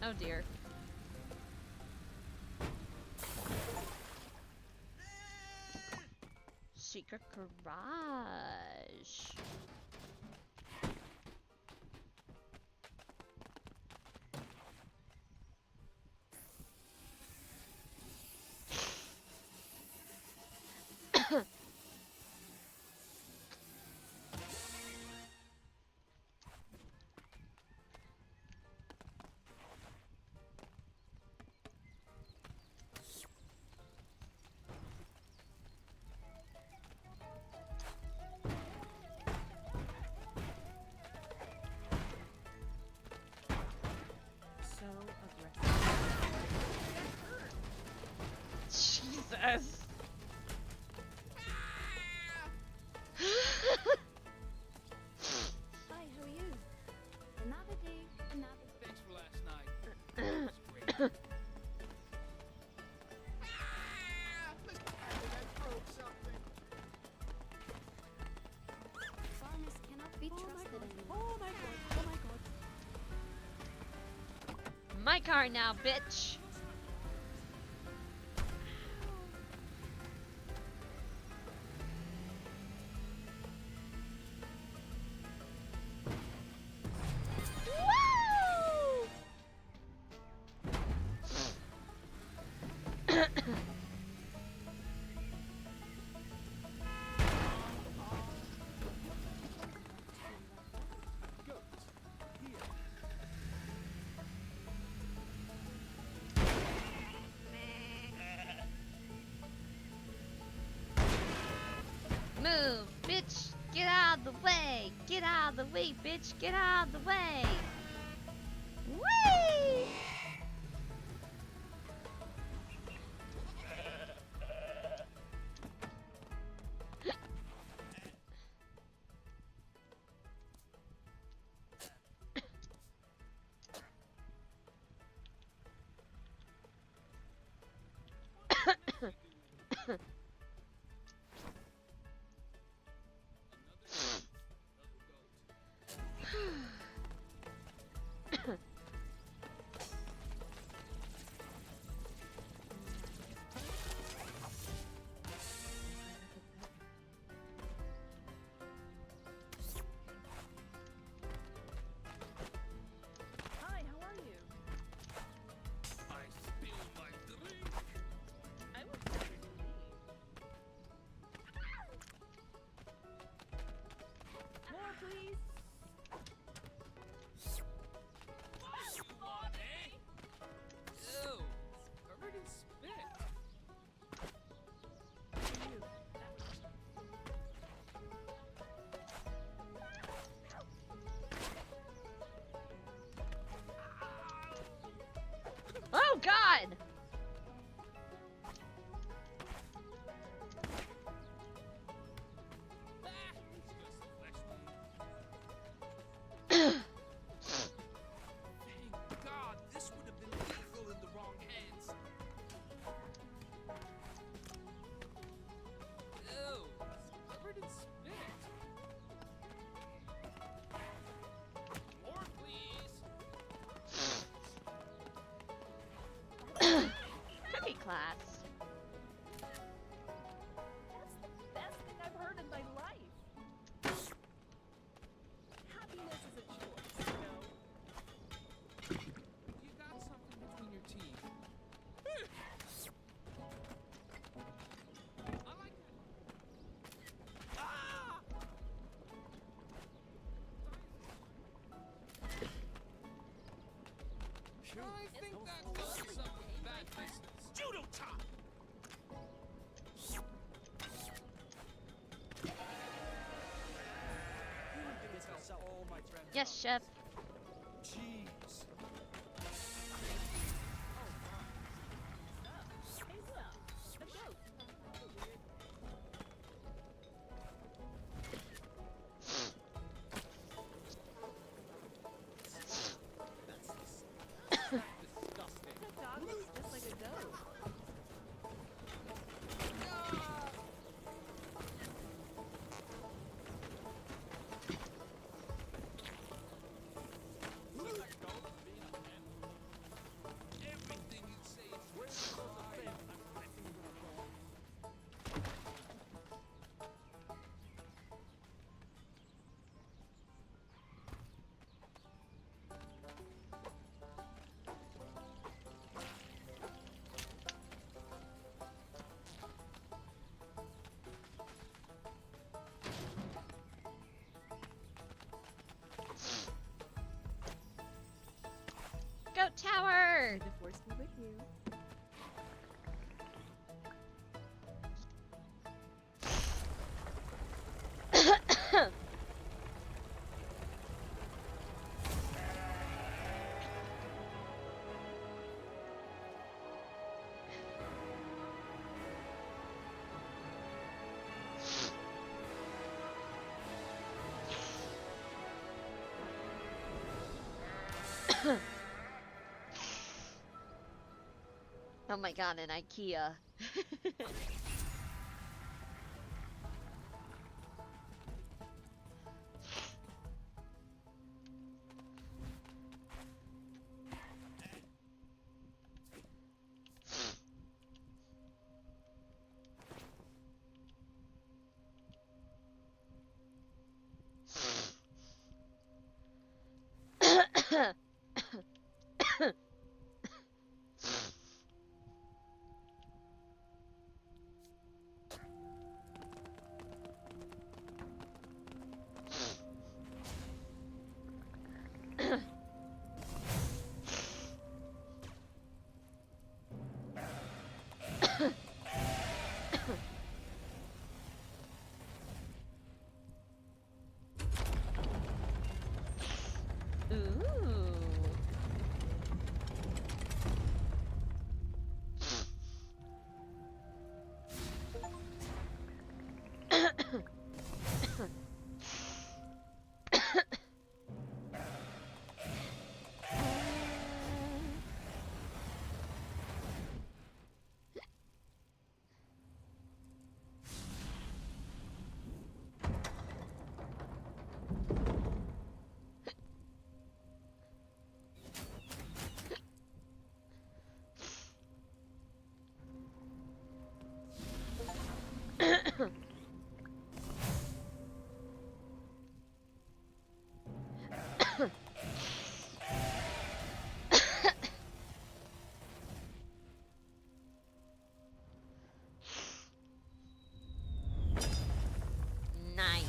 Oh dear. Secret garage. So aggressive. Jesus. Hi, how are you? Another day, another. Thanks for last night. It was great. Farmers cannot be trusted anymore. Oh my god. Oh my god. My car now, bitch. Move, bitch! Get out of the way! Get out of the way, bitch! Get out of the way! Whee! Hi, how are you? I spilled my drink. I was better than me. More, please. What you want, eh? Ew, it's covered in spit. You. Oh God! Ah, it's just a flesh wound. Thank God, this would have been lethal in the wrong hands. Ew, it's covered in spit. More, please. Cookie class. That's the best thing I've heard in my life. Happiness is a choice, you know? You got something between your teeth. I like that. Ah! I think that goes up with bad business. Judo chop! Yes, chef. Jeez. Hey, Will. A goat. Disgusting. That dog looks just like a goat. Oh my god, an IKEA. Nice.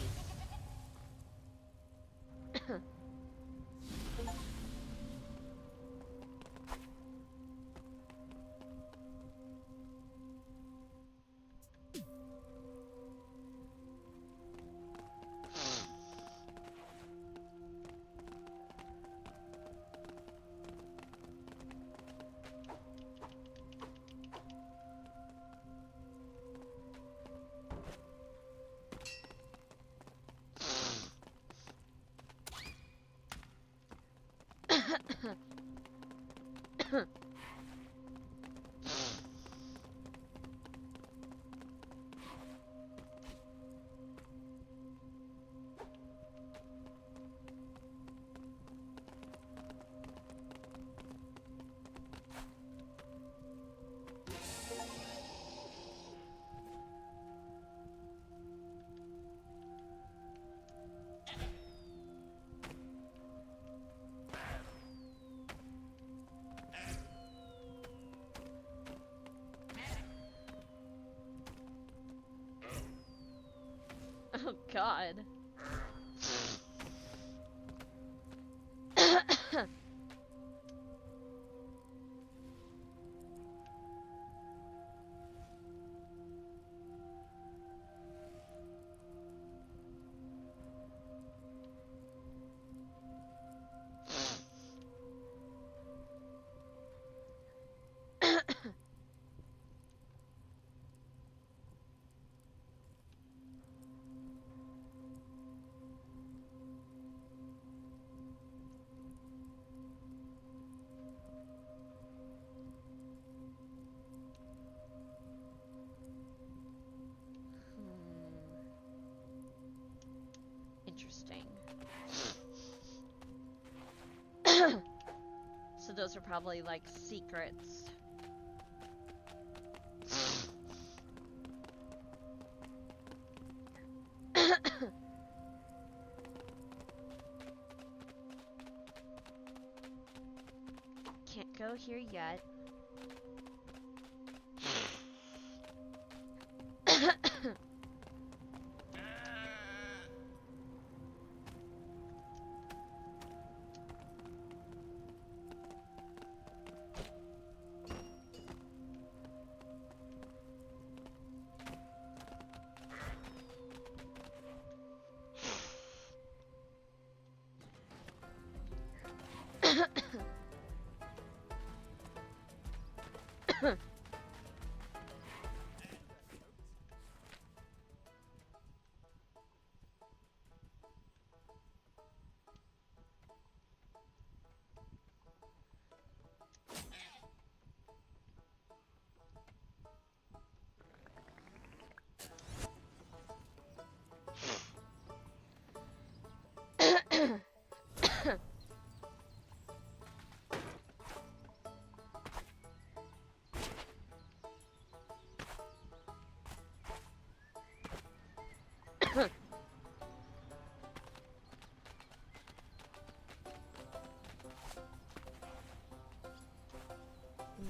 Oh god. Interesting. So those are probably like secrets. Can't go here yet.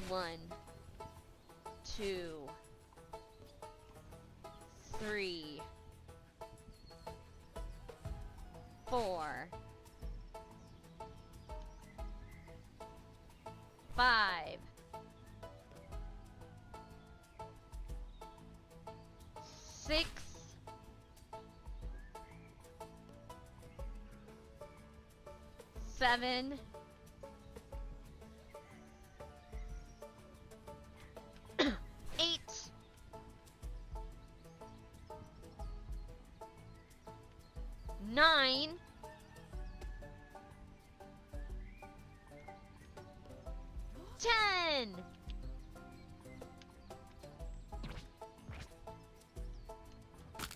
One, two, three, four, five, six, seven, eight, nine, 10.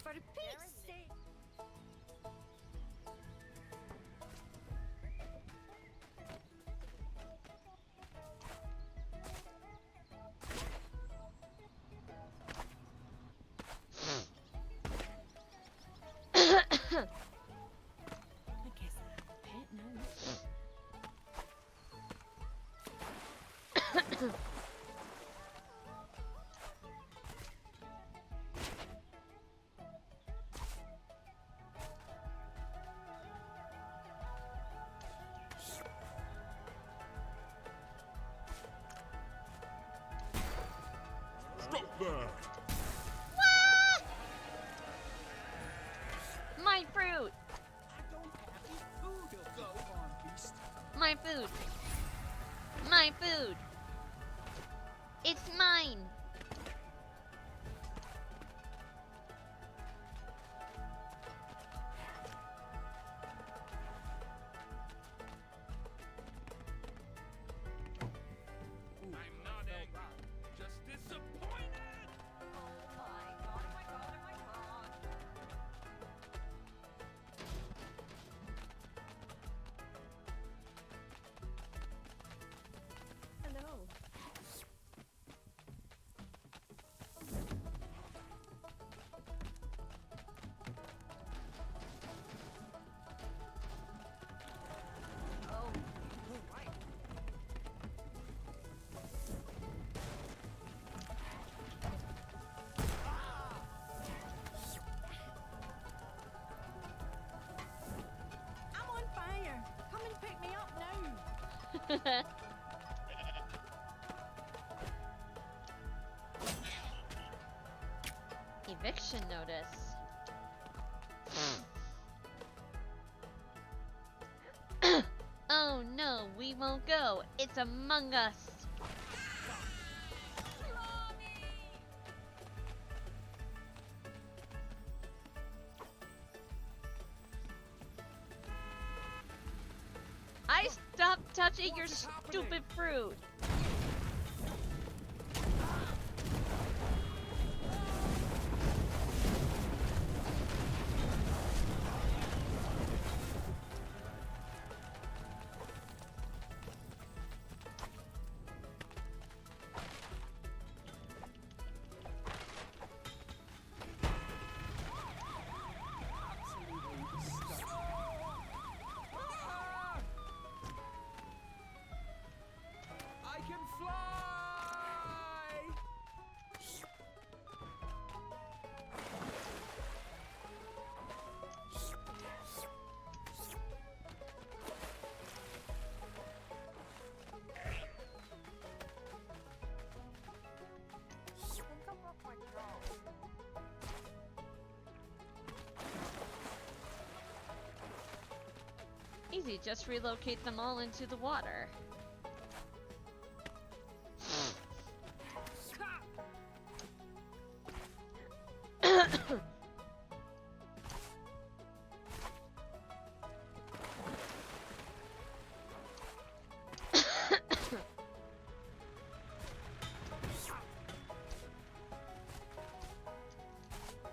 For Pete's sake. I guess I have a pet now. Stop there! My fruit! I don't have any food, you farm beast. My food! My food! It's mine! I'm not angry, just disappointed! Oh my god, oh my god, oh my god. Hello. Oh, right. I'm on fire. Come and pick me up now. Eviction notice. Oh no, we won't go. It's Among Us. I stopped touching your stupid fruit. I can fly! Easy, just relocate them all into the water.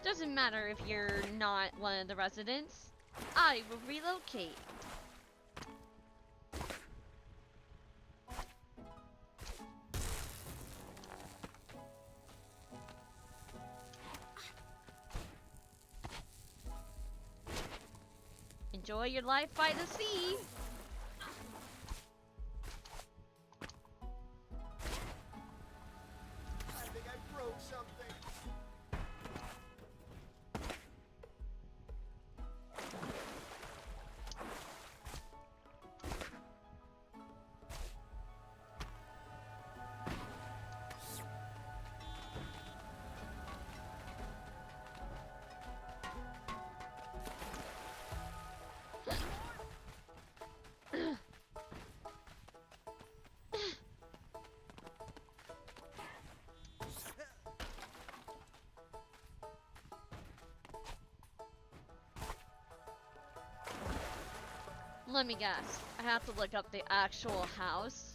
Doesn't matter if you're not one of the residents. I will relocate. enjoy your life by the sea. I think I broke something. Let me guess. I have to look up the actual house.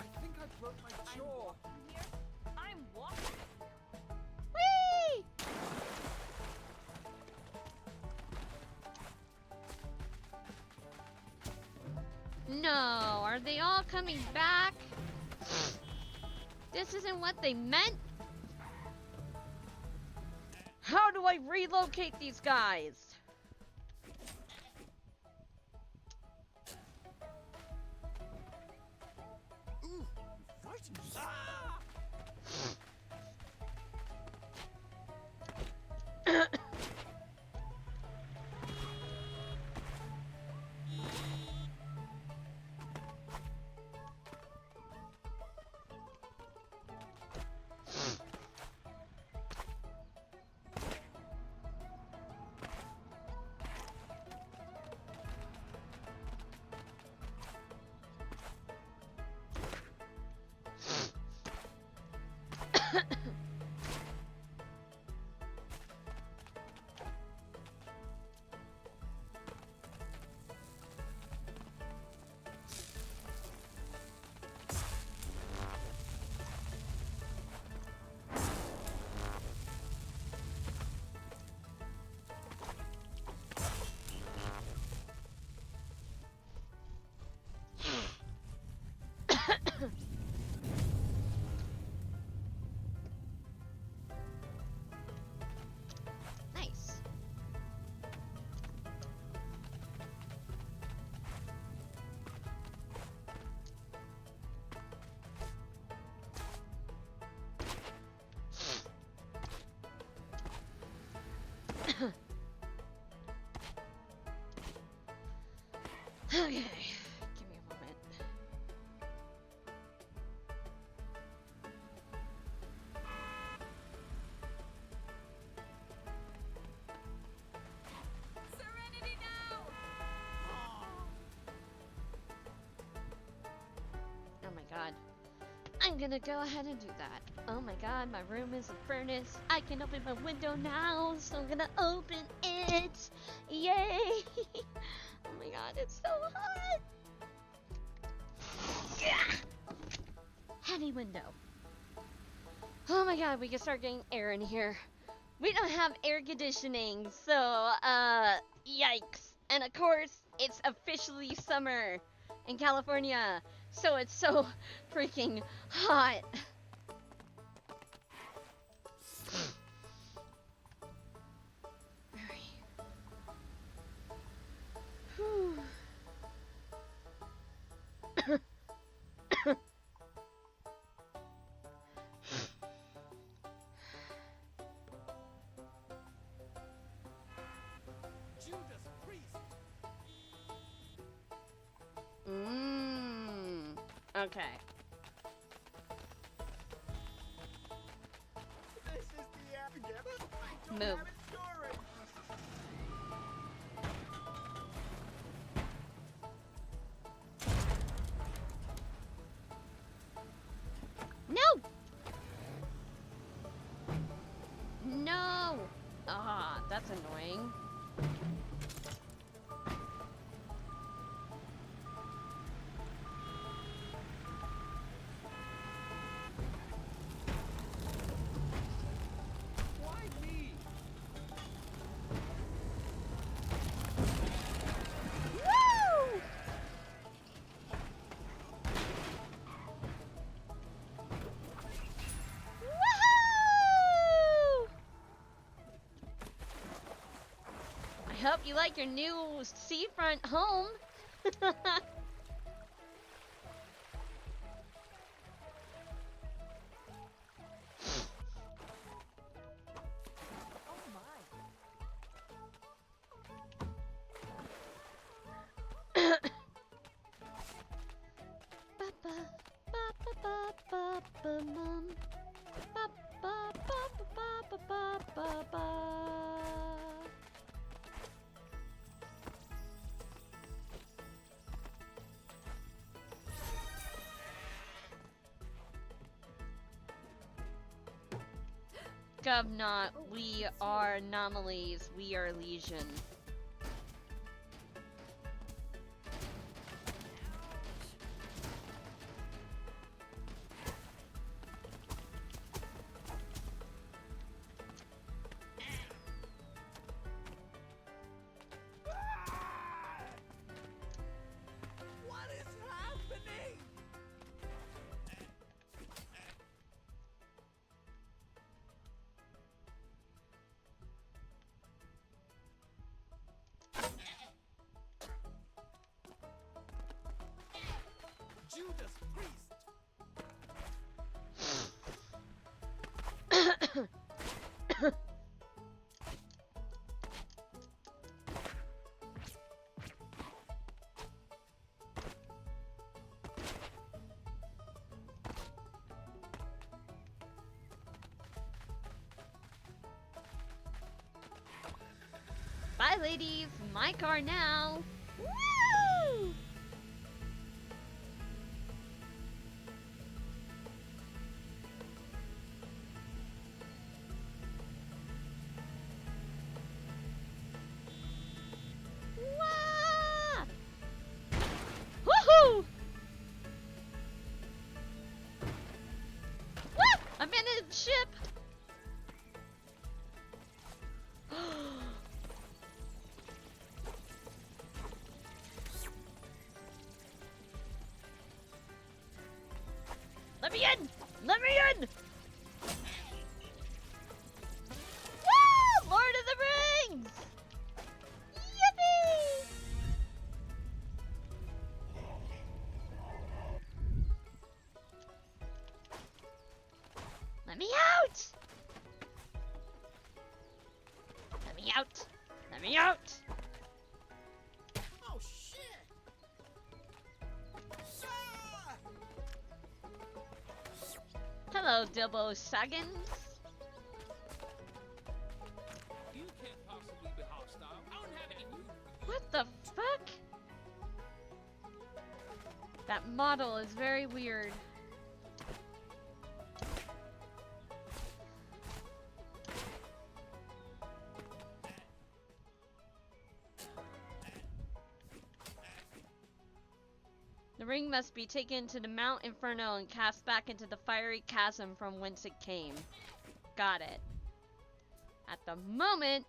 I think I broke my jaw. I'm walking. Whee! No, are they all coming back? This isn't what they meant? How do I relocate these guys? Ooh, frightened me. Nice. Okay, give me a moment. Serenity now! Oh my god. I'm gonna go ahead and do that. Oh my god, my room is a furnace. I can open my window now, so I'm gonna open it. Yay! Oh my god, it's so hot. Heady window. Oh my god, we can start getting air in here. We don't have air conditioning, so, yikes. And of course, it's officially summer in California, so it's so freaking hot. Whew. Judas Priest. Okay. This is the together? I don't Move. have insurance. No! No! Ah, that's annoying. Why me? Woo! Woohoo! I hope you like your new seafront home. Oh my. Govnot, we are anomalies, we are legion. What is happening? Judas Priest. Bye, ladies. My car now. Woo! Wah! Woohoo! Woo! I'm in a ship. Let me in! Let me in! Woo! Lord of the Rings! Yippee! Let me out! Let me out! Let me out! Oh shit! Ah! Hello, Dilbo Saggins. You can't possibly be hostile. I don't have any. What the fuck? That model is very weird. The ring must be taken to the Mount Inferno and cast back into the fiery chasm from whence it came. Got it. At the moment...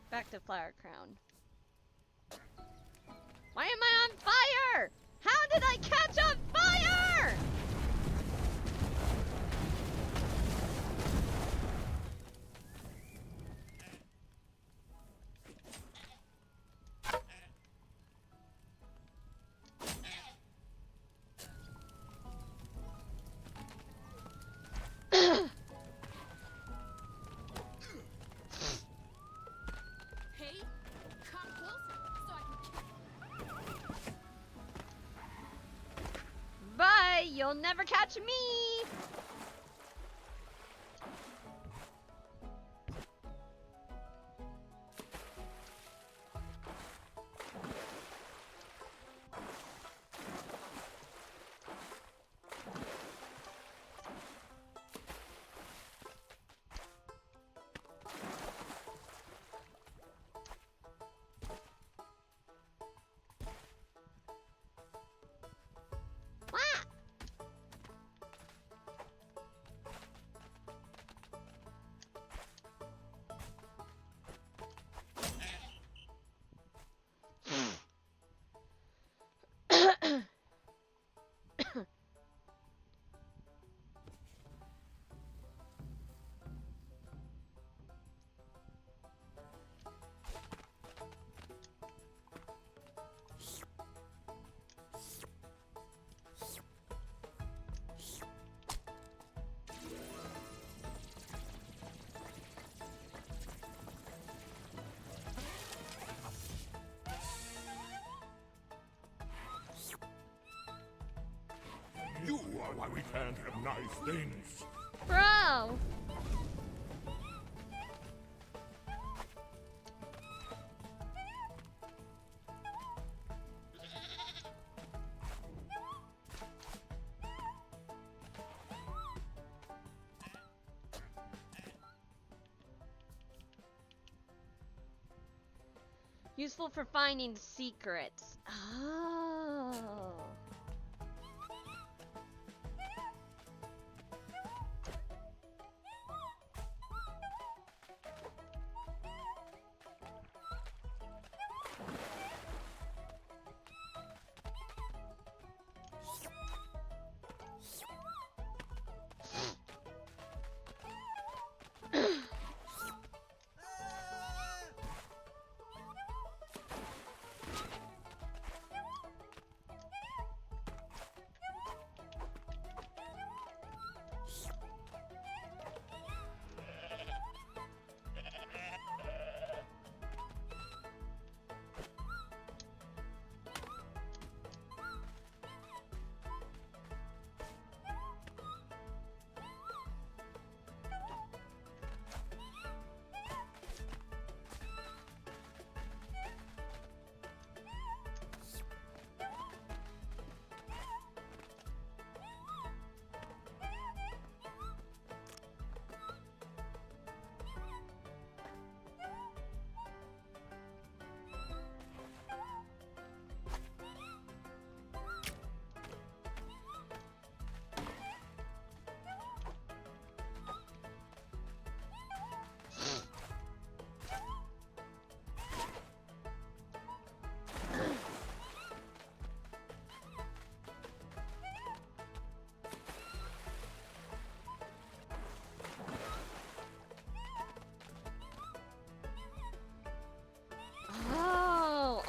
Back to Flower Crown. Why am I on fire? How did I catch on fire? Hey, come closer so I can. You'll never catch me! You are why we can't have nice things. Bro! Useful for finding secrets. Oh.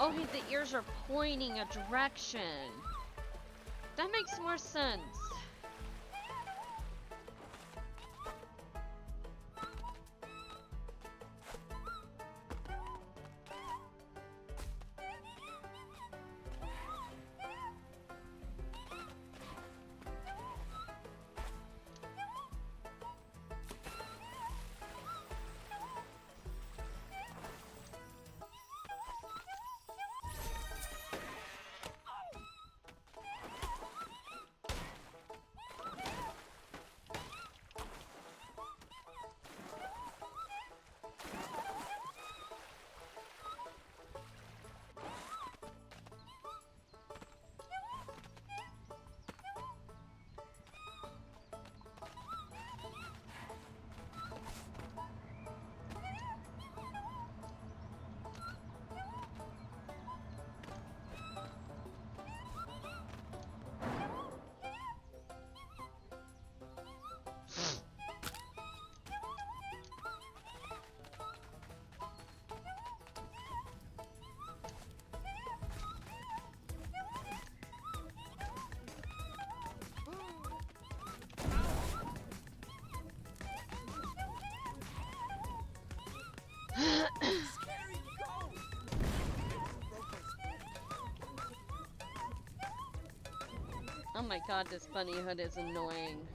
Oh, the ears are pointing a direction. That makes more sense. my god, this bunny hood is annoying.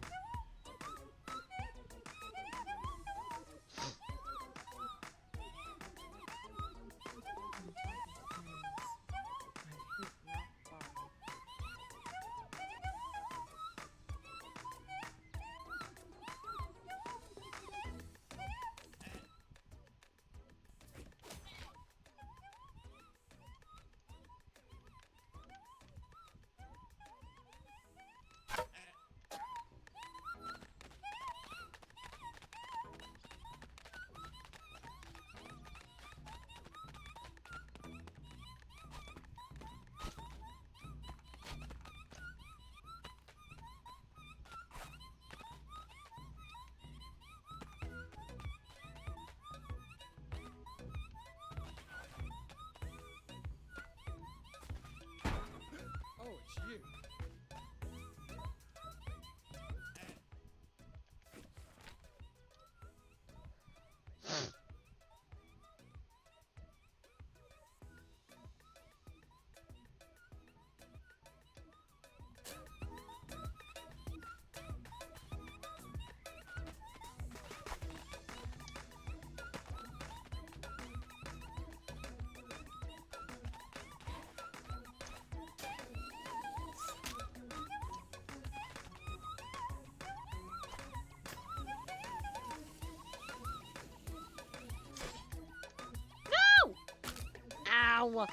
Oh, it's you. No! Ow! No!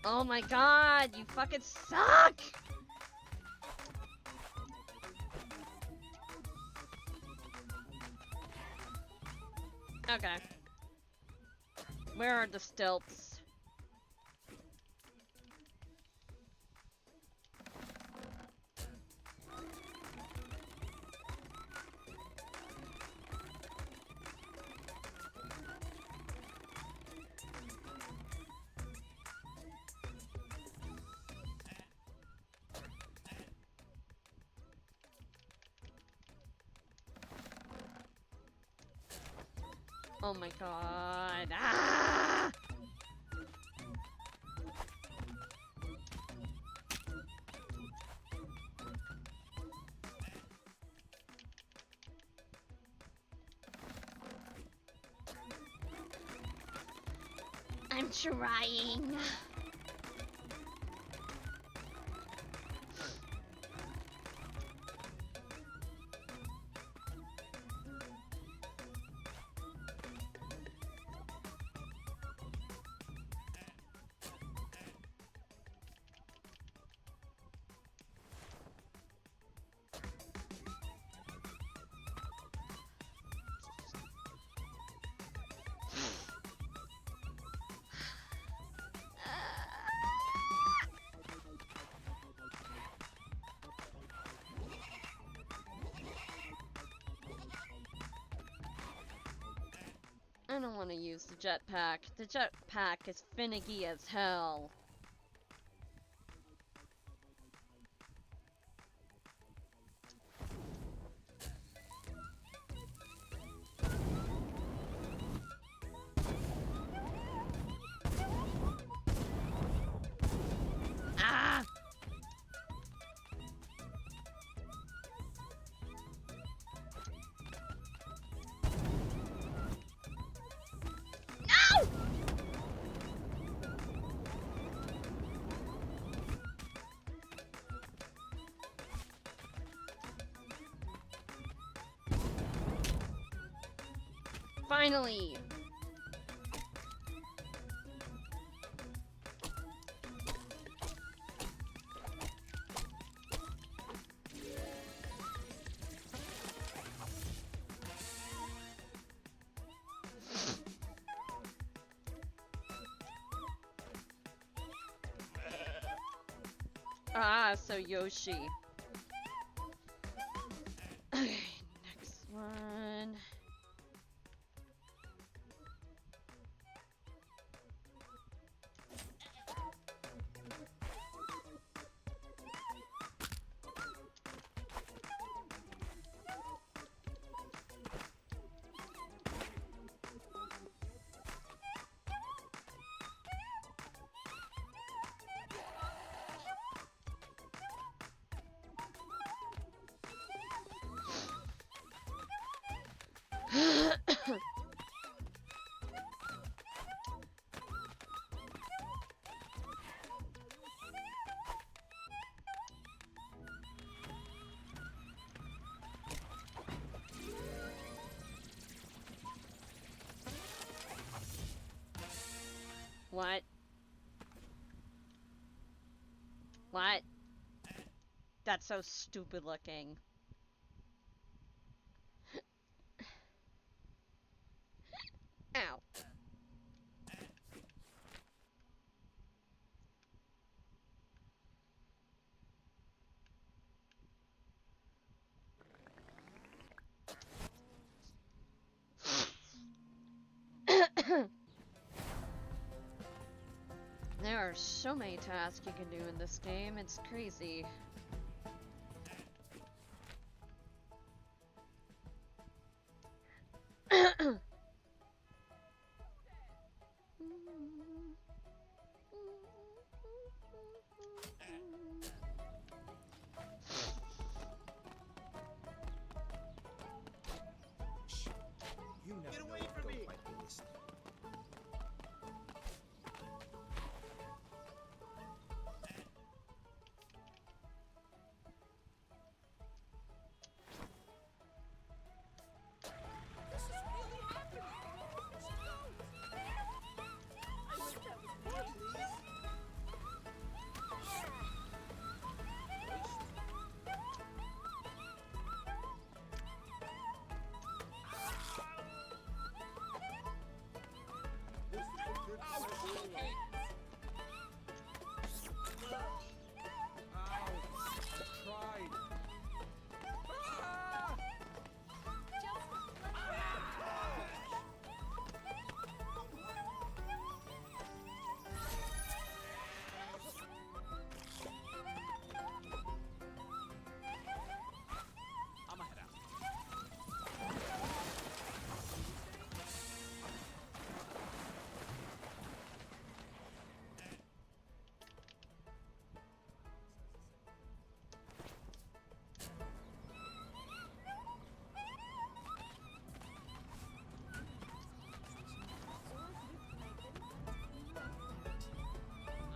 Oh my god, you fucking suck! Okay. Where are the stilts? Oh my god. Ah! I'm trying. I don't want to use the jetpack. The jetpack is finicky as hell. Ah! No! Finally! Ah, so Yoshi. What? What? That's so stupid looking. Ow. There are so many tasks you can do in this game, it's crazy. You never Get away from me! Like this. This is really happening. I wish that was me, please. Tried. I'ma head out.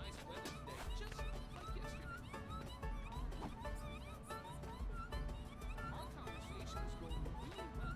Nice weather today, just like yesterday. Our conversation is going really well.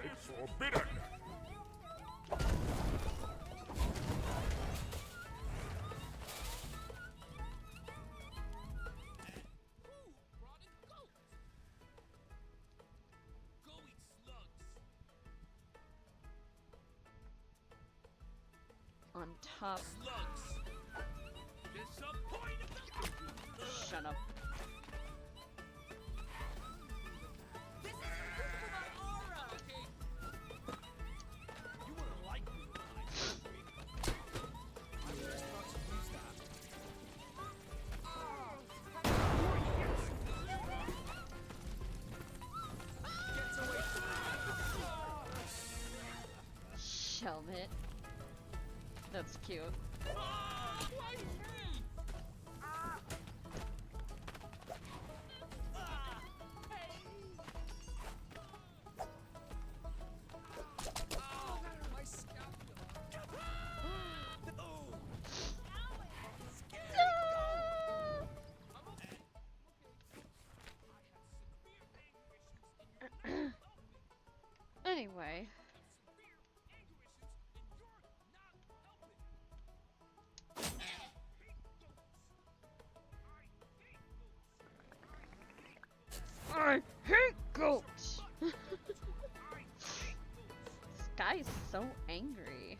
It's forbidden! on top. Shut up. You wouldn't like me when I first week. I just thought you used that. Gets away from Shelmet. That's cute. Anyway. I hate goats! This guy is so angry.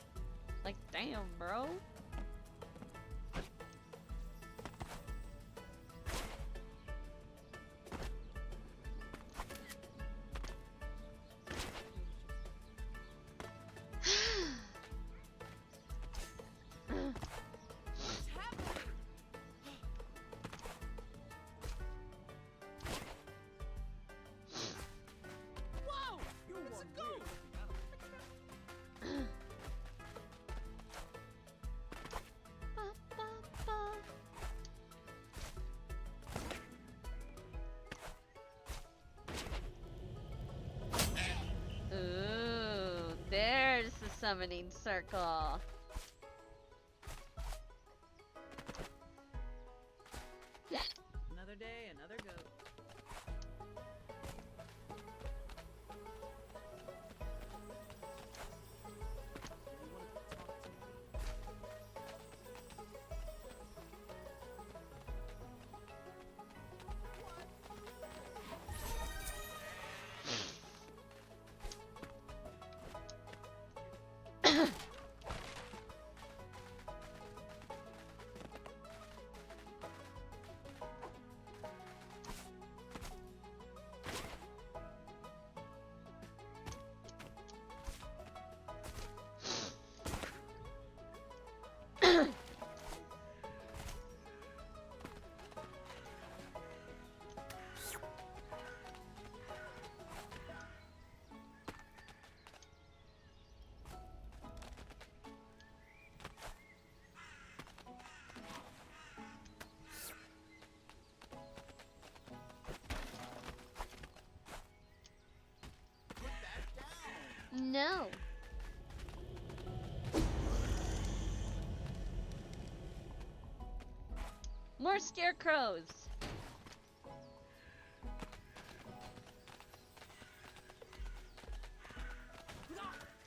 Like, damn, bro. Ooh, there's the summoning circle. Another day, another goat. No. More scarecrows.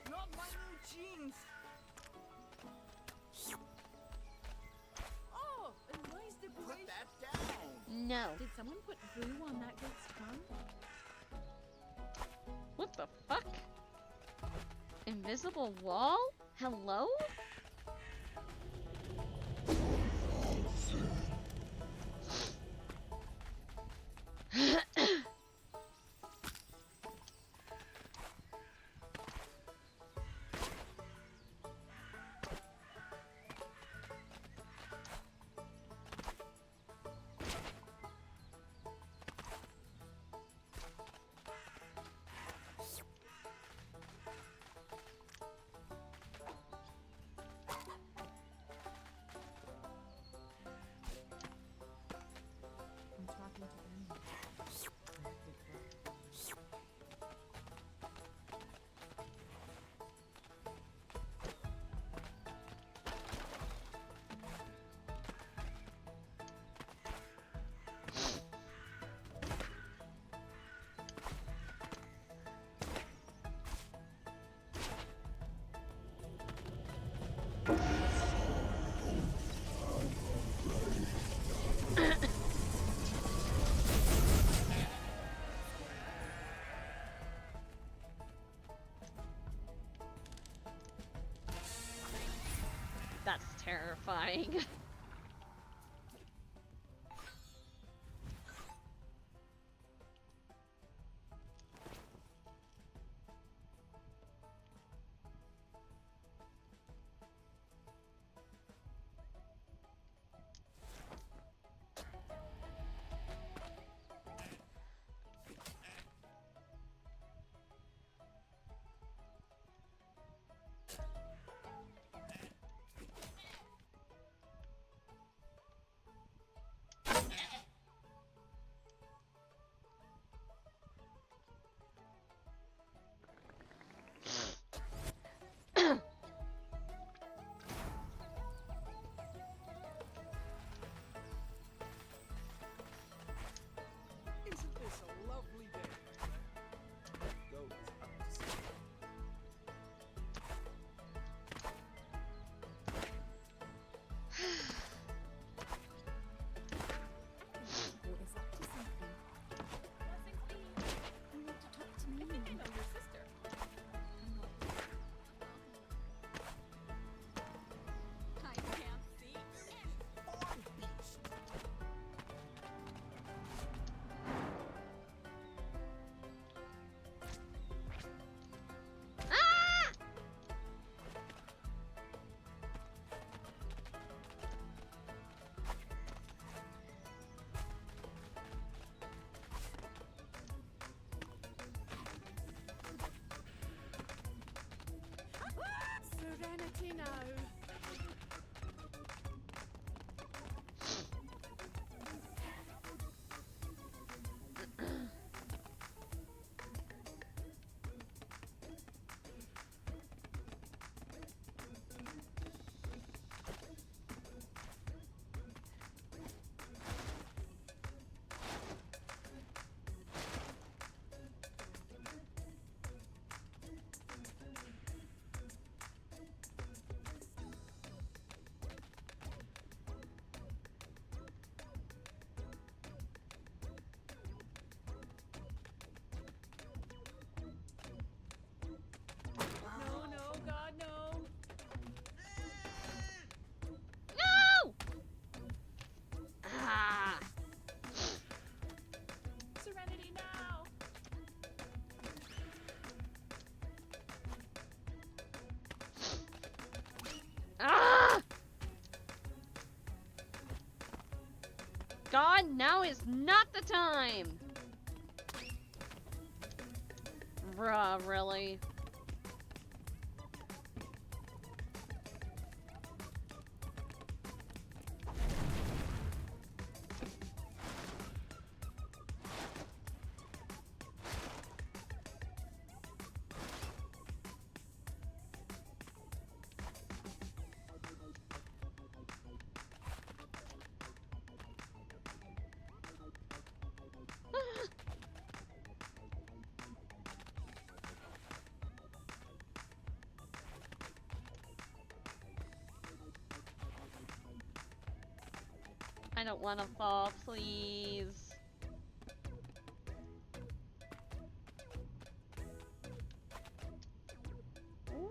Not my new jeans! Oh, a nice decoration. Put that down! No. Did someone put glue on that goat's tongue? What the fuck? Invisible wall? Hello? terrifying. Isn't this a lovely day? Goats up to see. Who is up to something? You want to talk to me? I think I know your sister. I can't see. Farm beast. Ah! Serenity now. No, no, God, no. No! Ah! Serenity now. Ah! God, now is not the time! Bruh, really? I don't want to fall, please. Whee!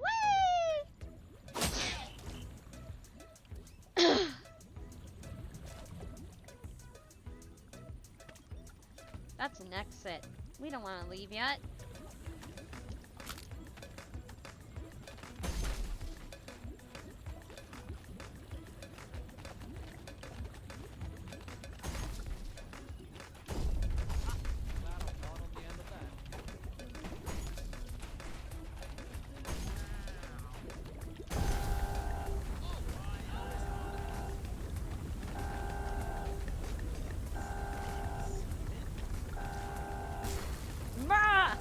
That's an exit. We don't want to leave yet. Bruh!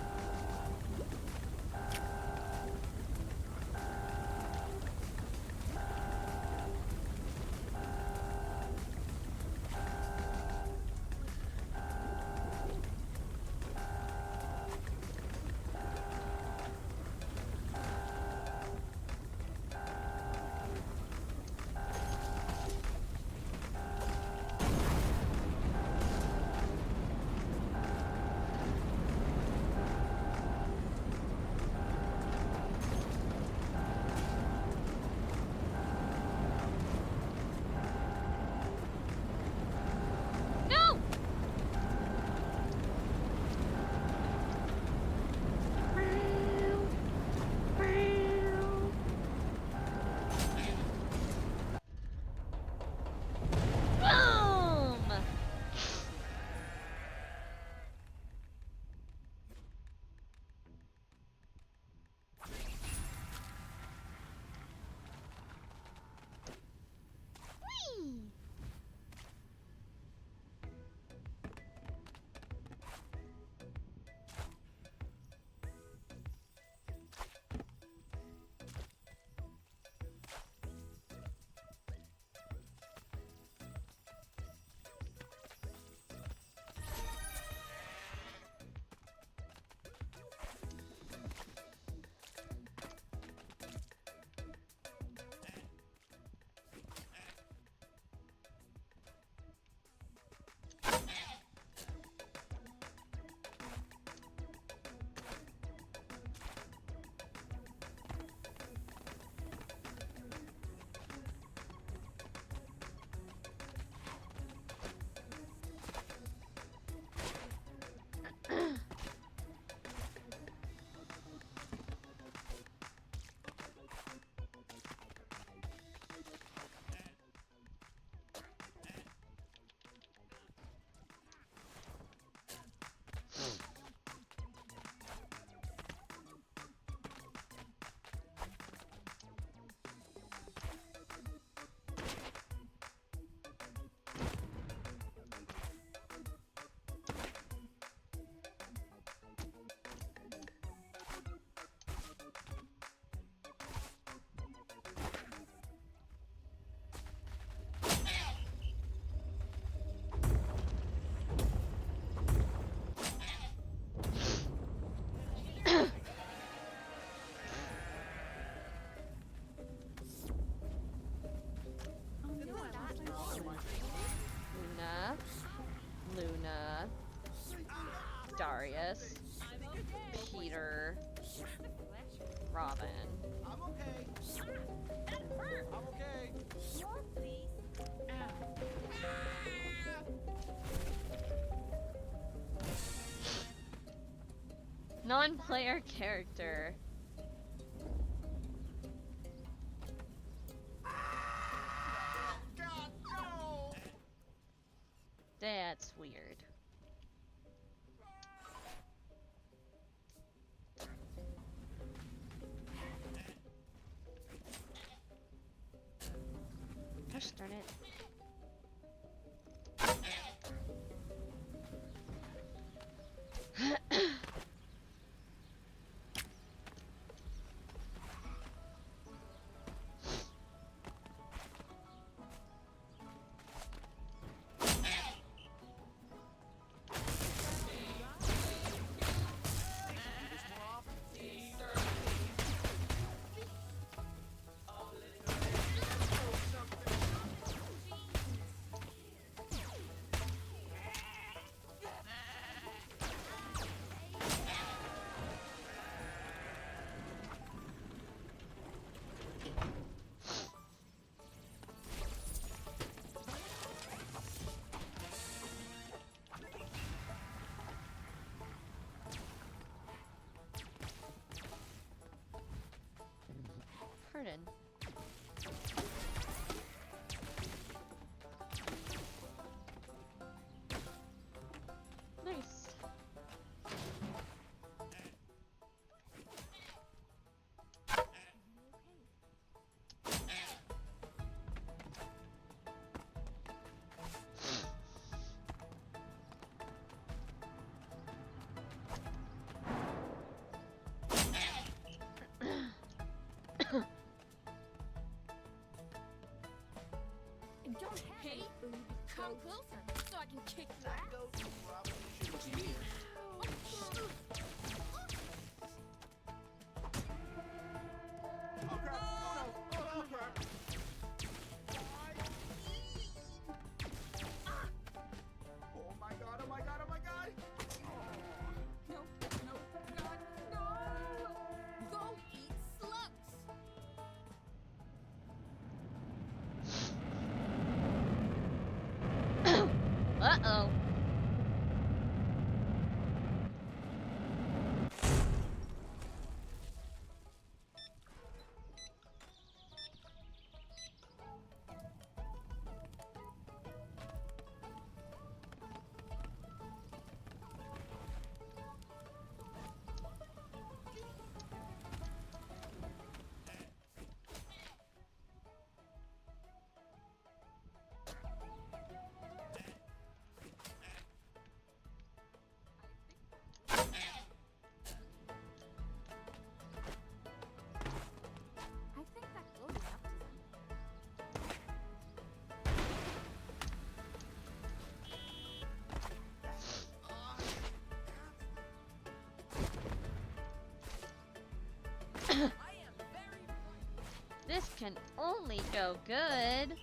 Peter, Robin. I'm okay. That hurt. I'm okay. More, please. Non-player character. God, no! That's weird. Gosh darn it. Pardon. Nice. And don't have any food. Come closer so I can kick you That out. goat probably shouldn't be here. Oh crap! Oh no! Oh crap! Oh my god! Oh my god! Oh my god! No, no, God, no! Go eat slugs! Uh-oh. I think that goat is up to them. This can only go good.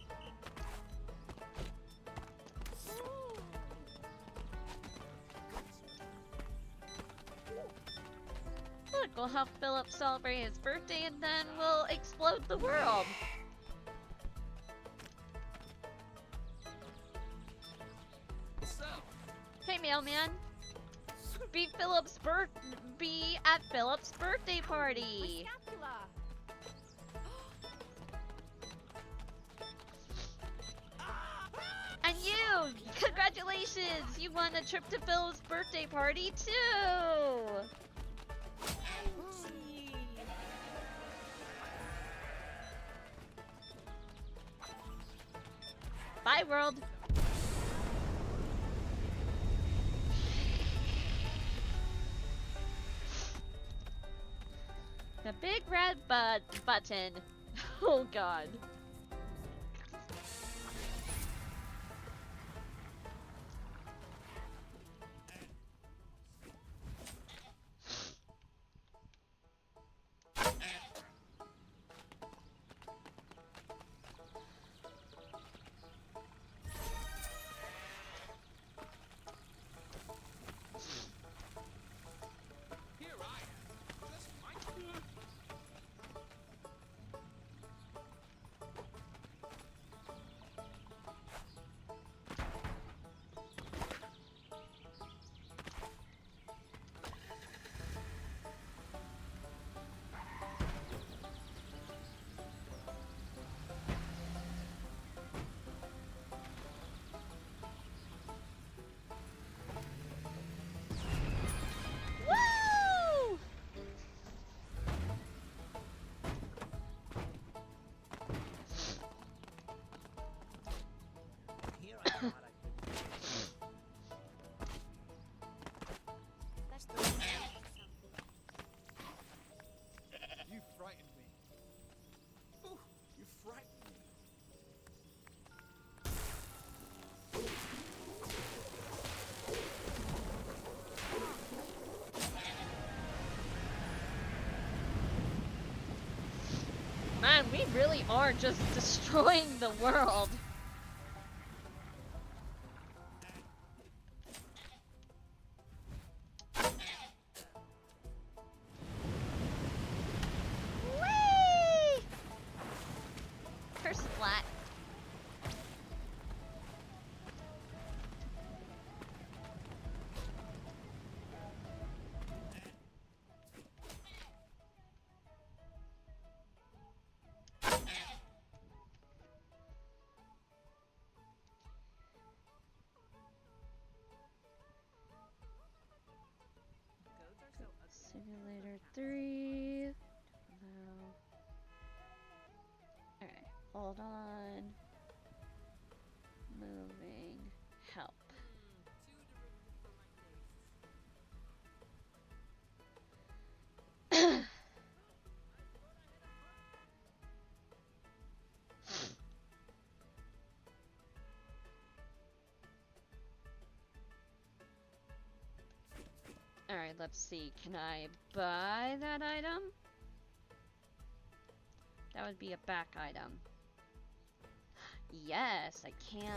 Look, we'll help Philip celebrate his birthday and then we'll explode the world. So, Hey, mailman. Be at Philip's birthday party. Scapula! And you! Congratulations! You won a trip to Philip's birthday party too! Bye, world! The big red button. Oh god. here I am. really are just destroying the world. Whee! Curse flat. Simulator 3. No. Alright, hold on. Moving. Help. Alright, let's see. Can I buy that item? That would be a back item. Yes, I can.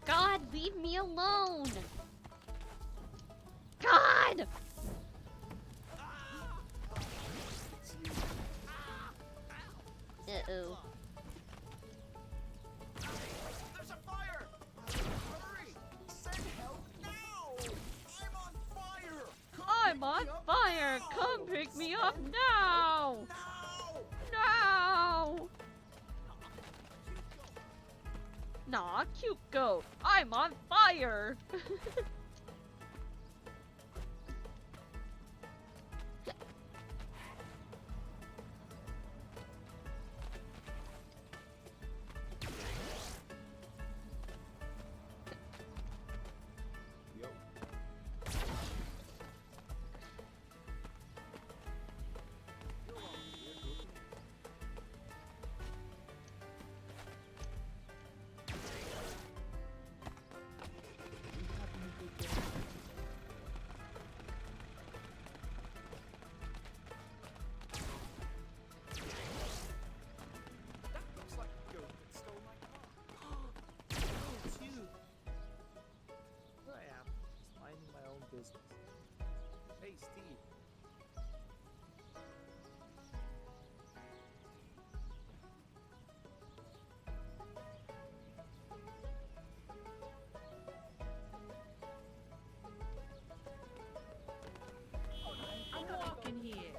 God, leave me alone! God! Uh-oh. There's a fire! Hurry! Send help now! I'm on fire! I'm on fire! Come pick me up now! No! Nah, cute goat. I'm on fire! That looks like a goat that stole my car. It's you. Here I am, just minding my own business. Hey, Steve. I'm walking here.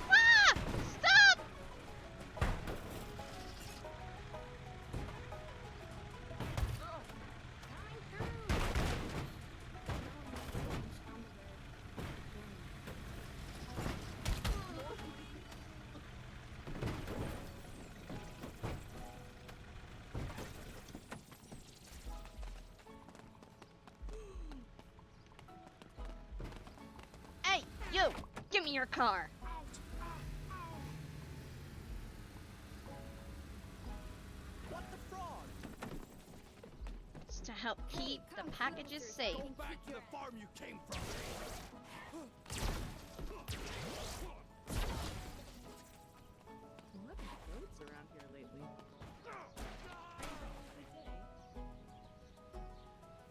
Ah! Stop! Hey, you! Give me your car! What the frog? It's to help keep the packages safe. Go back to the farm you came from. What are goats around here lately?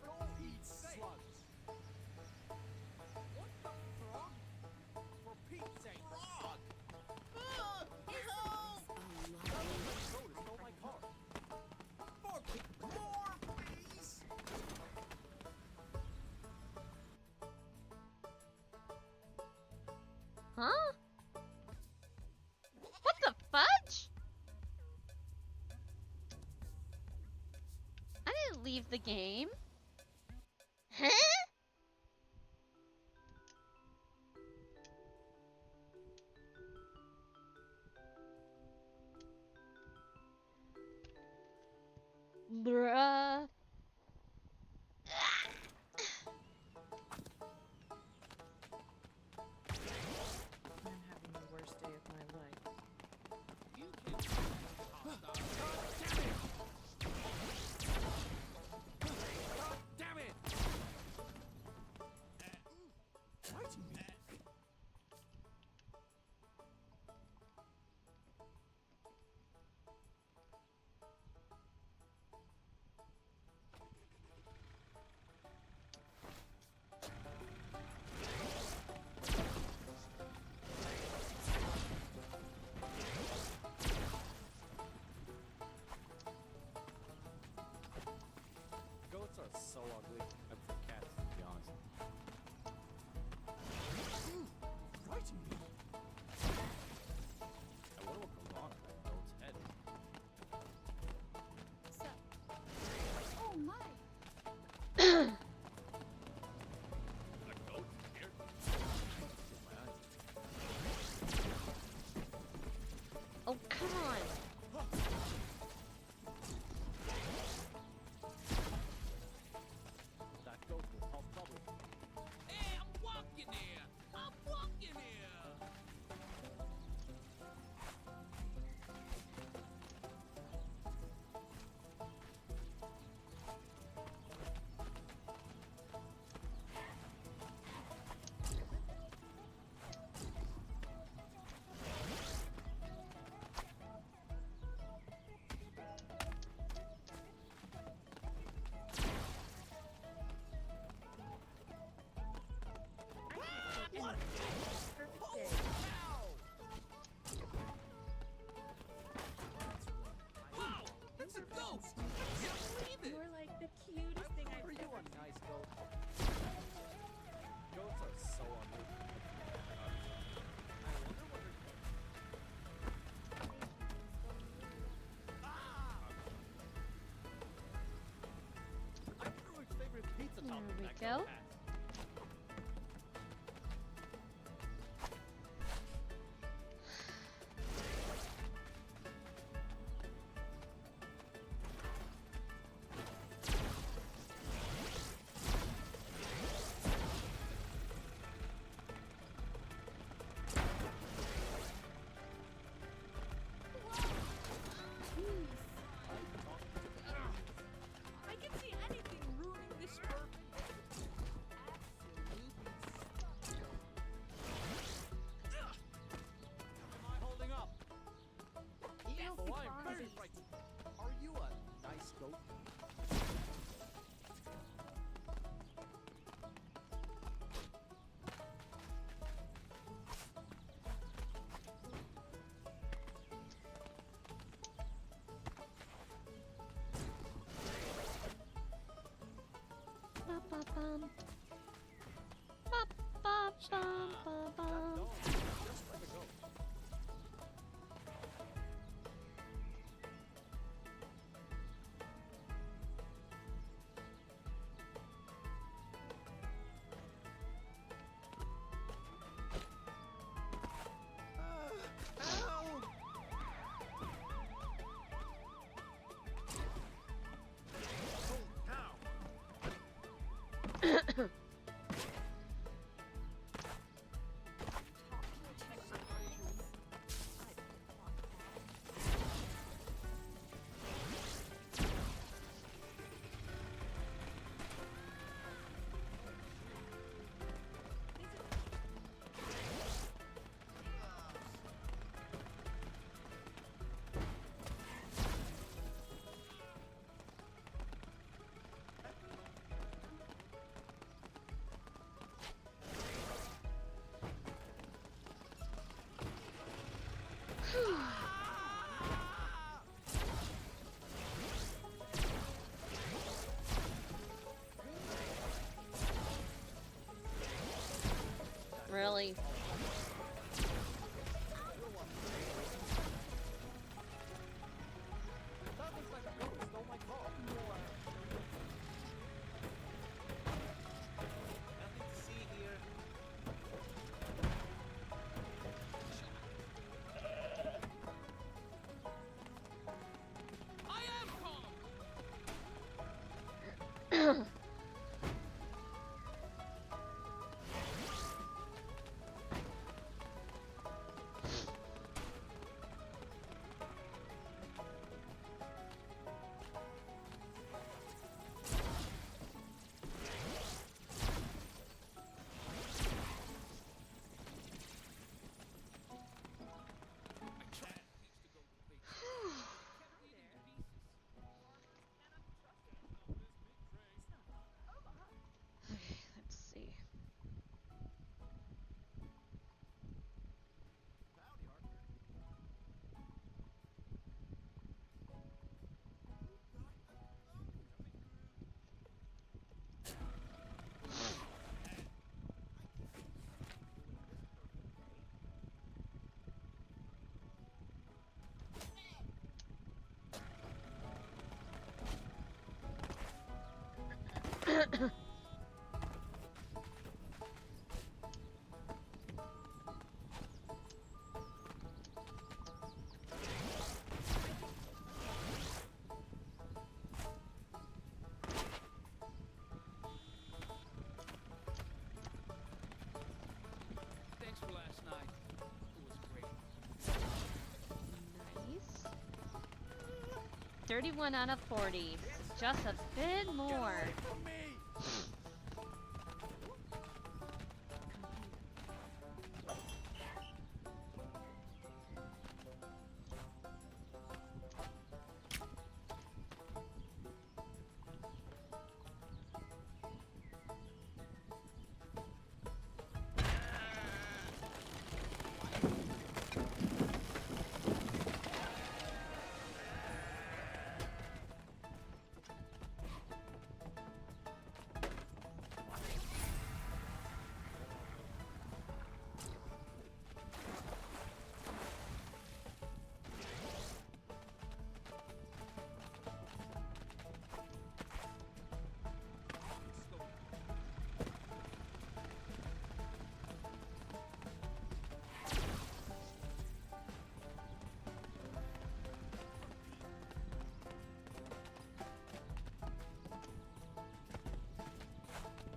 Go eat slugs. What the frog? For Pete's sake, frog! Help! Goat stole my car. More, please. leave the game? Huh? Bruh. I'm having the worst day of my life. Damn it! Fighting me. Goats are so ugly. I prefer cats, to be honest. Fighting me. I wonder what goes on in that goat's head. So. Oh my. A goat here? My eyes. Oh, come on. That goat will cause trouble. Hey, I'm walking here! I'm walking here! What? Perfect day. Wow! That's a goat! I can't believe it! You're like the cutest thing I've You ever are seen. nice, goat. Goats are so ugly. I wonder what I wonder which favorite pizza There topping we that go. goat has. I can see anything ruining this perfect. 31 out of 40. Just a bit more.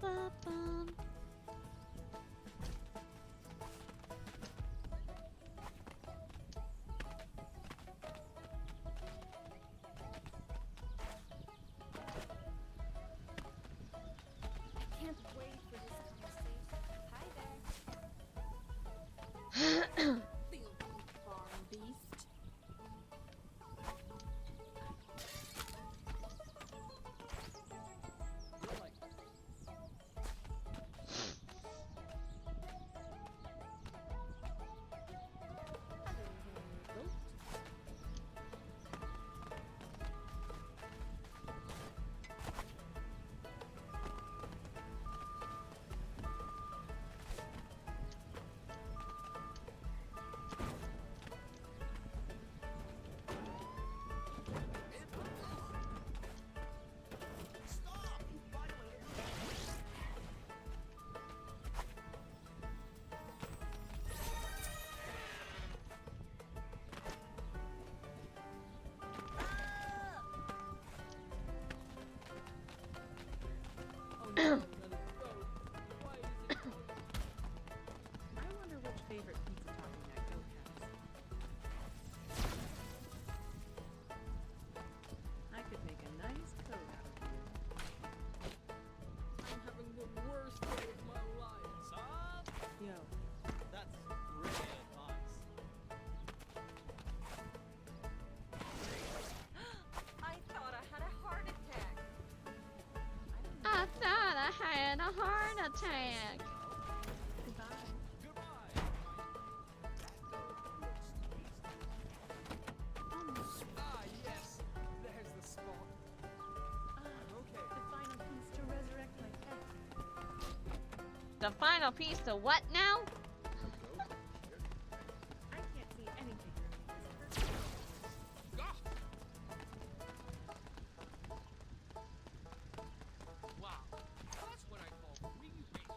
Ba-bum. I can't wait for this conversation. Hi there. Filthy farm beast. I wonder which favorite pizza topping that goat has. I could make a nice coat out of you. I'm having the worst day of my life. Stop! Yo, That's really nice. I thought I had a heart attack. I thought I had a heart attack. goodbye. Goodbye. Ah, yes. There's the spot. Okay. The final piece to resurrect my pet. The final piece to what now? I can't see anything through this curtain. Gah! Wow. That's what I call re-rate.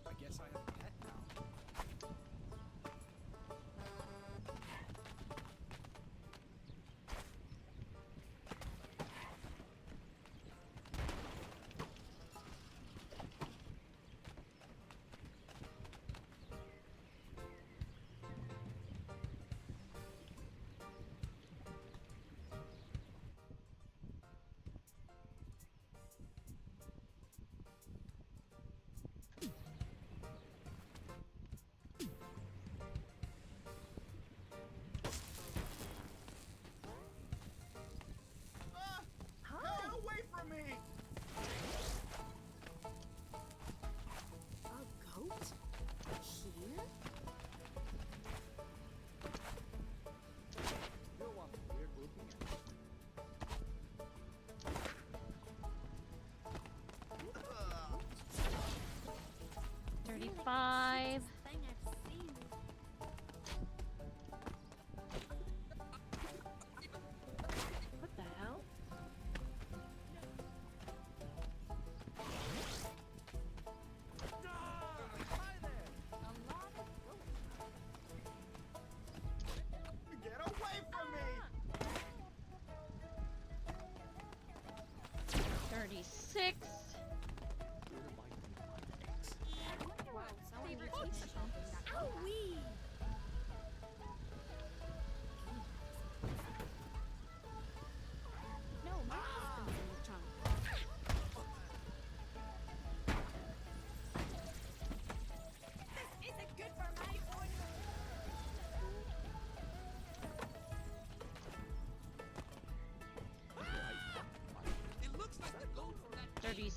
I guess I have a pet now. Hey, away from me! A goat? Here? You're one weird looking at. 35. Thing I've seen. What the hell? Hi there! A lot of goats. Get away from me! 36.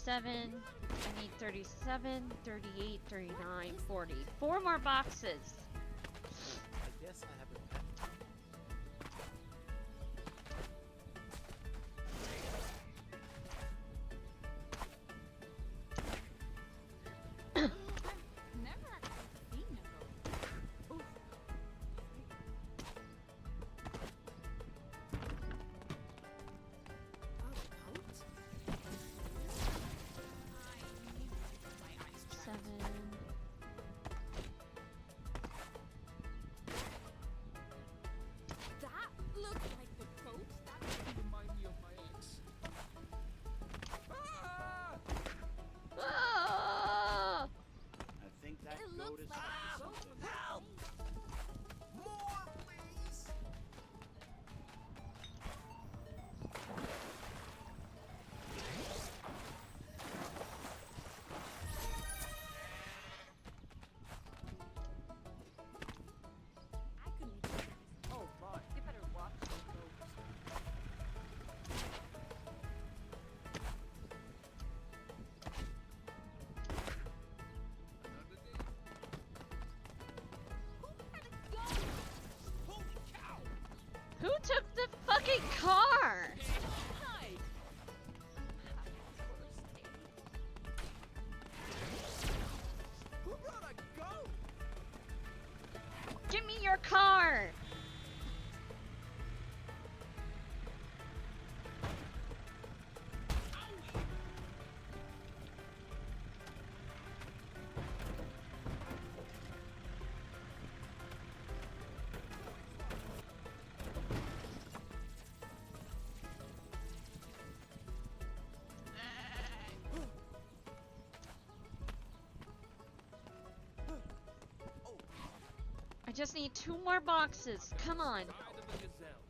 37. I need 37, 38, 39, 40. 4 more boxes. I guess I have a pet. Never actually seen a goat. Oof. That looks like the coat. You remind me of my ex. Ah! Ah! I think that It goat looks is like something. Help! More, please! I couldn't even. Oh, boy. You better watch those goats. Holy cow! Who took the fucking car? Hi. Who brought a goat? Give me your car. I just need 2 more boxes. Come on. Ride of the gazelle.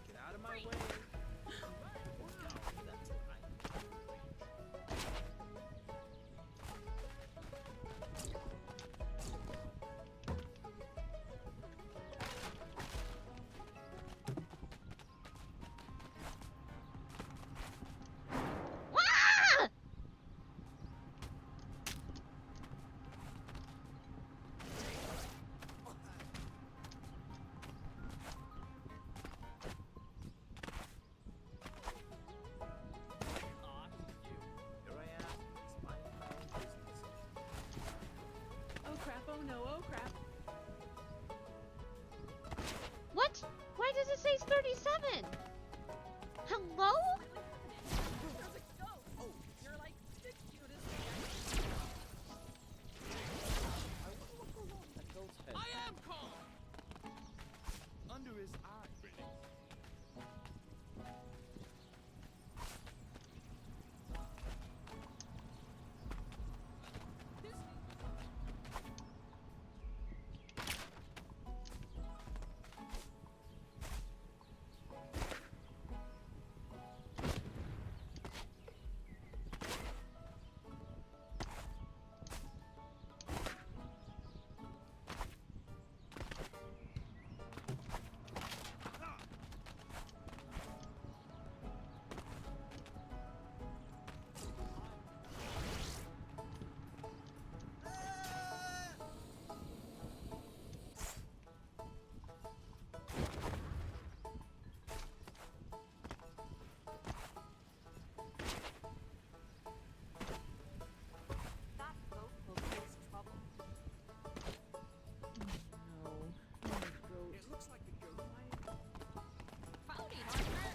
Get out of my way. That's right. Ah! Here I am, minding my own business. Oh crap, oh no, oh crap. What? Why does it say 37? Hello? There's a goat! Oh, you're like the cutest thing I wonder what goes on in that goat's head. I am calm. Under his eye. That goat will cause trouble. No. Oh, goat. It looks like the goat might. Howdy, partner.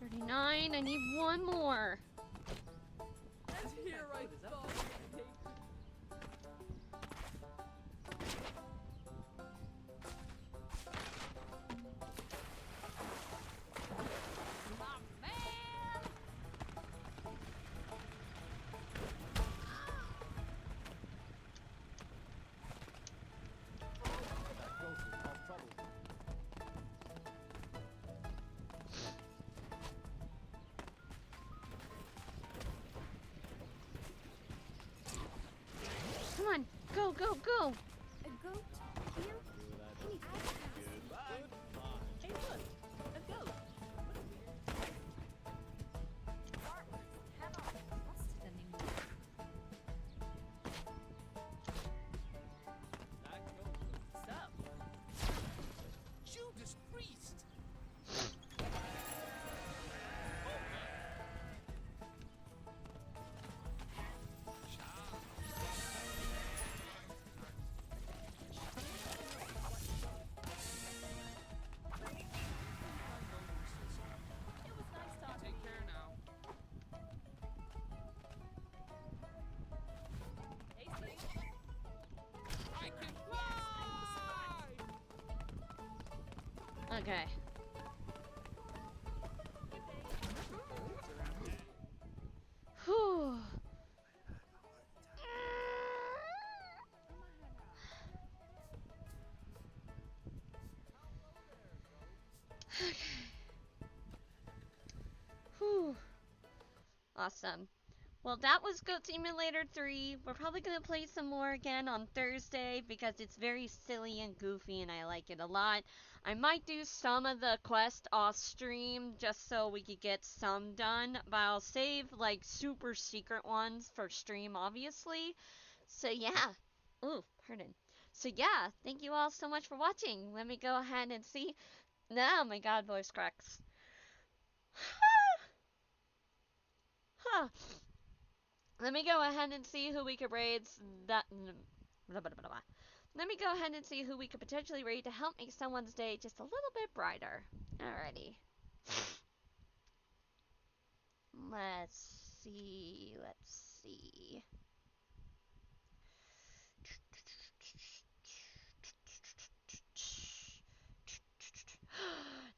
39. I need 1 more. And here I fall. My man. That goat will cause trouble. Come on. Go, go, go. A goat here? Any Goodbye. Hey look! A Okay. Whew. Okay. Whew. Awesome. Well, that was Goat Simulator 3. We're probably going to play some more again on Thursday because it's very silly and goofy and I like it a lot. I might do some of the quest off stream just so we could get some done, but I'll save like super secret ones for stream, obviously. So, yeah. Ooh, pardon. So, yeah, thank you all so much for watching. Let me go ahead and see. Oh my god, voice cracks. Huh. Let me go ahead and see who we could raid. That. Blah, blah, blah, blah. Let me go ahead and see who we could potentially raid to help make someone's day just a little bit brighter. Alrighty. Let's see. Let's see.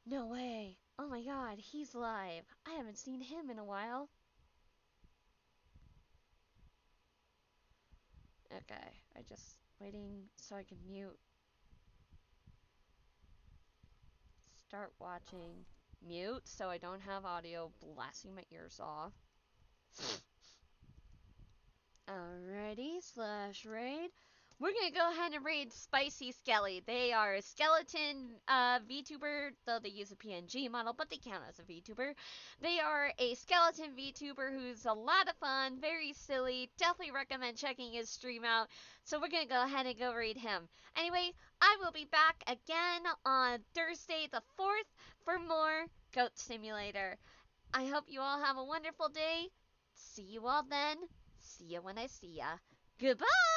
No way. Oh my god, he's live. I haven't seen him in a while. Okay, I just waiting so I can mute. Start watching. Mute so I don't have audio blasting my ears off. Alrighty, /raid. We're gonna go ahead and raid Spicy Skelly. They are a skeleton VTuber, though they use a PNG model, but they count as a VTuber. They are a skeleton VTuber who's a lot of fun, very silly. Definitely recommend checking his stream out. So we're gonna go ahead and go raid him. Anyway, I will be back again on Thursday the 4th for more Goat Simulator. I hope you all have a wonderful day. See you all then. See you when I see ya. Goodbye!